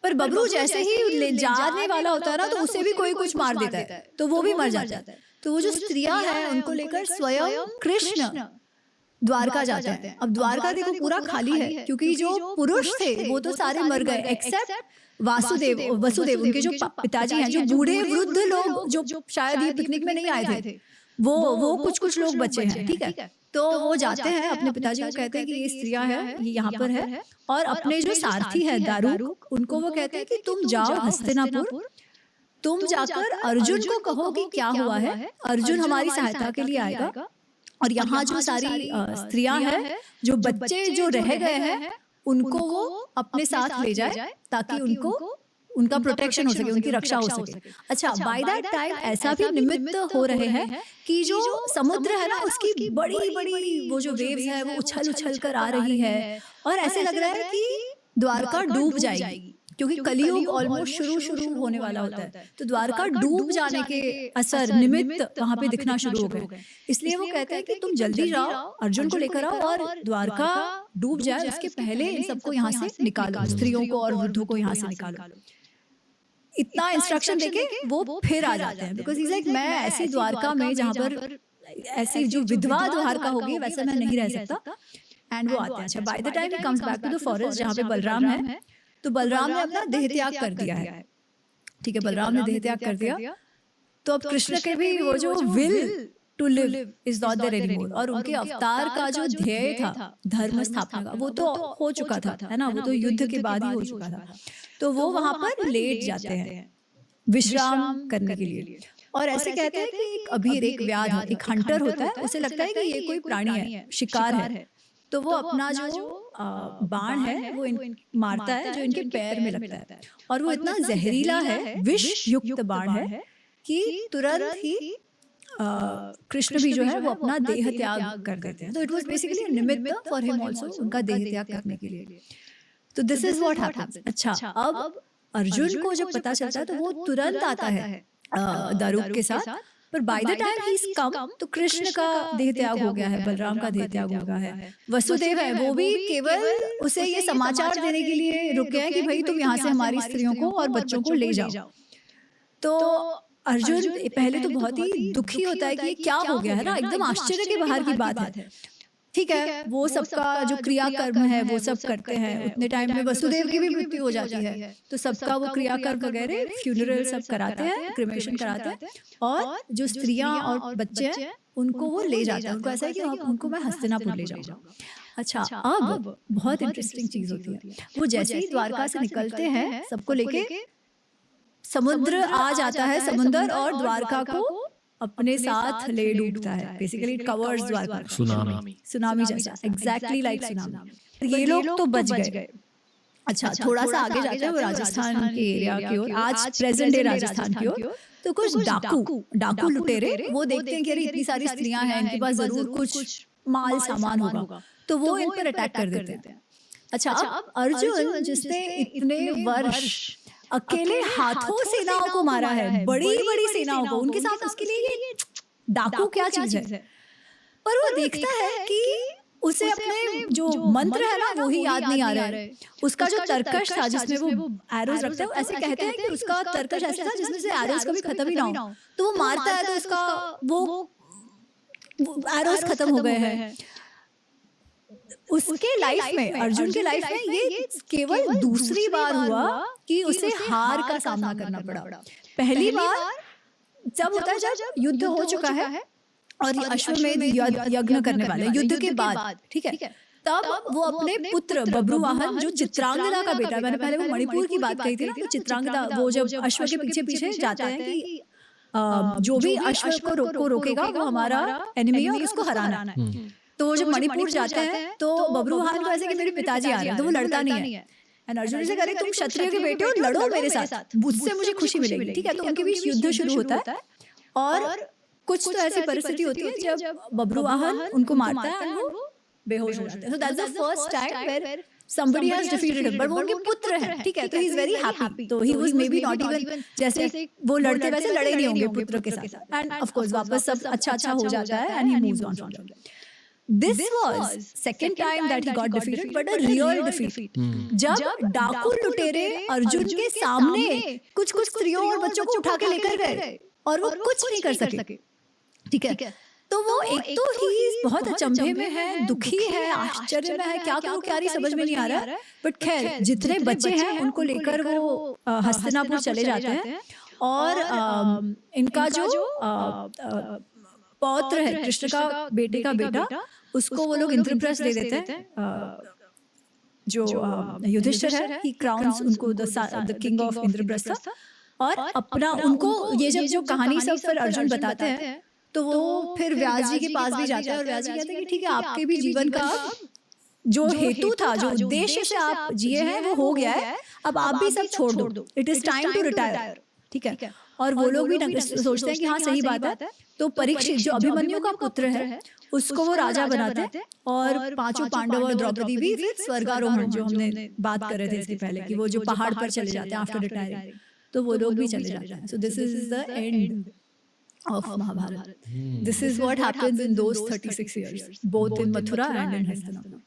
पर बब्रू जैसे ही ले जाने वाला होता है ना तो उसे भी कोई कुछ मार देता है, तो वो भी मर जाता है। तो वो जो स्त्रियां हैं उनको लेकर स्वयं कृष्ण द्वारका जाते हैं। अब द्वारका देखो पूरा खाली है, क्योंकि जो पुरुष थे वो तो सारे मर गए एक्सेप्ट वसुदेव उनके जो पिताजी हैं, जो बूढ़े वृद्ध लोग जो शायद ये पिकनिक में नहीं आए थे, वो कुछ लोग बचे हैं, ठीक है। तो वो जाते हैं अपने पिताजी को कहते हैं कि ये स्त्रियां हैं, ये यहाँ पर है, और अपने जो सारथी है दारूक, उनको वो कहते हैं कि तुम जाओ हस्तिनापुर, तुम जाकर अर्जुन को कहो कि क्या हुआ है, अर्जुन हमारी सहायता के लिए आएगा, और यहाँ जो सारी स्त्रियां हैं, जो बच्चे जो रह गए हैं, उनको वो अपने साथ ले जाए ताकि उनका प्रोटेक्शन हो सके, उनकी रक्षा हो सके। अच्छा, बाय दैट टाइम ऐसा भी निमित्त हो रहे हैं कि जो समुद्र है ना उसकी बड़ी बड़ी वो जो वेव्स है वो उछल कर आ रही है, और ऐसे लग रहा है कि द्वारका डूब जाएगी, क्योंकि कलियुग ऑलमोस्ट शुरू होने वाला होता है। तो द्वारका डूब जाने के असर निमित्त वहां पे दिखना शुरू हो गए। इसलिए वो कहते हैं कि तुम जल्दी जाओ, अर्जुन को लेकर आओ, और द्वारका डूब जाए उसके पहले इन सबको यहाँ से निकालो, स्त्रियों को और वृद्धों को यहाँ से निकालो। इतना इंस्ट्रक्शन देके वो फिर आ जाते हैं, बिकॉज इज लाइक मैं ऐसी द्वारका में जहाँ पर ऐसी जो विधवा द्वारका होगी वैसे मैं नहीं रह सकता। एंड वो आते हैं। अच्छा, by the time he comes back to the forest जहाँ पे बलराम है, तो बलराम ने अपना देह त्याग कर दिया है, ठीक है, बलराम ने देह त्याग कर दिया। तो अब कृष्ण के भी वो जो will to live is not there anymore, और उनके अवतार का जो ध्येय था धर्म स्थापना का वो तो हो चुका था, है ना, वो तो युद्ध के बाद ही हो चुका था। तो वो वहां पर लेट जाते हैं विश्राम करने के लिए, और ऐसे कहते हैं कि एक अभीर, एक व्याध, एक हंटर होता है, उसे लगता है कि ये कोई प्राणी है, शिकार है, तो वो अपना जो बाण है वो मारता है जो इनके पैर में लगता है, और वो इतना जहरीला है, विष युक्त बाण है कि तुरंत ही कृष्ण भी जो है वो अपना देह त्याग कर देते हैं। तो इट वाज बेसिकली निमित्त फॉर हिम आल्सो, उनका देह त्याग करने के लिए। तो दिस इज व्हाट हैपेंस। अच्छा, अब अर्जुन को जब पता चलता है तो वो तुरंत आता है दारूक के साथ, पर bye the time he is come तो कृष्ण का देह त्याग हो गया है, बलराम का देह त्याग हो गया है। वसुदेव है, वो भी केवल उसे ये समाचार देने के लिए रुके हैं कि भाई तुम यहाँ से हमारी स्त्रियों को और बच्चों को ले जाओ। तो अर्जुन पहले तो बहुत ही दुखी होता है कि ये क्या हो गया है ना, एकदम आश्चर्य के बाहर की बात है, ठीक है। वो सबका जो क्रियाकर्म है वो सब करते हैं। उतने टाइम में वसुदेव की भी मृत्यु हो जाती है, तो सबका वो क्रियाकर्म वगैरह फ्यूनरल सब कराते हैं, क्रिमेशन कराते हैं, और जो स्त्रियां और बच्चे हैं उनको वो ले जाते हैं। उनको ऐसा है कि उनको मैं हस्तिनापुर ले जाऊंगा। अच्छा, अब बहुत इंटरेस्टिंग चीज होती है, वो जैसे ही द्वारका से निकलते हैं सबको लेके, समुद्र आ जाता है, समुद्र और द्वारका को अपने साथ ले डूबता है। Basically it covers Dwarka, tsunami जैसा, एग्जैक्टली लाइक सुनामी। ये लोग तो बच गए, अच्छा, थोड़ा सा आगे जाते हैं वो राजस्थान के एरिया की ओर, आज प्रेजेंट डे राजस्थान की ओर, तो कुछ डाकू लुटेरे वो देखते हैं कि अरे इतनी सारी स्त्रियां हैं, इनके पास जरूर कुछ माल सामान होगा, तो वो इन पर अटैक कर देते हैं। अच्छा, अब अर्जुन जिसने इतने वर्ष अकेले हाथों सेनाओं को मारा है, बड़ी बड़ी सेनाओं को, उनके साथ उसके लिए ये डाकू क्या चीज है, पर वो देखता है कि उसे अपने जो मंत्र है ना वो ही याद नहीं आ रहा है। उसका जो तरकश था जिसमें वो एरोज रखते हैं, ऐसे कहते हैं कि उसका तरकश ऐसा था जिसमें से एरोज कभी खत्म ही ना हो, तो वो मारता है तो उसका वो एरोज खत्म हो गए हैं। उसके लाइफ में, अर्जुन के लाइफ में ये केवल दूसरी बार हुआ कि उसे हार का सामना करना पड़ा। पहली बार जब होता है जब युद्ध हो चुका है और अश्वमेध यज्ञ करने वाले युद्ध के बाद, ठीक है, तब वो अपने पुत्र बब्रुवाहन जो चित्रांगदा का बेटा, मैंने पहले वो मणिपुर की बात कही थी ना, तो चित्रांगदा वो जब अश्व के पीछे पीछे जाते हैं कि जो भी अश्व को रोकेगा वो हमारा एनिमी है और उसको हराना है। तो जब मणिपुर जाते हैं तो बब्रुवाहन को ऐसे कि मेरे पिताजी आ रहे हैं, तो वो लड़ता नहीं है। एंड अर्जुन से कह रहे तुम क्षत्रिय के बेटे हो, लड़ो मेरे साथ, मुझसे मुझे खुशी मिलेगी, ठीक है। तो उनके बीच युद्ध शुरू होता है और कुछ तो ऐसी परिस्थिति होती है जब बब्रुवाहन उनको मारता है और वो बेहोश हो जाते हैं। So that's the first time where somebody has defeated him, but वो उनके पुत्र हैं, ठीक है, तो he is very happy, तो he was maybe not even जैसे वो लड़ते वैसे लड़े नहीं होंगे पुत्र के साथ, and of course वापस सब अच्छा हो जाता है and he moves on from there. This was second time that he got defeated, but a real defeat. जब डाकू लुटेरे अर्जुन के सामने कुछ स्त्रियों और बच्चों को उठा के लेकर गए और वो कुछ नहीं कर सके, ठीक है। तो वो एक तो ही बहुत अचंभे में है, दुखी है, आश्चर्य में है, क्या करूं क्या नहीं समझ में नहीं आ रहा है। बट खैर जितने बच्चे हैं उनको लेकर वो हस्तिनापुर चले जाते हैं और इनका जो पौत्र है, कृष्ण का बेटे का बेटा, उसको वो लोग इंद्रप्रस्थ दे देते हैं। जो युधिष्ठिर है, ही क्राउन्स उनको द किंग ऑफ इंद्रप्रस्थ, और अपना उनको ये जब जो कहानी सब फिर अर्जुन बताते हैं तो वो फिर व्यास जी के पास भी जाता है और व्यास जी कहते हैं कि ठीक है, आपके भी जीवन का जो हेतु था, जो उद्देश्य से आप जिए हैं वो हो गया है, अब आप भी सब छोड़ दो, it is time to retire, ठीक है। और वो लोग भी सोचते हैं कि हाँ सही बात है। तो परीक्षित जो अभिमन्यु का पुत्र है उसको वो राजा बनाते हैं और पांचों पांडव और द्रौपदी भी फिर स्वर्गारोहण, जो हमने बात कर रहे थे इससे पहले, कि वो जो पहाड़ पर चले जाते हैं आफ्टर रिटायरिंग, तो वो लोग भी चले जाते हैं। So this is the end of Mahabharata. This is what happens in those 36 years, both in Mathura and in Hastinapur.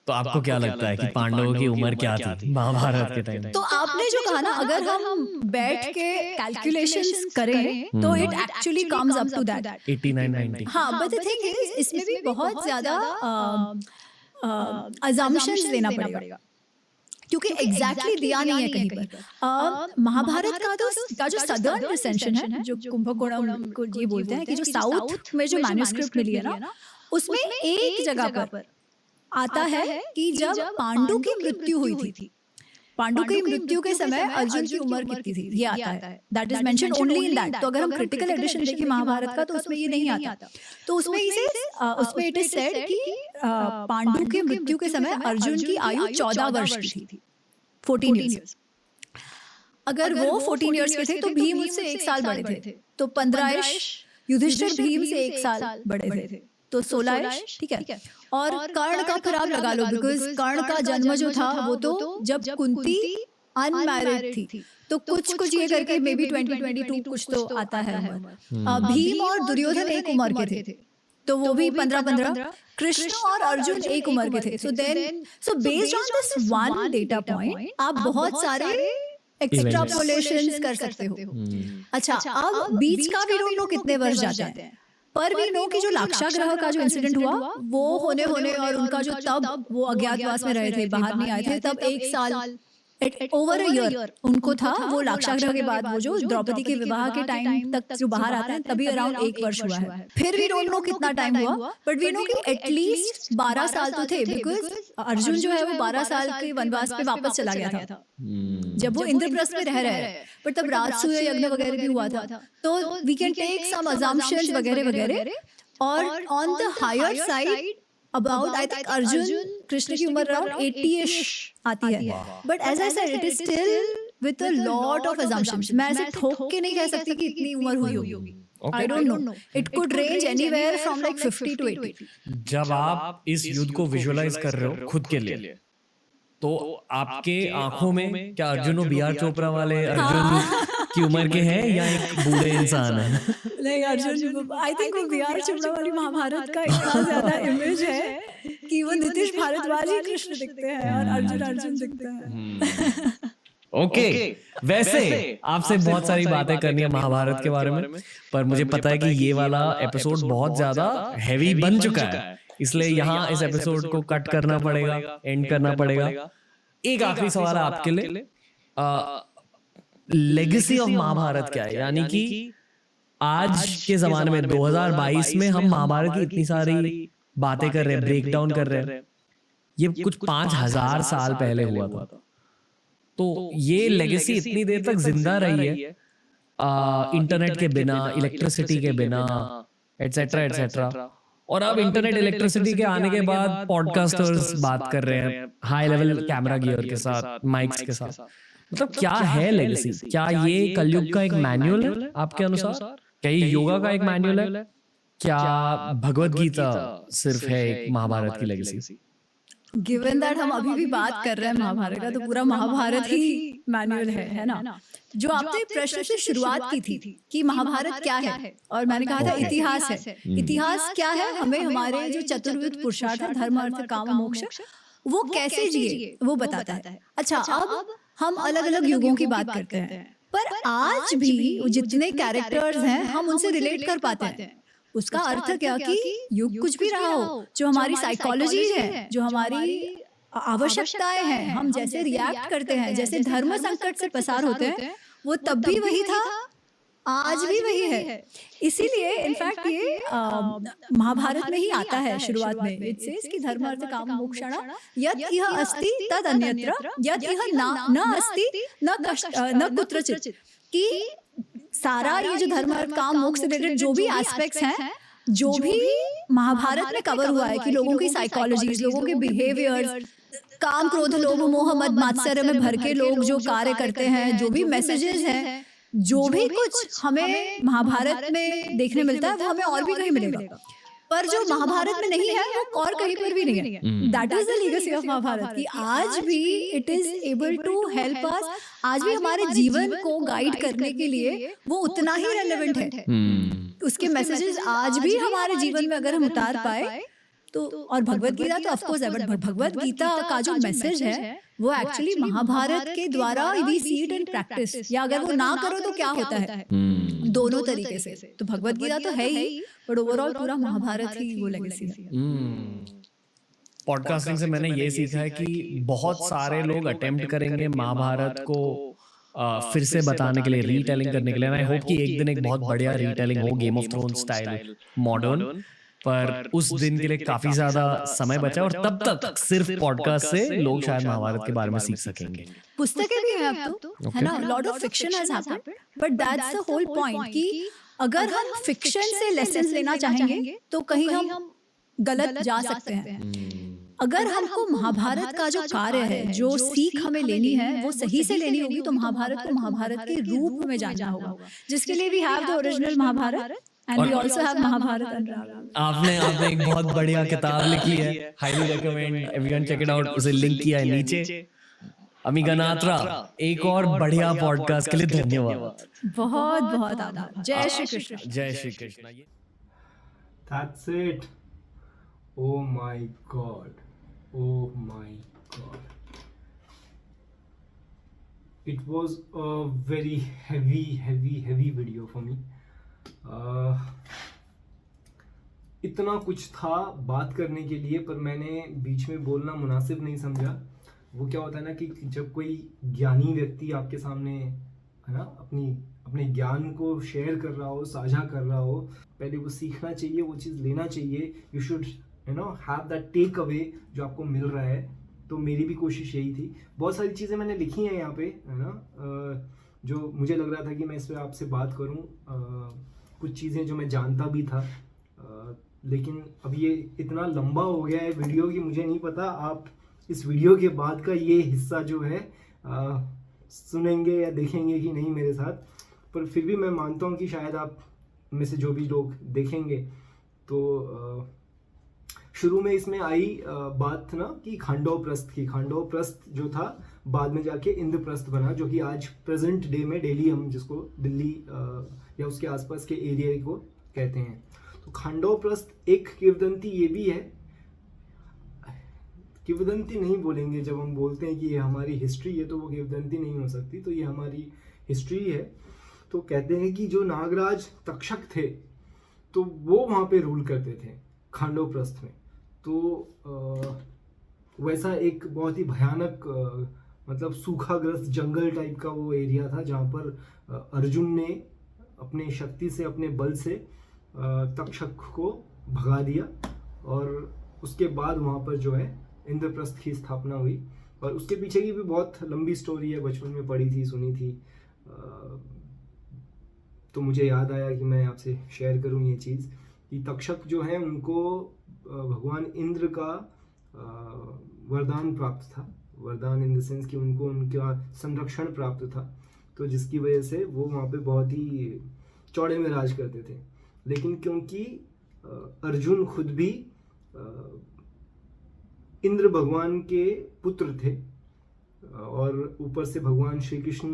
तो आपको क्या लगता है कि पांडवों की उम्र क्या थी महाभारत के टाइम? तो आपने जो कहा ना, अगर हम बैठ के कैलकुलेशंस करें तो it actually comes up to that 89-90। हाँ, बट द थिंग इज इसमें भी बहुत ज्यादा अजम्पशंस देना पड़ेगा क्योंकि एग्जैक्टली दिया नहीं है कहीं पर। महाभारत का जो सदर्न रिसेंशन है, जो कुंभकोणम को ये बोलते हैं कि जो साउथ में जो मैन्युस्क्रिप्ट मिली है ना, उसमें एक जगह पर आता है कि जब पांडु की मृत्यु हुई थी, पांडु की मृत्यु के समय अर्जुन की उम्र कितनी थी ये आता है, that is mention only in that. तो अगर हम क्रिटिकल एडिशन देखें महाभारत का तो उसमें ये नहीं आता। तो उसमें इट इज सेड कि पांडु की मृत्यु के समय अर्जुन की आयु 14 वर्ष की थी, 14 इयर्स। अगर वो 14 इयर्स के थे तो भीम उससे 1 साल बड़े थे, तो 15 युधिष्ठिर भीम से 1 साल बड़े थे, तो 16, ठीक है। और कर्ण का फिर आप लगा लो, बिकॉज कर्ण का जन्म जो था वो तो जब कुंती अनमैरिड थी, तो कुछ ये करके मे बी 20-22 कुछ तो आता है। भीम और दुर्योधन एक उम्र के थे, तो वो भी 15-15। कृष्ण और अर्जुन एक उम्र के थे। So based on this one data point आप बहुत सारे एक्सट्रापोलेशंस कर सकते हो। अच्छा, अब बीच का भी नो कितने वर्ष जाते हैं, पर भी नो कि जो लाक्षागृह का जो इंसिडेंट हुआ वो होने और उनका जो तब वो अज्ञातवास में रहे थे, बाहर नहीं आए थे, तब 1 साल ओवर अ ईयर उनको था। वो लाक्षागृह के बाद वो जो द्रौपदी के विवाह के टाइम तक जो बाहर आते हैं तभी अराउंड 1 वर्ष हुआ है। फिर भी डोंट नो कितना टाइम हुआ, बट वी नो कि एटलीस्ट 12 साल तो थे, बिकॉज अर्जुन जो है वो 12 साल के वनवास पे वापस चला गया था जब वो इंद्रप्रस्थ में रह रहे हैं, बट तब राजसूय यज्ञ वगैरह भी हुआ था। तो we can take some assumptions वगैरह। और on the higher side about I think Arjun Krishna की उम्र अराउंड 80ish आती है, but as I said it is still with a lot of assumptions. मैं ऐसे ठोक के नहीं कह सकती कि इतनी उम्र हुई होगी. I don't know. It could range anywhere from like 50 to 80. जब आप इस युद्ध को विजुअलाइज कर रहे हो खुद के लिए, तो आपके आंखों में क्या अर्जुन और बी.आर. चोपड़ा वाले अर्जुन की उम्र के हैं या एक बूढ़े इंसान है? नहीं, अर्जुन आई थिंक वो बी.आर. चोपड़ा वाली महाभारत का इतना ज्यादा इमेज है कि वो नीतीश भारद्वाज ही कृष्ण दिखते हैं और अर्जुन दिखते हैं. ओके, वैसे आपसे बहुत सारी बातें करनी है महाभारत के बारे में, पर मुझे पता है कि ये वाला एपिसोड बहुत ज्यादा हैवी बन चुका है, इसलिए यहाँ इस एपिसोड को कट करना पड़ेगा, एंड करना पड़ेगा. एक आखिरी सवाल है आपके लिए, लेगेसी ऑफ महाभारत क्या है? यानी कि आज के जमाने में 2022 में हम महाभारत की इतनी सारी बातें कर रहे हैं, ब्रेक डाउन कर रहे हैं, ये कुछ 5000 साल पहले हुआ था. तो ये लेगेसी इतनी देर तक जिंदा रही है इंटरनेट के बिना, इलेक्ट्रिसिटी के बिना, एटसेट्रा एटसेट्रा. और अब इंटरनेट इलेक्ट्रिसिटी के आने के बाद पॉडकास्टर्स बात कर रहे हैं हाई लेवल कैमरा गियर के साथ, माइक्स के साथ. मतलब क्या है लेगेसी? क्या ये कलयुग का एक मैनुअल है आपके अनुसार? क्या ये योगा का एक मैनुअल है? क्या भगवत गीता सिर्फ है एक महाभारत की लेगेसी? गिवन दैट हम अभी भी बात कर रहे हैं महाभारत का, तो पूरा महाभारत ही मैनुअल है ना. जो आपने प्रश्न से शुरुआत की थी कि महाभारत क्या है, और मैंने कहा था इतिहास है. इतिहास क्या है? हमें हमारे जो चतुर्विध पुरुषार्थ है, धर्म अर्थ काम मोक्ष, वो कैसे जिए वो बताता है. अच्छा, अब हम अलग अलग युगों की बात करते हैं, पर आज भी जितने कैरेक्टर्स हैं हम उनसे रिलेट कर पाते हैं. उसका अर्थ क्या कि युग कुछ भी रहा हो, जो हमारी साइकोलॉजी है, जो हमारी आवश्यकताएं हैं, हम जैसे रिएक्ट करते हैं, जैसे धर्म संकट से पसार होते हैं, वो तब भी वही था, आज भी वही है. इसीलिए इनफैक्ट ये महाभारत में ही आता है शुरुआत में. इट सेज कि धर्म अर्थ काम मोक्षण यत् इह अस्ति तद अन्यत्र यत् इह न अस्ति न कुत्रचित्. कि सारा ये जो धर्म अर्थ काम मोक्ष से रिलेटेड जो भी एस्पेक्ट्स हैं, जो भी महाभारत में कवर हुआ है, कि लोगों की साइकोलॉजीज, लोगों के बिहेवियर्स, काम क्रोध लोभ मोह मद मात्सर्य में भर के लोग जो कार्य करते हैं, जो भी मैसेजेस हैं, जो भी कुछ हमें महाभारत में देखने मिलता है, वो हमें और भी कहीं मिलेगा. पर जो महाभारत में नहीं है वो और कहीं पर भी नहीं है. That is the legacy of Mahabharata, कि आज भी it is able to help us. आज भी हमारे जीवन को गाइड करने के लिए वो उतना ही रेलेवेंट है. उसके मैसेजेस आज भी हमारे जीवन में अगर हम उतार पाए तो. और भगवत गीता तो ऑफ कोर्स है, बट भगवत गीता का जो मैसेज है वो एक्चुअली महाभारत के द्वारा we see it in practice. या अगर वो ना करो तो क्या होता है, दोनों तरीके से. तो भगवत गीता तो है ही, बट ओवरऑल पूरा महाभारत ही वो लेगेसी है. पॉडकास्टिंग से मैंने ये सीखा है कि बहुत सारे लोग अटेम्प्ट करेंगे महाभारत को फिर से बताने के लिए, रीटेलिंग करने के लिए. आई होप कि एक दिन एक बहुत बढ़िया रीटेलिंग हो, game of thrones style modern. पर उस दिन के लिए काफी ज्यादा समय बचा, और तब तक सिर्फ पॉडकास्ट से लोग शायद महाभारत के बारे में सीख सकेंगे. पुस्तकें भी हैं अब तो, है ना. Lot of fiction has happened, but that's the whole point कि अगर हम फिक्शन से लेसन्स लेना चाहेंगे तो कहीं हम गलत जा सकते हैं. अगर हमको महाभारत का जो कार्य है, जो सीख हमें लेनी है, वो सही से लेनी होगी, तो महाभारत को महाभारत के रूप में जानना होगा, जिसके लिए we have the original Mahabharata and we also have Mahabharata Anurag. आपने एक बहुत बढ़िया किताब लिखी है, highly recommend, everyone check it out. उसे लिंक किया है नीचे. अमी गनात्रा, एक और बढ़िया पॉडकास्ट के लिए धन्यवाद. बहुत बहुत आभार. जय श्री कृष्ण. जय Shri Krishna. That's it. Oh my God. Oh my God. It was a very heavy video for me. इतना कुछ था बात करने के लिए, पर मैंने बीच में बोलना मुनासिब नहीं समझा. वो क्या होता है ना कि जब कोई ज्ञानी व्यक्ति आपके सामने, है ना, अपने ज्ञान को शेयर कर रहा हो, साझा कर रहा हो, पहले वो सीखना चाहिए, वो चीज़ लेना चाहिए. You should have that take away जो आपको मिल रहा है. तो मेरी भी कोशिश यही थी. बहुत सारी चीज़ें मैंने लिखी हैं यहाँ पे, है ना, जो मुझे लग रहा था कि मैं इस पर आपसे बात करूँ. कुछ चीज़ें जो मैं जानता भी था, लेकिन अब ये इतना लंबा हो गया है वीडियो कि मुझे नहीं पता आप इस वीडियो के बाद का ये हिस्सा जो है सुनेंगे या देखेंगे कि नहीं मेरे साथ, पर फिर भी मैं मानता हूँ कि शायद आप में से जो भी लोग देखेंगे तो शुरू में इसमें आई बात ना कि खांडव प्रस्थ की। खांडव प्रस्थ जो था बाद में जाके इंद्रप्रस्थ बना, जो कि आज प्रेजेंट डे में दिल्ली, हम जिसको दिल्ली या उसके आसपास के एरिया को कहते हैं। तो खांडव प्रस्थ एक किंवदंती ये भी है, किंवदंती नहीं बोलेंगे जब हम बोलते हैं कि ये हमारी हिस्ट्री है, तो वो किंवदंती नहीं हो सकती, तो ये हमारी हिस्ट्री है। तो कहते हैं कि जो नागराज तक्षक थे तो वो वहाँ पे रूल करते थे खांडव प्रस्थ में। तो वैसा एक बहुत ही भयानक मतलब सूखाग्रस्त जंगल टाइप का वो एरिया था, जहाँ पर अर्जुन ने अपने शक्ति से, अपने बल से तक्षक को भगा दिया, और उसके बाद वहाँ पर जो है इंद्रप्रस्थ की स्थापना हुई। और उसके पीछे की भी बहुत लंबी स्टोरी है, बचपन में पढ़ी थी, सुनी थी, तो मुझे याद आया कि मैं आपसे शेयर करूं ये चीज़ कि तक्षक जो है उनको भगवान इंद्र का वरदान प्राप्त था। वरदान इन द सेंस कि उनको उनका संरक्षण प्राप्त था, तो जिसकी वजह से वो वहाँ पे बहुत ही चौड़े में राज करते थे। लेकिन क्योंकि अर्जुन खुद भी इंद्र भगवान के पुत्र थे और ऊपर से भगवान श्री कृष्ण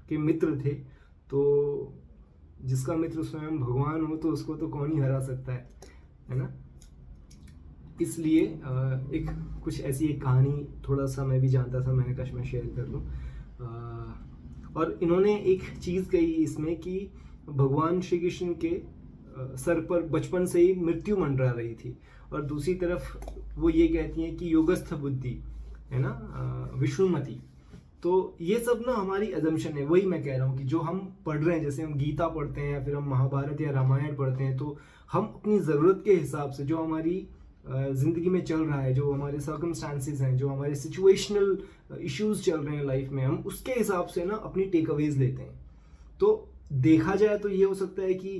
के मित्र थे, तो जिसका मित्र स्वयं भगवान हो तो उसको तो कौन ही हरा सकता है ना। इसलिए एक कुछ ऐसी एक कहानी थोड़ा सा मैं भी जानता था, मैंने कहा मैं शेयर कर लूँ। और इन्होंने एक चीज़ कही इसमें कि भगवान श्री कृष्ण के सर पर बचपन से ही मृत्यु मंडरा रही थी, और दूसरी तरफ वो ये कहती हैं कि योगस्थ बुद्धि है ना, विष्णुमती। तो ये सब ना हमारी अजम्पशन है। वही मैं कह रहा हूँ कि जो हम पढ़ रहे हैं, जैसे हम गीता पढ़ते हैं या फिर हम महाभारत या रामायण पढ़ते हैं, तो हम अपनी ज़रूरत के हिसाब से जो हमारी ज़िंदगी में चल रहा है, जो हमारे सर्कमस्टांसेस हैं, जो हमारे सिचुएशनल इश्यूज चल रहे हैं लाइफ में, हम उसके हिसाब से ना अपनी टेक अवेज लेते हैं। तो देखा जाए तो ये हो सकता है कि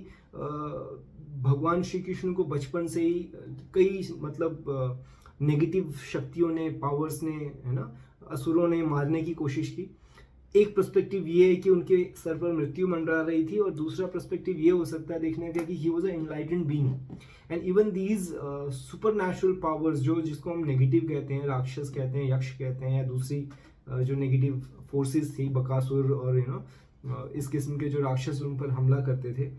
भगवान श्री कृष्ण को बचपन से ही कई मतलब नेगेटिव शक्तियों ने, पावर्स ने, है ना, असुरों ने मारने की कोशिश की। एक पर्सपेक्टिव ये है कि उनके सर पर मृत्यु मंडरा रही थी, और दूसरा पर्सपेक्टिव ये हो सकता है देखने का कि he was a enlightened being, and even these supernatural powers जो जिसको हम नेगेटिव कहते हैं, राक्षस कहते हैं, यक्ष कहते हैं, या दूसरी जो नेगेटिव फोर्सेस थी, बकासुर और इस किस्म के जो राक्षस उन पर हमला करते थे,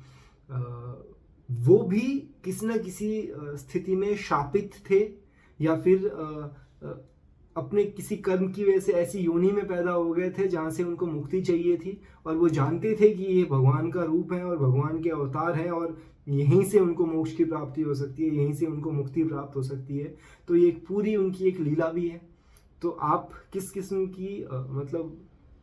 वो भी किसी न किसी स्थिति में शापित थे, या फिर अपने किसी कर्म की वजह से ऐसी योनि में पैदा हो गए थे जहाँ से उनको मुक्ति चाहिए थी, और वो जानते थे कि ये भगवान का रूप है और भगवान के अवतार हैं, और यहीं से उनको मोक्ष की प्राप्ति हो सकती है, यहीं से उनको मुक्ति प्राप्त हो सकती है। तो ये पूरी उनकी एक लीला भी है। तो आप किस किस्म की मतलब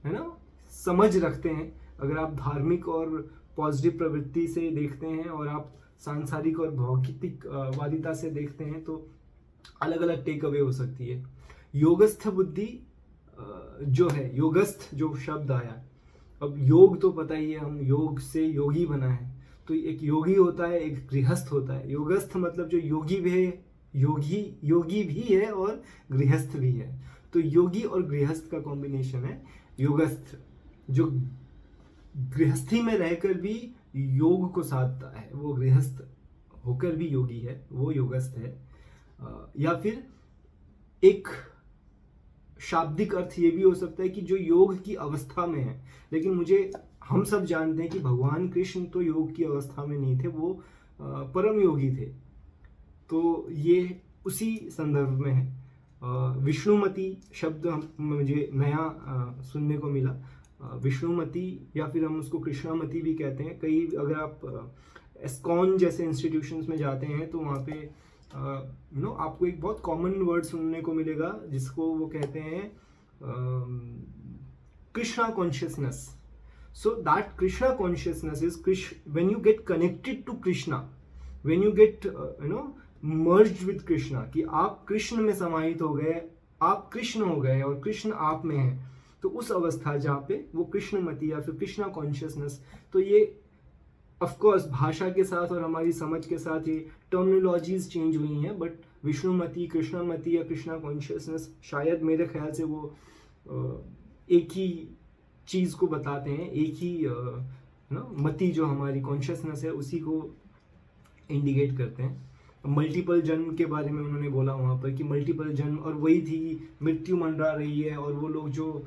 है ना समझ रखते हैं, अगर आप धार्मिक और पॉजिटिव प्रवृत्ति से देखते हैं और आप सांसारिक और भौतिक वादिता से देखते हैं, तो अलग अलग टेक अवे हो सकती है। योगस्थ बुद्धि जो है, योगस्थ जो शब्द आया, अब योग तो पता ही है, हम योग से योगी बना है, तो एक योगी होता है, एक गृहस्थ होता है। योगस्थ मतलब जो योगी भी है, योगी भी है और गृहस्थ भी है, तो योगी और गृहस्थ का कॉम्बिनेशन है योगस्थ, जो गृहस्थी में रहकर भी योग को साधता है, वो गृहस्थ होकर भी योगी है, वो योगस्थ है। या फिर एक शाब्दिक अर्थ ये भी हो सकता है कि जो योग की अवस्था में है, लेकिन हम सब जानते हैं कि भगवान कृष्ण तो योग की अवस्था में नहीं थे, वो परम योगी थे, तो ये उसी संदर्भ में है। विष्णुमती शब्द मुझे नया सुनने को मिला। विष्णुमती या फिर हम उसको कृष्णामती भी कहते हैं। कई अगर आप एस्कॉन जैसे इंस्टीट्यूशंस में जाते हैं तो वहाँ पे आपको एक बहुत कॉमन वर्ड सुनने को मिलेगा जिसको वो कहते हैं Krishna consciousness. So that Krishna consciousness is when you get connected to Krishna, when you get merged with Krishna, कि आप कृष्ण में समाहित हो गए, आप कृष्ण हो गए और कृष्ण आप में है, तो उस अवस्था जहाँ पे वो कृष्णमती या फिर कृष्णा कॉन्शियसनेस, तो ये ऑफ कोर्स भाषा के साथ और हमारी समझ के साथ ये टर्मिनोलॉजीज चेंज हुई हैं, बट विष्णुमती, कृष्णमती या कृष्णा कॉन्शियसनेस शायद मेरे ख्याल से वो एक ही चीज़ को बताते हैं, एक ही मति जो हमारी कॉन्शियसनेस है उसी को इंडिकेट करते हैं। मल्टीपल जन्म के बारे में उन्होंने बोला वहाँ पर कि मल्टीपल जन्म, और वही थी मृत्यु मंडरा रही है, और वो लोग जो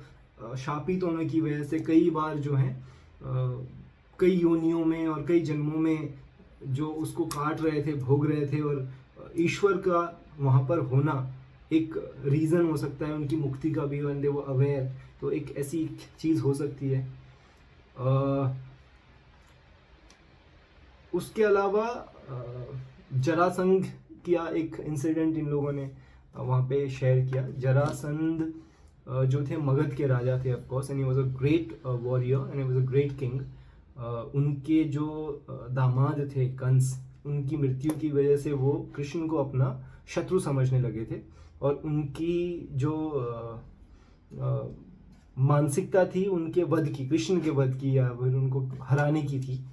शापित होने की वजह से कई बार जो है कई योनियों में और कई जन्मों में जो उसको काट रहे थे, भोग रहे थे, और ईश्वर का वहाँ पर होना एक रीज़न हो सकता है उनकी मुक्ति का भी, वंदे वो अवेयर, तो एक ऐसी चीज़ हो सकती है। उसके अलावा जरासंध किया एक इंसिडेंट इन लोगों ने वहाँ पे शेयर किया। जरासंध जो थे मगध के राजा थे of course, and he was a great warrior and he was a great king. उनके जो दामाद थे कंस, उनकी मृत्यु की वजह से वो कृष्ण को अपना शत्रु समझने लगे थे, और उनकी जो मानसिकता थी उनके वध की, कृष्ण के वध की या फिर उनको हराने की थी।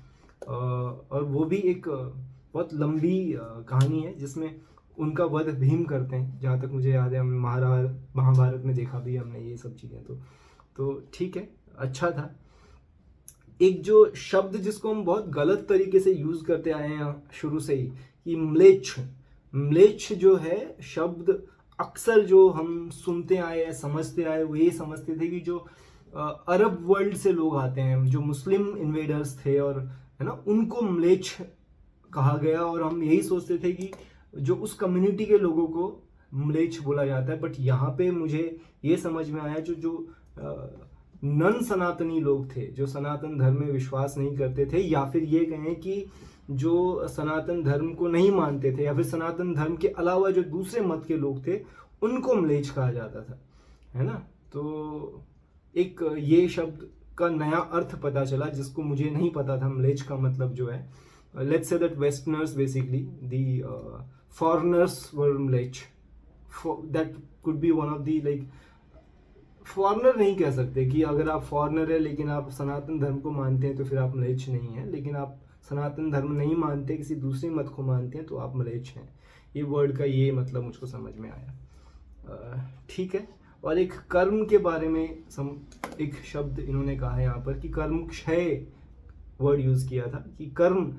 और वो भी एक बहुत लंबी कहानी है जिसमें उनका वध भीम करते हैं, जहाँ तक मुझे याद है। हम महाभारत में देखा भी हमने ये सब चीज़ें, तो ठीक है, अच्छा था। एक जो शब्द जिसको हम बहुत गलत तरीके से यूज़ करते आए हैं शुरू से ही, कि म्लेच्छ जो है शब्द, अक्सर जो हम सुनते आए हैं, समझते आए, वो ये समझते थे कि जो अरब वर्ल्ड से लोग आते हैं, जो मुस्लिम इन्वेडर्स थे, और है ना, उनको म्लेच्छ कहा गया, और हम यही सोचते थे कि जो उस कम्युनिटी के लोगों को म्लेच्छ बोला जाता है। बट यहाँ पे मुझे ये समझ में आया जो नन सनातनी लोग थे, जो सनातन धर्म में विश्वास नहीं करते थे, या फिर ये कहें कि जो सनातन धर्म को नहीं मानते थे, या फिर सनातन धर्म के अलावा जो दूसरे मत के लोग थे, उनको म्लेच्छ कहा जाता था, है ना। तो एक ये शब्द का नया अर्थ पता चला जिसको मुझे नहीं पता था। म्लेच्छ का मतलब जो है, let's say that Westerners basically, the foreigners were म्लेच्छ, that could be one of the like, foreigner नहीं कह सकते कि अगर आप फॉरनर है लेकिन आप सनातन धर्म को मानते हैं तो फिर आप म्लेच्छ नहीं हैं, लेकिन आप सनातन धर्म नहीं मानते, किसी दूसरे मत को मानते हैं, तो आप म्लेच्छ हैं। ये वर्ड का ये मतलब मुझको समझ में आया, ठीक है। और एक कर्म के बारे में एक शब्द इन्होंने कहा है यहाँ पर कि कर्म क्षय वर्ड यूज किया था, कि कर्म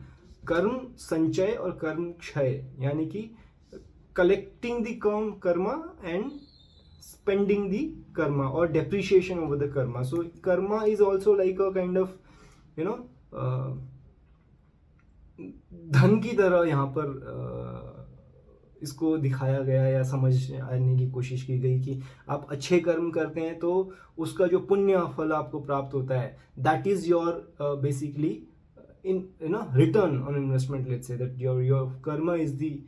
संचय और कर्म क्षय, यानी कि collecting the Karma and spending the karma or depreciation over the karma. So karma is also like a kind of, you know, धन की तरह यहाँ पर इसको दिखाया गया या समझ आने की कोशिश की गई कि आप अच्छे कर्म करते हैं तो उसका जो पुण्य फल आपको प्राप्त होता है, that is your basically in return on investment. Let's say that your karma is the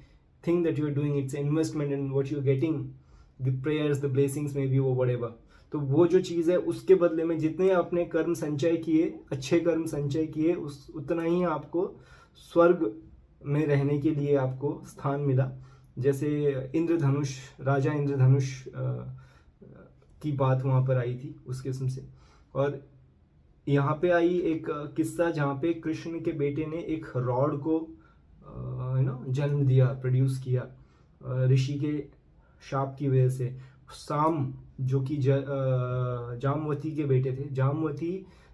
thing that you are doing, it's an investment in what you are getting, the prayers, the blessings maybe or whatever. तो वो जो चीज़ है उसके बदले में जितने आपने कर्म संचय किए, अच्छे कर्म संचय किए, उतना ही आपको स्वर्ग में रहने के लिए आपको स्थान मिला। जैसे इंद्रधनुष, राजा इंद्रधनुष की बात वहाँ पर आई थी उस किस्म से। और यहाँ पे आई एक किस्सा जहाँ पे कृष्ण के बेटे ने एक रॉड को जन्म दिया, प्रोड्यूस किया ऋषि के शाप की वजह से। साम जो कि जामवती के बेटे थे,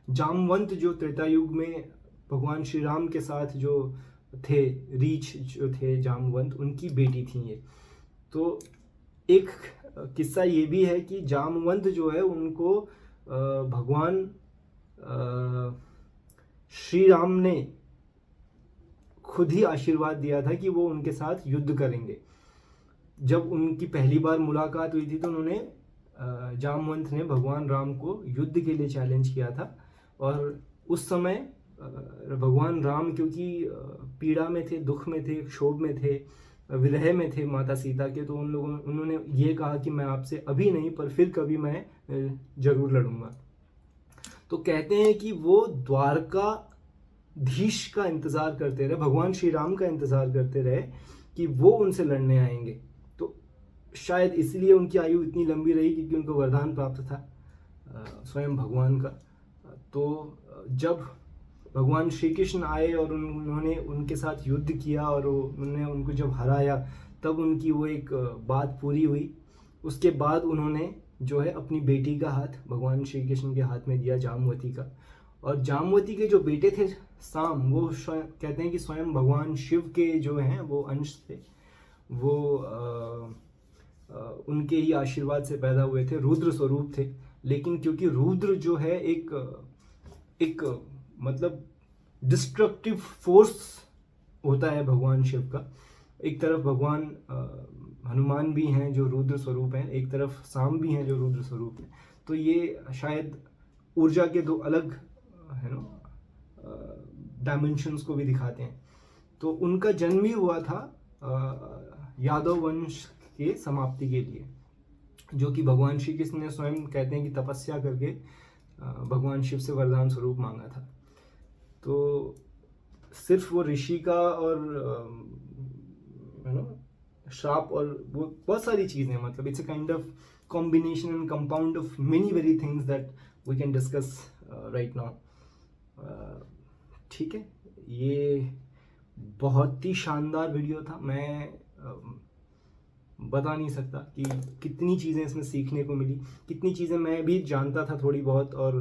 जामवंत जो त्रेता युग में भगवान श्री राम के साथ जो थे, रीछ जो थे जामवंत, उनकी बेटी थी ये। तो एक किस्सा ये भी है कि जामवंत जो है उनको भगवान श्री राम ने खुद ही आशीर्वाद दिया था कि वो उनके साथ युद्ध करेंगे। जब उनकी पहली बार मुलाकात हुई थी तो उन्होंने जामवंत ने भगवान राम को युद्ध के लिए चैलेंज किया था। और उस समय भगवान राम क्योंकि पीड़ा में थे, दुख में थे, क्षोभ में थे, विरह में थे माता सीता के, तो उन्होंने ये कहा कि मैं आपसे अभी नहीं पर फिर कभी मैं जरूर लड़ूंगा। तो कहते हैं कि वो द्वारकाधीश का इंतज़ार करते रहे, भगवान श्री राम का इंतज़ार करते रहे कि वो उनसे लड़ने आएंगे। तो शायद इसलिए उनकी आयु इतनी लंबी रही क्योंकि उनको वरदान प्राप्त था स्वयं भगवान का। तो जब भगवान श्री कृष्ण आए और उन्होंने उनके साथ युद्ध किया और उन्होंने उनको जब हराया तब उनकी वो एक बात पूरी हुई। उसके बाद उन्होंने जो है अपनी बेटी का हाथ भगवान श्री कृष्ण के हाथ में दिया, जामवती का। और जामवती के जो बेटे थे साम, वो कहते हैं कि स्वयं भगवान शिव के जो हैं वो अंश थे, वो उनके ही आशीर्वाद से पैदा हुए थे, रुद्र स्वरूप थे। लेकिन क्योंकि रुद्र जो है एक मतलब डिस्ट्रक्टिव फोर्स होता है भगवान शिव का, एक तरफ भगवान हनुमान भी हैं जो रुद्र स्वरूप हैं, एक तरफ साम भी हैं जो रुद्र स्वरूप हैं। तो ये शायद ऊर्जा के दो अलग है ना डायमेंशंस को भी दिखाते हैं। तो उनका जन्म ही हुआ था यादव वंश के समाप्ति के लिए, जो कि भगवान श्री कृष्ण ने स्वयं कहते हैं कि तपस्या करके भगवान शिव से वरदान स्वरूप मांगा था। तो सिर्फ वो ऋषि का और श्राप और वो बहुत सारी चीज़ें, मतलब it's a kind of combination and compound of many very things that we can discuss right now. ठीक है, ये बहुत ही शानदार वीडियो था। मैं बता नहीं सकता कि कितनी चीज़ें इसमें सीखने को मिली, कितनी चीज़ें मैं भी जानता था थोड़ी बहुत, और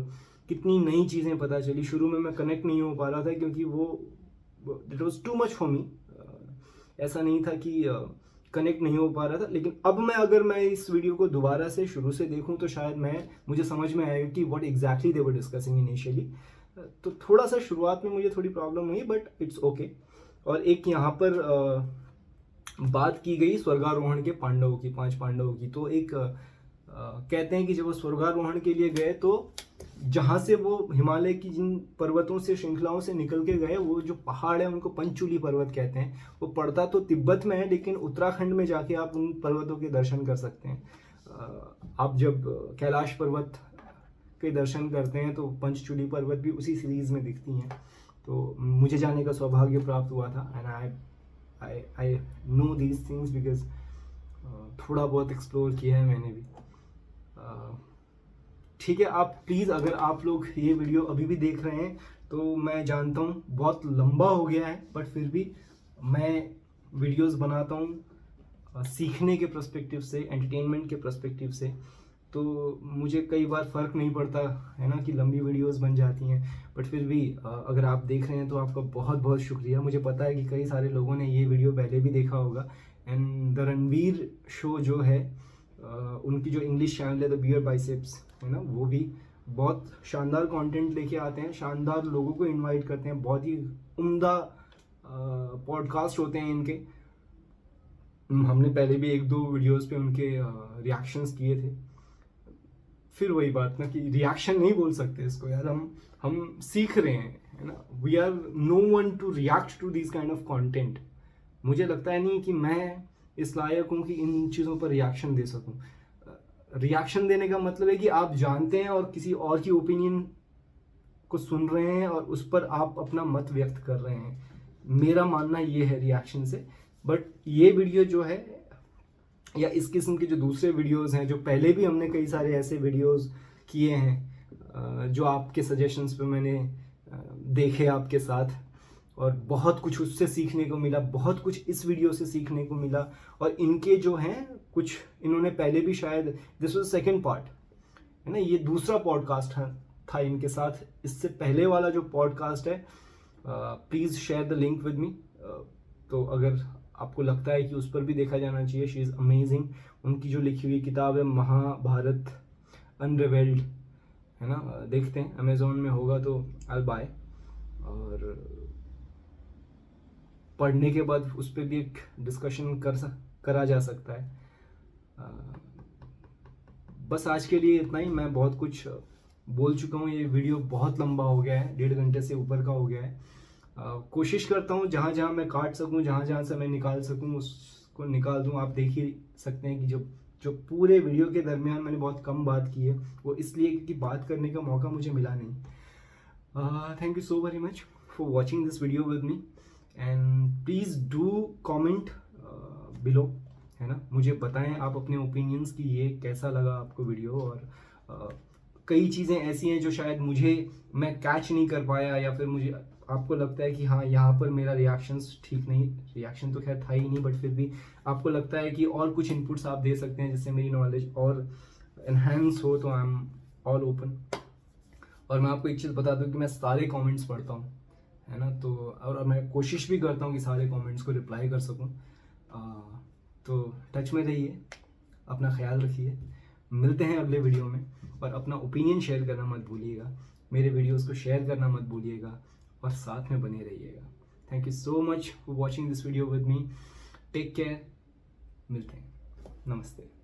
कितनी नई चीज़ें पता चली। शुरू में मैं कनेक्ट नहीं हो पा रहा था क्योंकि वो it was too much for me. ऐसा नहीं था कि कनेक्ट नहीं हो पा रहा था, लेकिन अब अगर मैं इस वीडियो को दोबारा से शुरू से देखूं तो शायद मुझे समझ में आएगा कि what exactly they were discussing initially. तो थोड़ा सा शुरुआत में मुझे थोड़ी प्रॉब्लम हुई, बट इट्स ओके। और एक यहाँ पर बात की गई स्वर्गारोहण के पांडवों की, 5 पांडवों की। तो एक कहते हैं कि जब वो स्वर्गारोहण के लिए गए तो जहाँ से वो हिमालय की जिन पर्वतों से श्रृंखलाओं से निकल के गए, वो जो पहाड़ है उनको पंचचूली पर्वत कहते हैं। वो पड़ता तो तिब्बत में है, लेकिन उत्तराखंड में जाके आप उन पर्वतों के दर्शन कर सकते हैं। आप जब कैलाश पर्वत के दर्शन करते हैं तो पंचचूली पर्वत भी उसी सीरीज में दिखती हैं। तो मुझे जाने का सौभाग्य प्राप्त हुआ था, and I know these things because थोड़ा बहुत एक्सप्लोर किया है मैंने भी। ठीक है, आप प्लीज़, अगर आप लोग ये वीडियो अभी भी देख रहे हैं तो मैं जानता हूँ बहुत लंबा हो गया है, बट फिर भी मैं वीडियोस बनाता हूँ सीखने के पर्सपेक्टिव से, एंटरटेनमेंट के पर्सपेक्टिव से। तो मुझे कई बार फ़र्क नहीं पड़ता है ना कि लंबी वीडियोस बन जाती हैं, बट फिर भी अगर आप देख रहे हैं तो आपका बहुत बहुत शुक्रिया। मुझे पता है कि कई सारे लोगों ने ये वीडियो पहले भी देखा होगा। एंड द रणवीर शो जो है, उनकी जो इंग्लिश चैनल है द बियर बाइसेप्स है ना, वो भी बहुत शानदार कंटेंट लेके आते हैं, शानदार लोगों को इनवाइट करते हैं, बहुत ही उम्दा पॉडकास्ट होते हैं इनके। हमने पहले भी 1-2 वीडियोस पे उनके रिएक्शंस किए थे। फिर वही बात ना कि रिएक्शन नहीं बोल सकते इसको यार, हम सीख रहे हैं है ना। We are no one to react to this kind of content. मुझे लगता है नहीं कि मैं इस लायक हूँ कि इन चीज़ों पर रिएक्शन दे सकूँ। रिएक्शन देने का मतलब है कि आप जानते हैं और किसी और की ओपिनियन को सुन रहे हैं और उस पर आप अपना मत व्यक्त कर रहे हैं। मेरा मानना ये है रिएक्शन से। बट ये वीडियो जो है, या इस किस्म के जो दूसरे वीडियोस हैं, जो पहले भी हमने कई सारे ऐसे वीडियोस किए हैं जो आपके सजेशंस पे मैंने देखे आपके साथ, और बहुत कुछ उससे सीखने को मिला, बहुत कुछ इस वीडियो से सीखने को मिला। और इनके जो हैं कुछ इन्होंने पहले भी, शायद दिस वाज सेकंड पार्ट है ना, ये दूसरा पॉडकास्ट था इनके साथ। इससे पहले वाला जो पॉडकास्ट है, please share the link with me. तो अगर आपको लगता है कि उस पर भी देखा जाना चाहिए, शी इज़ अमेजिंग। उनकी जो लिखी हुई किताब है महाभारत अनरिवेल्ड है ना, देखते हैं अमेज़ोन में होगा तो आई बाय। और पढ़ने के बाद उस पर भी एक डिस्कशन करा जा सकता है। बस आज के लिए इतना ही। मैं बहुत कुछ बोल चुका हूँ, ये वीडियो बहुत लंबा हो गया है, 1.5 घंटे से ऊपर का हो गया है। कोशिश करता हूँ जहाँ जहाँ मैं काट सकूँ, जहाँ जहाँ से मैं निकाल सकूँ उसको निकाल दूँ। आप देख ही सकते हैं कि जो पूरे वीडियो के दरमियान मैंने बहुत कम बात की है, वो इसलिए क्योंकि बात करने का मौका मुझे मिला नहीं। Thank you so very much for watching this video with me, and please do comment below है ना। मुझे बताएं आप अपने ओपिनियंस कि ये कैसा लगा आपको वीडियो, और कई चीज़ें ऐसी हैं जो शायद मैं कैच नहीं कर पाया, या फिर मुझे आपको लगता है कि हाँ यहाँ पर मेरा रिएक्शंस ठीक नहीं, रिएक्शन तो खैर था ही नहीं, बट फिर भी आपको लगता है कि और कुछ इनपुट्स आप दे सकते हैं जिससे मेरी नॉलेज और एनहेंस हो, तो आई एम ऑल ओपन। और मैं आपको एक चीज़ बता दूं कि मैं सारे कमेंट्स पढ़ता हूँ, है ना, तो और मैं कोशिश भी करता हूँ कि सारे कमेंट्स को रिप्लाई कर सकूँ। तो टच में रहिए, अपना ख्याल रखिए, मिलते हैं अगले वीडियो में। और अपना ओपिनियन शेयर करना मत भूलिएगा, मेरे वीडियोस को शेयर करना मत भूलिएगा, और साथ में बने रहिएगा। Thank you so much for watching this video with me. Take care, मिलते हैं, नमस्ते।